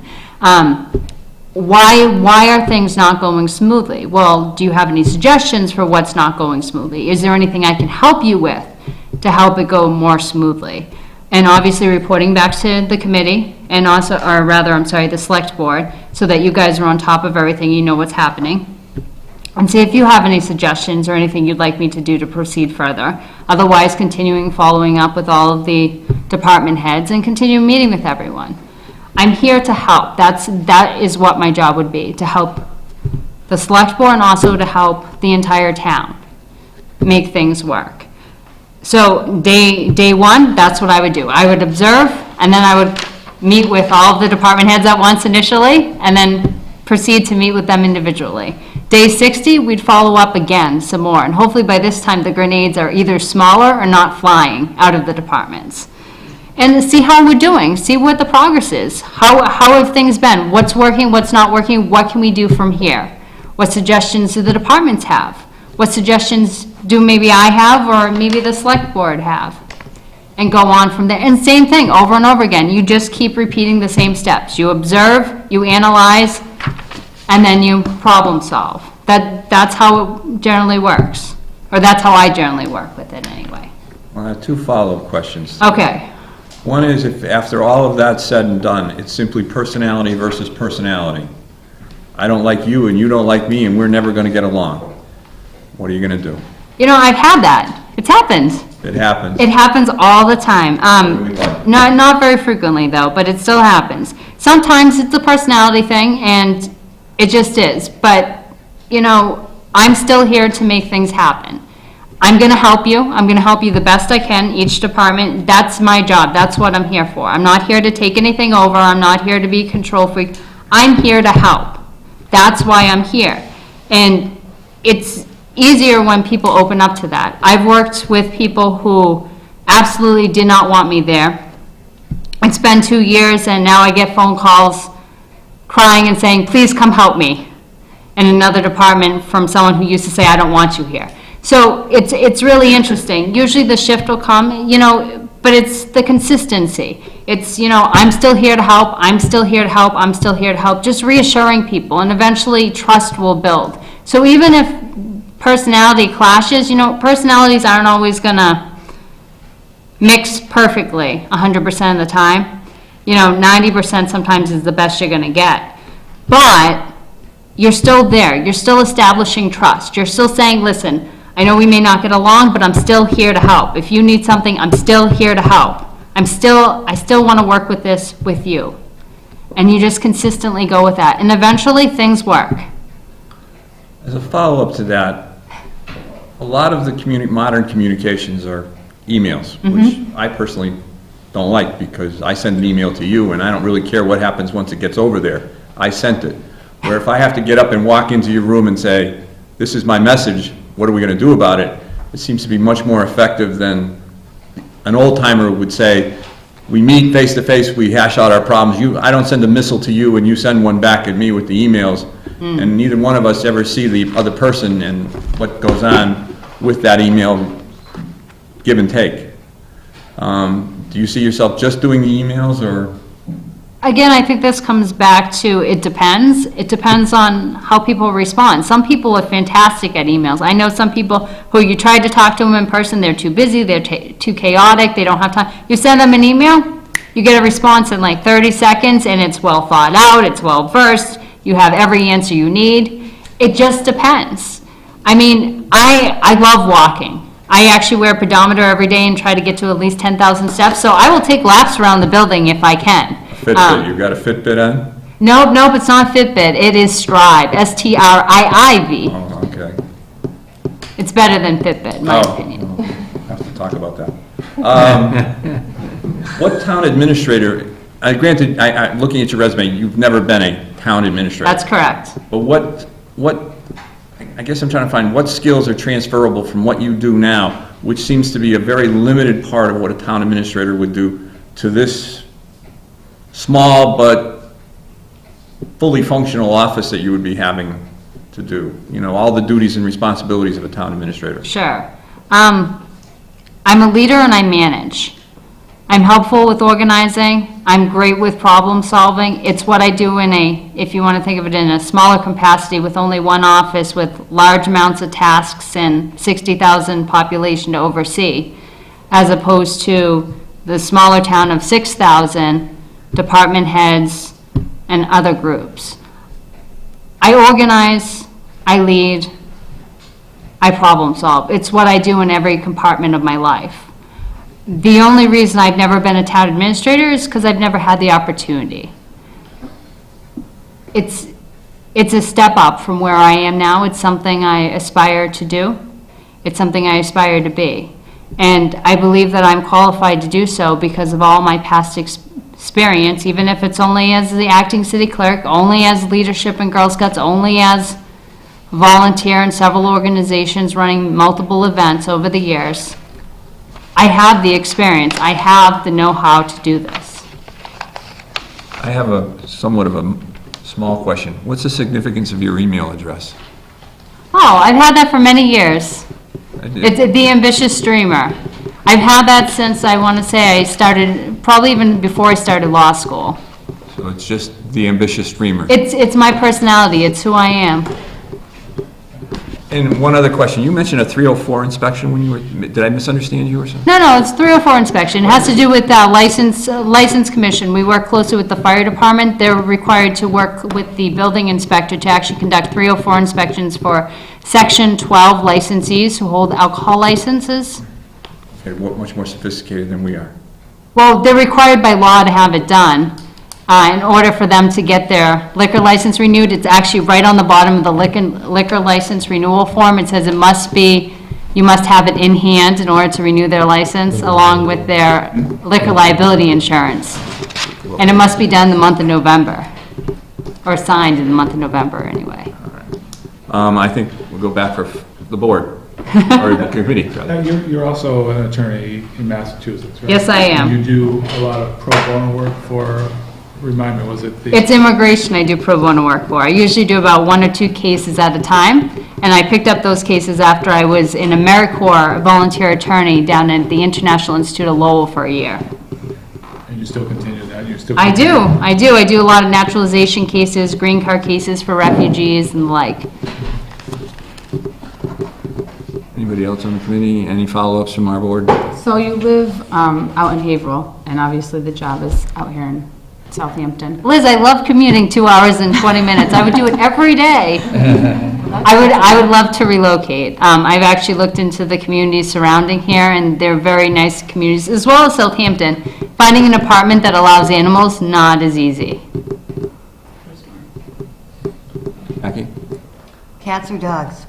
Why are things not going smoothly? Well, do you have any suggestions for what's not going smoothly? Is there anything I can help you with to help it go more smoothly? And obviously reporting back to the committee and also, or rather, I'm sorry, the select board, so that you guys are on top of everything, you know what's happening. And see if you have any suggestions or anything you'd like me to do to proceed further. Otherwise, continuing following up with all of the department heads and continue meeting with everyone. I'm here to help. That is what my job would be, to help the select board and also to help the entire town make things work. So day 1, that's what I would do. I would observe, and then I would meet with all of the department heads at once initially, and then proceed to meet with them individually. Day 60, we'd follow up again some more, and hopefully by this time the grenades are either smaller or not flying out of the departments. And see how we're doing, see what the progress is. How have things been? What's working, what's not working, what can we do from here? What suggestions do the departments have? What suggestions do maybe I have or maybe the select board have? And go on from there. And same thing over and over again. You just keep repeating the same steps. You observe, you analyze, and then you problem solve. That's how it generally works. Or that's how I generally work with it anyway.
Well, I have 2 follow-up questions.
Okay.
One is, if after all of that's said and done, it's simply personality versus personality. I don't like you and you don't like me and we're never going to get along. What are you going to do?
You know, I've had that. It's happened.
It happens.
It happens all the time. Not very frequently though, but it still happens. Sometimes it's a personality thing and it just is. But, you know, I'm still here to make things happen. I'm going to help you. I'm going to help you the best I can, each department. That's my job. That's what I'm here for. I'm not here to take anything over. I'm not here to be a control freak. I'm here to help. That's why I'm here. And it's easier when people open up to that. I've worked with people who absolutely did not want me there. It's been 2 years and now I get phone calls crying and saying, please come help me. In another department from someone who used to say, I don't want you here. So it's really interesting. Usually the shift will come, you know, but it's the consistency. It's, you know, I'm still here to help, I'm still here to help, I'm still here to help. Just reassuring people, and eventually trust will build. So even if personality clashes, you know, personalities aren't always gonna mix perfectly 100% of the time. You know, 90% sometimes is the best you're gonna get. But you're still there. You're still establishing trust. You're still saying, listen, I know we may not get along, but I'm still here to help. If you need something, I'm still here to help. I still want to work with this with you. And you just consistently go with that. And eventually things work.
As a follow-up to that, a lot of the modern communications are emails, which I personally don't like, because I send an email to you and I don't really care what happens once it gets over there. I sent it. Where if I have to get up and walk into your room and say, this is my message, what are we going to do about it? It seems to be much more effective than an old-timer would say, we meet face-to-face, we hash out our problems. I don't send a missile to you and you send one back at me with the emails, and neither one of us ever see the other person and what goes on with that email, give and take. Do you see yourself just doing the emails, or?
Again, I think this comes back to, it depends. It depends on how people respond. Some people are fantastic at emails. I know some people who you tried to talk to them in person, they're too busy, they're too chaotic, they don't have time. You send them an email, you get a response in like 30 seconds, and it's well thought out, it's well versed, you have every answer you need. It just depends. I mean, I love walking. I actually wear a pedometer every day and try to get to at least 10,000 steps, so I will take laps around the building if I can.
Fitbit, you got a Fitbit on?
Nope, it's not Fitbit. It is Strive, STRIIV.
Oh, okay.
It's better than Fitbit, in my opinion.
Oh, have to talk about that. What town administrator, granted, looking at your resume, you've never been a town administrator.
That's correct.
But I guess I'm trying to find what skills are transferable from what you do now, which seems to be a very limited part of what a town administrator would do, to this small but fully functional office that you would be having to do. You know, all the duties and responsibilities of a town administrator.
Sure. I'm a leader and I manage. I'm helpful with organizing. I'm great with problem solving. It's what I do in if you want to think of it in a smaller capacity with only one office with large amounts of tasks and 60,000 population to oversee, as opposed to the smaller town of 6,000 department heads and other groups. I organize, I lead, I problem solve. It's what I do in every compartment of my life. The only reason I've never been a town administrator is because I've never had the opportunity. It's a step up from where I am now. It's something I aspire to do. It's something I aspire to be. And I believe that I'm qualified to do so because of all my past experience, even if it's only as the acting city clerk, only as leadership in Girl Scouts, only as volunteer in several organizations running multiple events over the years. I have the experience. I have the know-how to do this.
I have somewhat of a small question. What's the significance of your email address?
Oh, I've had that for many years. It's The Ambitious Dreamer. I've had that since, I want to say, I started, probably even before I started law school.
So it's just The Ambitious Dreamer.
It's my personality. It's who I am.
And one other question. You mentioned a 304 inspection when you were, did I misunderstand you or something?
No, it's 304 inspection. It has to do with license commission. We work closely with the fire department. They're required to work with the building inspector to actually conduct 304 inspections for Section 12 licensees who hold alcohol licenses.
Okay, much more sophisticated than we are.
Well, they're required by law to have it done. In order for them to get their liquor license renewed, it's actually right on the bottom of the liquor license renewal form. It says you must have it in hand in order to renew their license, along with their liquor liability insurance. And it must be done the month of November, or signed in the month of November, anyway.
I think we'll go back for the board, or the committee, rather.
Now, you're also an attorney in Massachusetts, right?
Yes, I am.
You do a lot of pro bono work for, remind me, was it the...
It's immigration I do pro bono work for. I usually do about 1 or 2 cases at a time, and I picked up those cases after I was an AmeriCorps volunteer attorney down at the International Institute of Lowell for a year.
And you still continue that?
I do. I do a lot of naturalization cases, green card cases for refugees and the like.
Anybody else on the committee? Any follow-ups from our board?
So you live out in Haverhill, and obviously the job is out here in Southampton. Liz, I love commuting 2 hours and 20 minutes. I would do it every day. I would love to relocate. I've actually looked into the communities surrounding here, and they're very nice communities, as well as Southampton. Finding an apartment that allows animals, not as easy.
Becky?
Cats or dogs?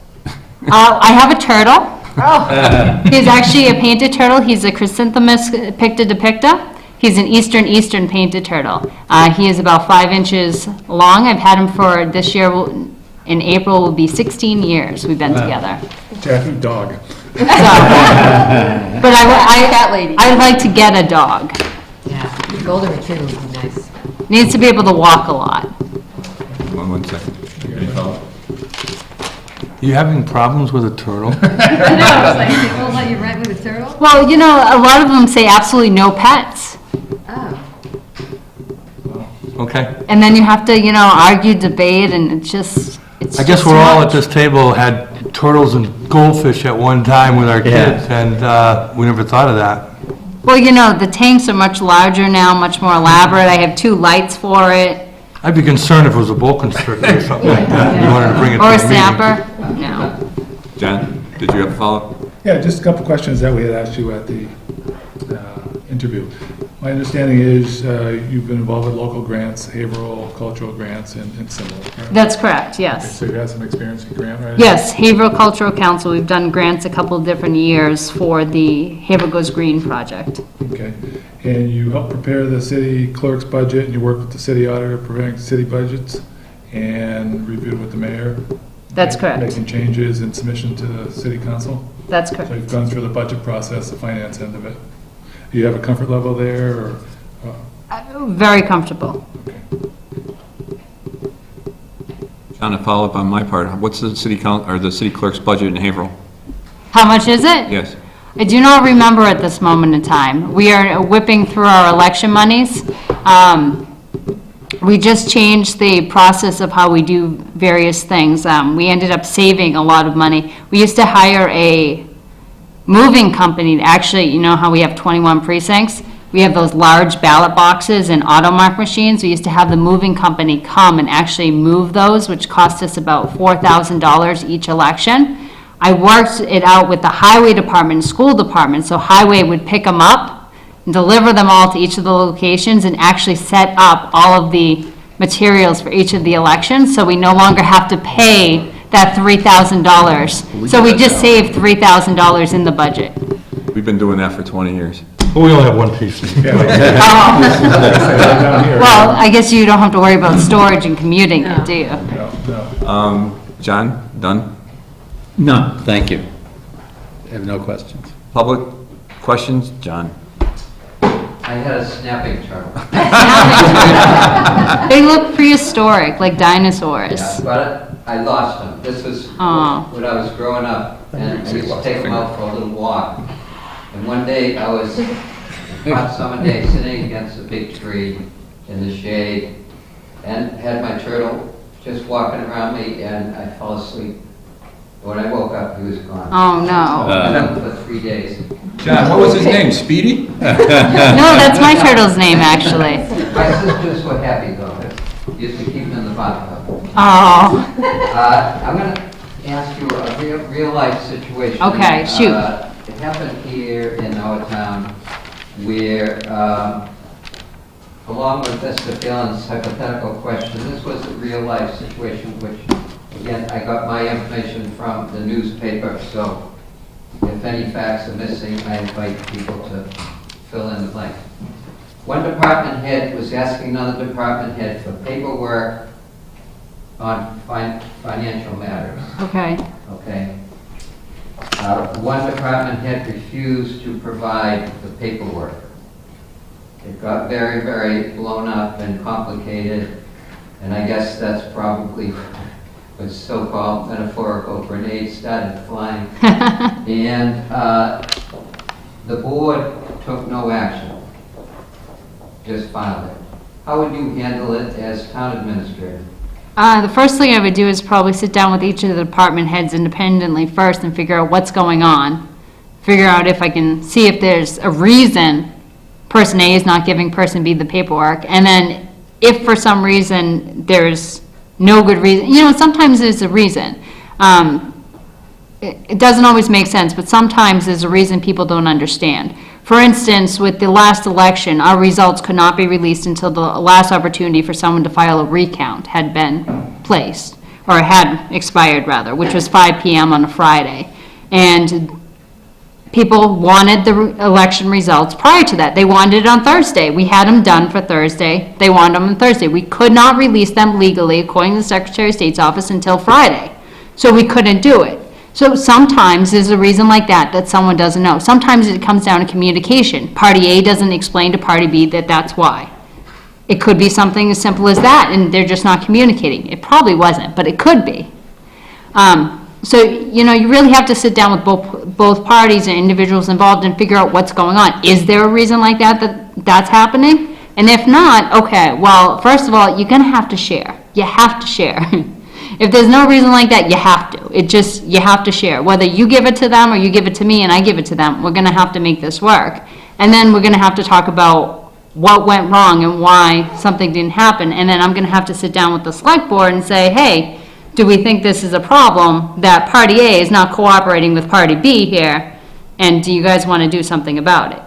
I have a turtle. Oh. He's actually a painted turtle. He's a Chrysanthemum picta depicta. He's an eastern painted turtle. He is about 5 inches long. I've had him for this year, in April, will be 16 years we've been together.
Tattoo dog.
So, but I'd like to get a dog.
Yeah, golden retriever would be nice.
Needs to be able to walk a lot.
One second. Any follow-up?
You having problems with a turtle?
People let you rent with a turtle?
Well, you know, a lot of them say absolutely no pets.
Oh.
Okay.
And then you have to, you know, argue, debate, and it's just
I guess we're all at this table had turtles and goldfish at one time with our kids, and we never thought of that.
Well, you know, the tanks are much larger now, much more elaborate. I have 2 lights for it.
I'd be concerned if it was a boa constrictor or something like that. You wanted to bring it to
Or
a
a
meeting.
snapper. No.
John, did you have a follow-up?
Yeah, just a couple questions that we had asked you at the interview. My understanding is you've been involved with local grants, behavioral, cultural grants, and similar. Correct?
That's correct,
Okay,
yes.
so you have some experience in grant writing?
Yes, Haverhill Cultural Council, we've done grants a couple of different years for the Haverhill Goes Green project.
Okay, and you help prepare the city clerk's budget, and you work with the city auditor preparing city budgets, and review with the mayor?
That's correct.
Making changes and submission to the city council?
That's
So
correct.
you've gone through the budget process, the finance end of it. Do you have a comfort level there, or?
Very comfortable.
John, a follow-up on my part. What's the city or the city clerk's budget in Haverhill?
How much is it?
Yes.
I do not remember at this moment in time. We are whipping through our election monies. We just changed the process of how we do various things. We ended up saving a lot of money. We used to hire a moving company. Actually, you know how we have 21 precincts? We have those large ballot boxes and automark machines. We used to have the moving company come and actually move those, which cost us about $4,000 each election. I worked it out with the highway department and school department, so highway would pick them up and deliver them all to each of the locations and actually set up all of the materials for each of the elections, so we no longer have to pay that $3,000. So we just saved $3,000 in the budget.
We've been doing that for 20 years.
But we only have one piece.
Well, I guess you don't have to worry about storage and commuting it, do you?
John, done?
No, thank you. I have no questions.
Public questions? John?
I had a snapping turtle.
They look prehistoric, like dinosaurs.
Yeah, but I lost them. This was when I was growing up, and I used to take them out for a little walk. And one day I was, hot summer day, sitting against a big tree in the shade, and had my turtle just walking around me, and I fell asleep. When I woke up, he was gone.
Oh, no.
I had him for 3 days.
John, what was his name? Speedy?
No, that's my turtle's name, actually.
My sisters were happy, though. Used to keep him in the bathtub.
Oh.
I'm going to ask you a real-life situation.
Okay, shoot.
It happened here in our town where, along with Mr. Phelan's hypothetical question, this was a real-life situation which, again, I got my information from the newspaper, so if any facts are missing, I invite people to fill in the blank. One department head was asking another department head for paperwork on financial matters.
Okay.
Okay. One department head refused to provide the paperwork. It got very, very blown up and complicated, and I guess that's probably when so-called metaphorical grenades started flying. And the board took no action, just filed it. How would you handle it as town administrator?
The first thing I would do is probably sit down with each of the department heads independently first and figure out what's going on. Figure out if I can see if there's a reason person A is not giving person B the paperwork. And then if for some reason there's no good reason, you know, sometimes there's a reason. It doesn't always make sense, but sometimes there's a reason people don't understand. For instance, with the last election, our results could not be released until the last opportunity for someone to file a recount had been placed, or had expired rather, which was 5 p.m. on a Friday. And people wanted the election results prior to that. They wanted it on Thursday. We had them done for Thursday. They wanted them on Thursday. We could not release them legally, according to the Secretary of State's office, until Friday. So we couldn't do it. So sometimes there's a reason like that someone doesn't know. Sometimes it comes down to communication. Party A doesn't explain to Party B that that's why. It could be something as simple as that, and they're just not communicating. It probably wasn't, but it could be. So, you know, you really have to sit down with both parties and individuals involved and figure out what's going on. Is there a reason like that's happening? And if not, okay, well, first of all, you're gonna have to share. You have to share. If there's no reason like that, you have to. You have to share. Whether you give it to them or you give it to me and I give it to them, we're gonna have to make this work. And then we're gonna have to talk about what went wrong and why something didn't happen. And then I'm gonna have to sit down with the select board and say, hey, do we think this is a problem that party A is not cooperating with party B here? And do you guys wanna do something about it?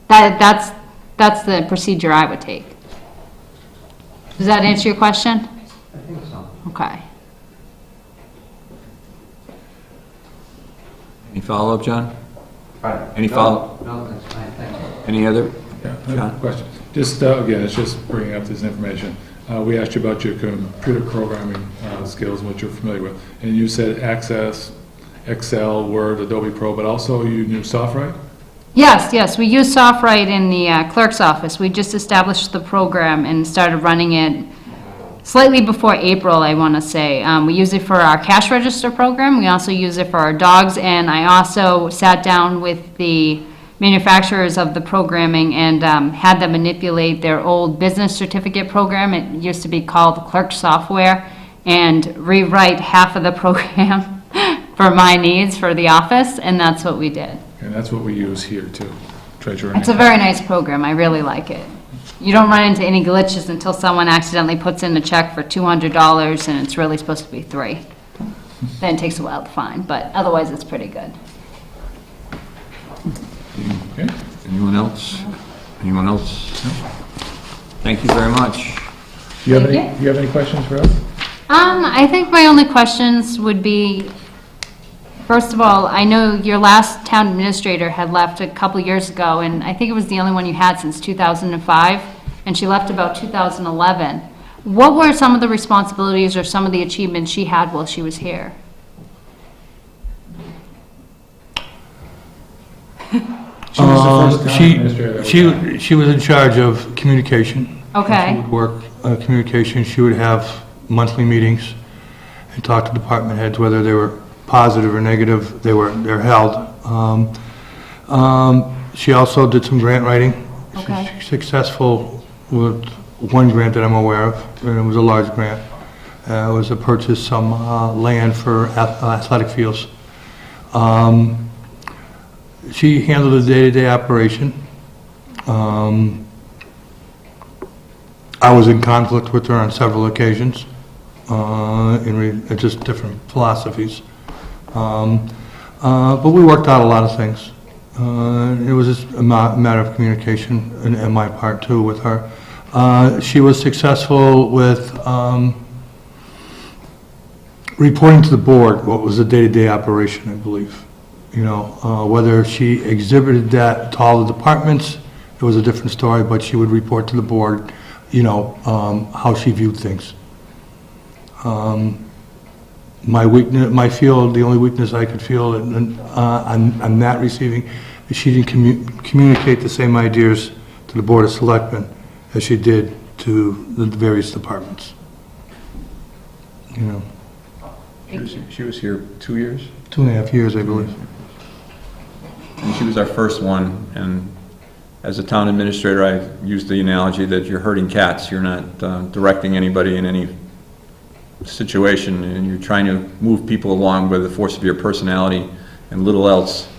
That's the procedure I would take. Does that answer your question?
I think so.
Okay.
Any follow-up, John?
Right.
Any follow?
No, that's fine, thank you.
Any other?
Yeah, I have
John?
a question. Just, again, it's just bringing up this information. We asked you about your computer programming skills, what you're familiar with. And you said Access, Excel, Word, Adobe Pro, but also you knew SoftWrite?
Yes, we use SoftWrite in the clerk's office. We just established the program and started running it slightly before April, I want to say. We use it for our cash register program. We also use it for our dogs, and I also sat down with the manufacturers of the programming and had them manipulate their old business certificate program. It used to be called Clerk Software, and rewrite half of the program for my needs for the office, and that's what we did.
And that's what we use here too, treasurer.
It's a very nice program. I really like it. You don't run into any glitches until someone accidentally puts in a check for $200 and it's really supposed to be $3. Then it takes a while to find, but otherwise it's pretty good.
Okay. Anyone else? Anyone else? No? Thank you very much.
Do you have any questions for us?
I think my only questions would be, first of all, I know your last town administrator had left a couple years ago, and I think it was the only one you had since 2005, and she left about 2011. What were some of the responsibilities or some of the achievements she had while she was here?
She was the first town administrator.
She was in charge of communication.
Okay.
She would work communication. She would have monthly meetings and talk to department heads, whether they were positive or negative. They're held. She also did some grant writing.
Okay.
She's successful with one grant that I'm aware of, and it was a large grant. It was to purchase some land for athletic fields. She handled the day-to-day operation. I was in conflict with her on several occasions, in just different philosophies. But we worked out a lot of things. It was just a matter of communication on my part too with her. She was successful with reporting to the board what was the day-to-day operation, I believe. You know, whether she exhibited that to all the departments, it was a different story, but she would report to the board, you know, how she viewed things. My weakness, the only weakness I could feel on that receiving is she didn't communicate the same ideas to the Board of Selectmen as she did to the various departments. You know.
She was here 2 years?
2.5 years, I believe.
And she was our first one, and as a town administrator, I used the analogy that you're herding cats. You're not directing anybody in any situation, and you're trying to move people along by the force of your personality and little else.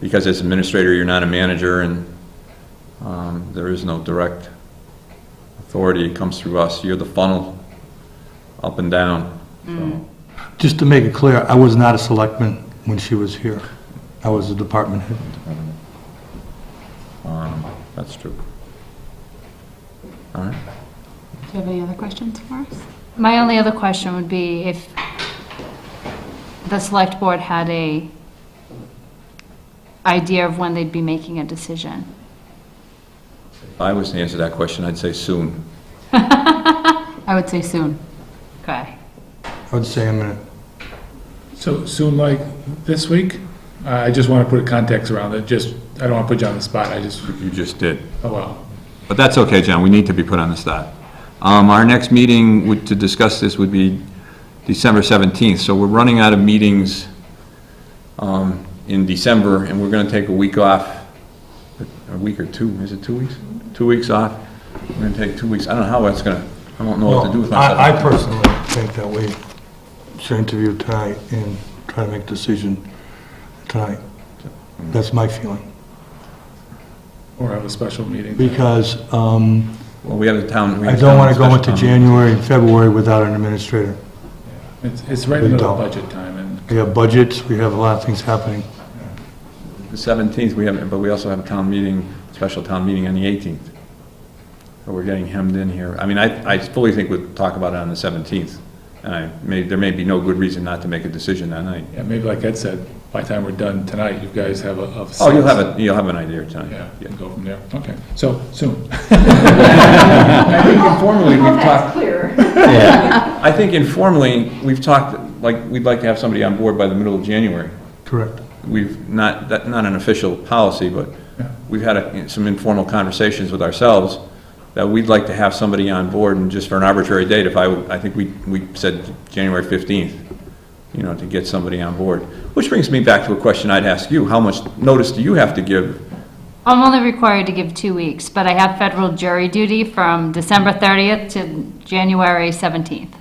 Because as administrator, you're not a manager, and there is no direct authority. It comes through us. You're the funnel up and down. So.
Just to make it clear, I was not a selectman when she was here. I was a department head.
That's true. All right.
Do you have any other questions for us? My only other question would be if the select board had a idea of when they'd be making a decision.
If I was to answer that question, I'd say soon.
I would say soon. Okay.
I would say a minute.
So soon, like this week? I just want to put a context around it. I don't want to put you on the spot.
You just did.
Oh, well.
But that's okay, John. We need to be put on the spot. Our next meeting to discuss this would be December 17th. So we're running out of meetings in December, and we're going to take a week off, a week or two, is it 2 weeks? 2 weeks off. We're going to take 2 weeks. I don't know how that's going to, I don't know what to do with myself.
I personally think that we should interview tonight and try to make a decision tonight. That's my feeling.
Or have a special meeting.
Because
Well, we have the town.
I don't want to go into January and February without an administrator.
It's right in the middle of budget time, and
We have budgets, we have a lot of things happening.
The 17th, we have, but we also have a town meeting, special town meeting on the 18th. So we're getting hemmed in here. I mean, I fully think we'll talk about it on the 17th. And there may be no good reason not to make a decision that night.
yeah, maybe like Ed said, by the time we're done tonight, you guys have a
Oh, you'll have an idea tonight.
Yeah, and go from there. Okay, so soon.
I think informally, we've
That's
talked,
clear.
I think informally, we've talked, like, we'd like to have somebody on board by the middle of January.
Correct.
We've not an official policy, but we've had some informal conversations with ourselves that we'd like to have somebody on board, and just for an arbitrary date, I think we said January 15th, you know, to get somebody on board. Which brings me back to a question I'd ask you. How much notice do you have to give?
I'm only required to give 2 weeks, but I have federal jury duty from December 30th to January 17th.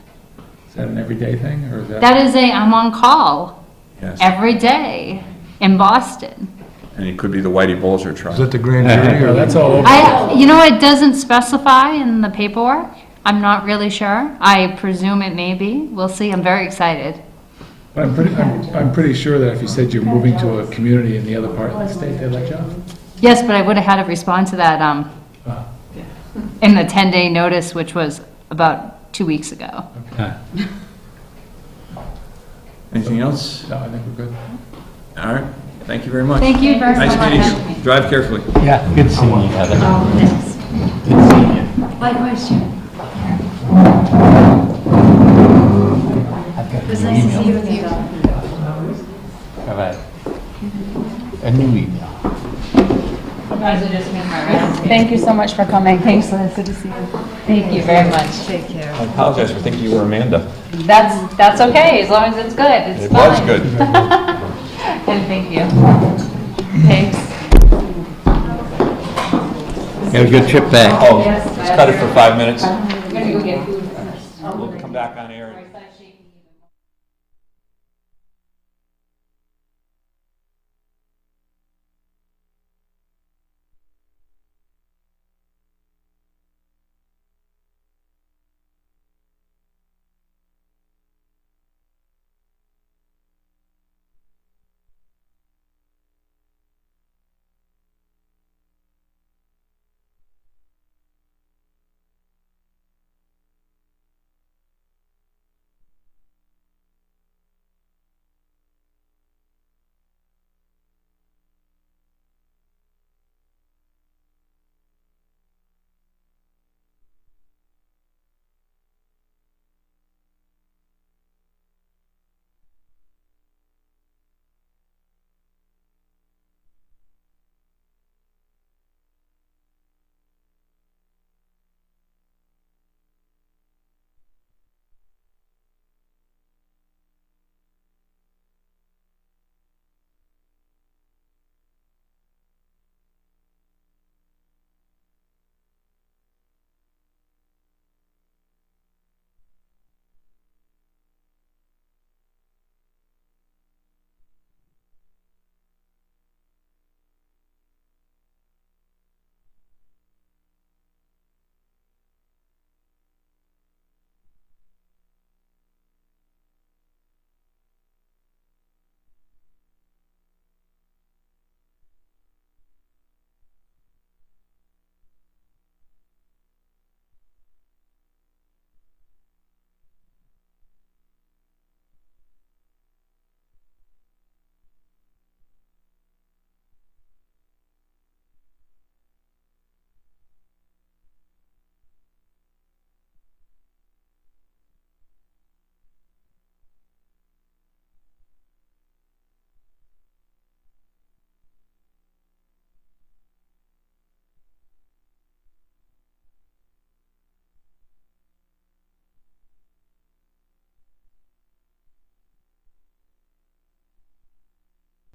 Is that an everyday thing, or is that?
I'm on call
Yes.
every day in Boston.
And it could be the Whitey Bulger trial.
Is that the grand jury or?
That's all over.
It doesn't specify in the paperwork. I'm not really sure. I presume it may be. We'll see. I'm very excited.
But I'm pretty sure that if you said you're moving to a community in the other part of the state, they'd let you off.
Yes, but I would have had to respond to that in the 10-day notice, which was about 2 weeks ago.
Anything else?
No, I think we're good.
All right. Thank you very much.
Thank you very much.
Nice meeting you. Drive carefully.
Yeah, good seeing you, Heather.
Thanks.
Good seeing you.
Likewise, Jim.
I've got
It was
a new
nice to see you
email.
again.
All right. A new email.
Thank you so much for coming. Thanks, Liz. Good to see you. Thank you very much.
Take care.
I apologize for thinking you were Amanda.
That's okay, as long as it's good. It's
It was
fine.
good.
And thank you. Thanks.
Have a good trip back.
Oh, let's cut it for 5 minutes.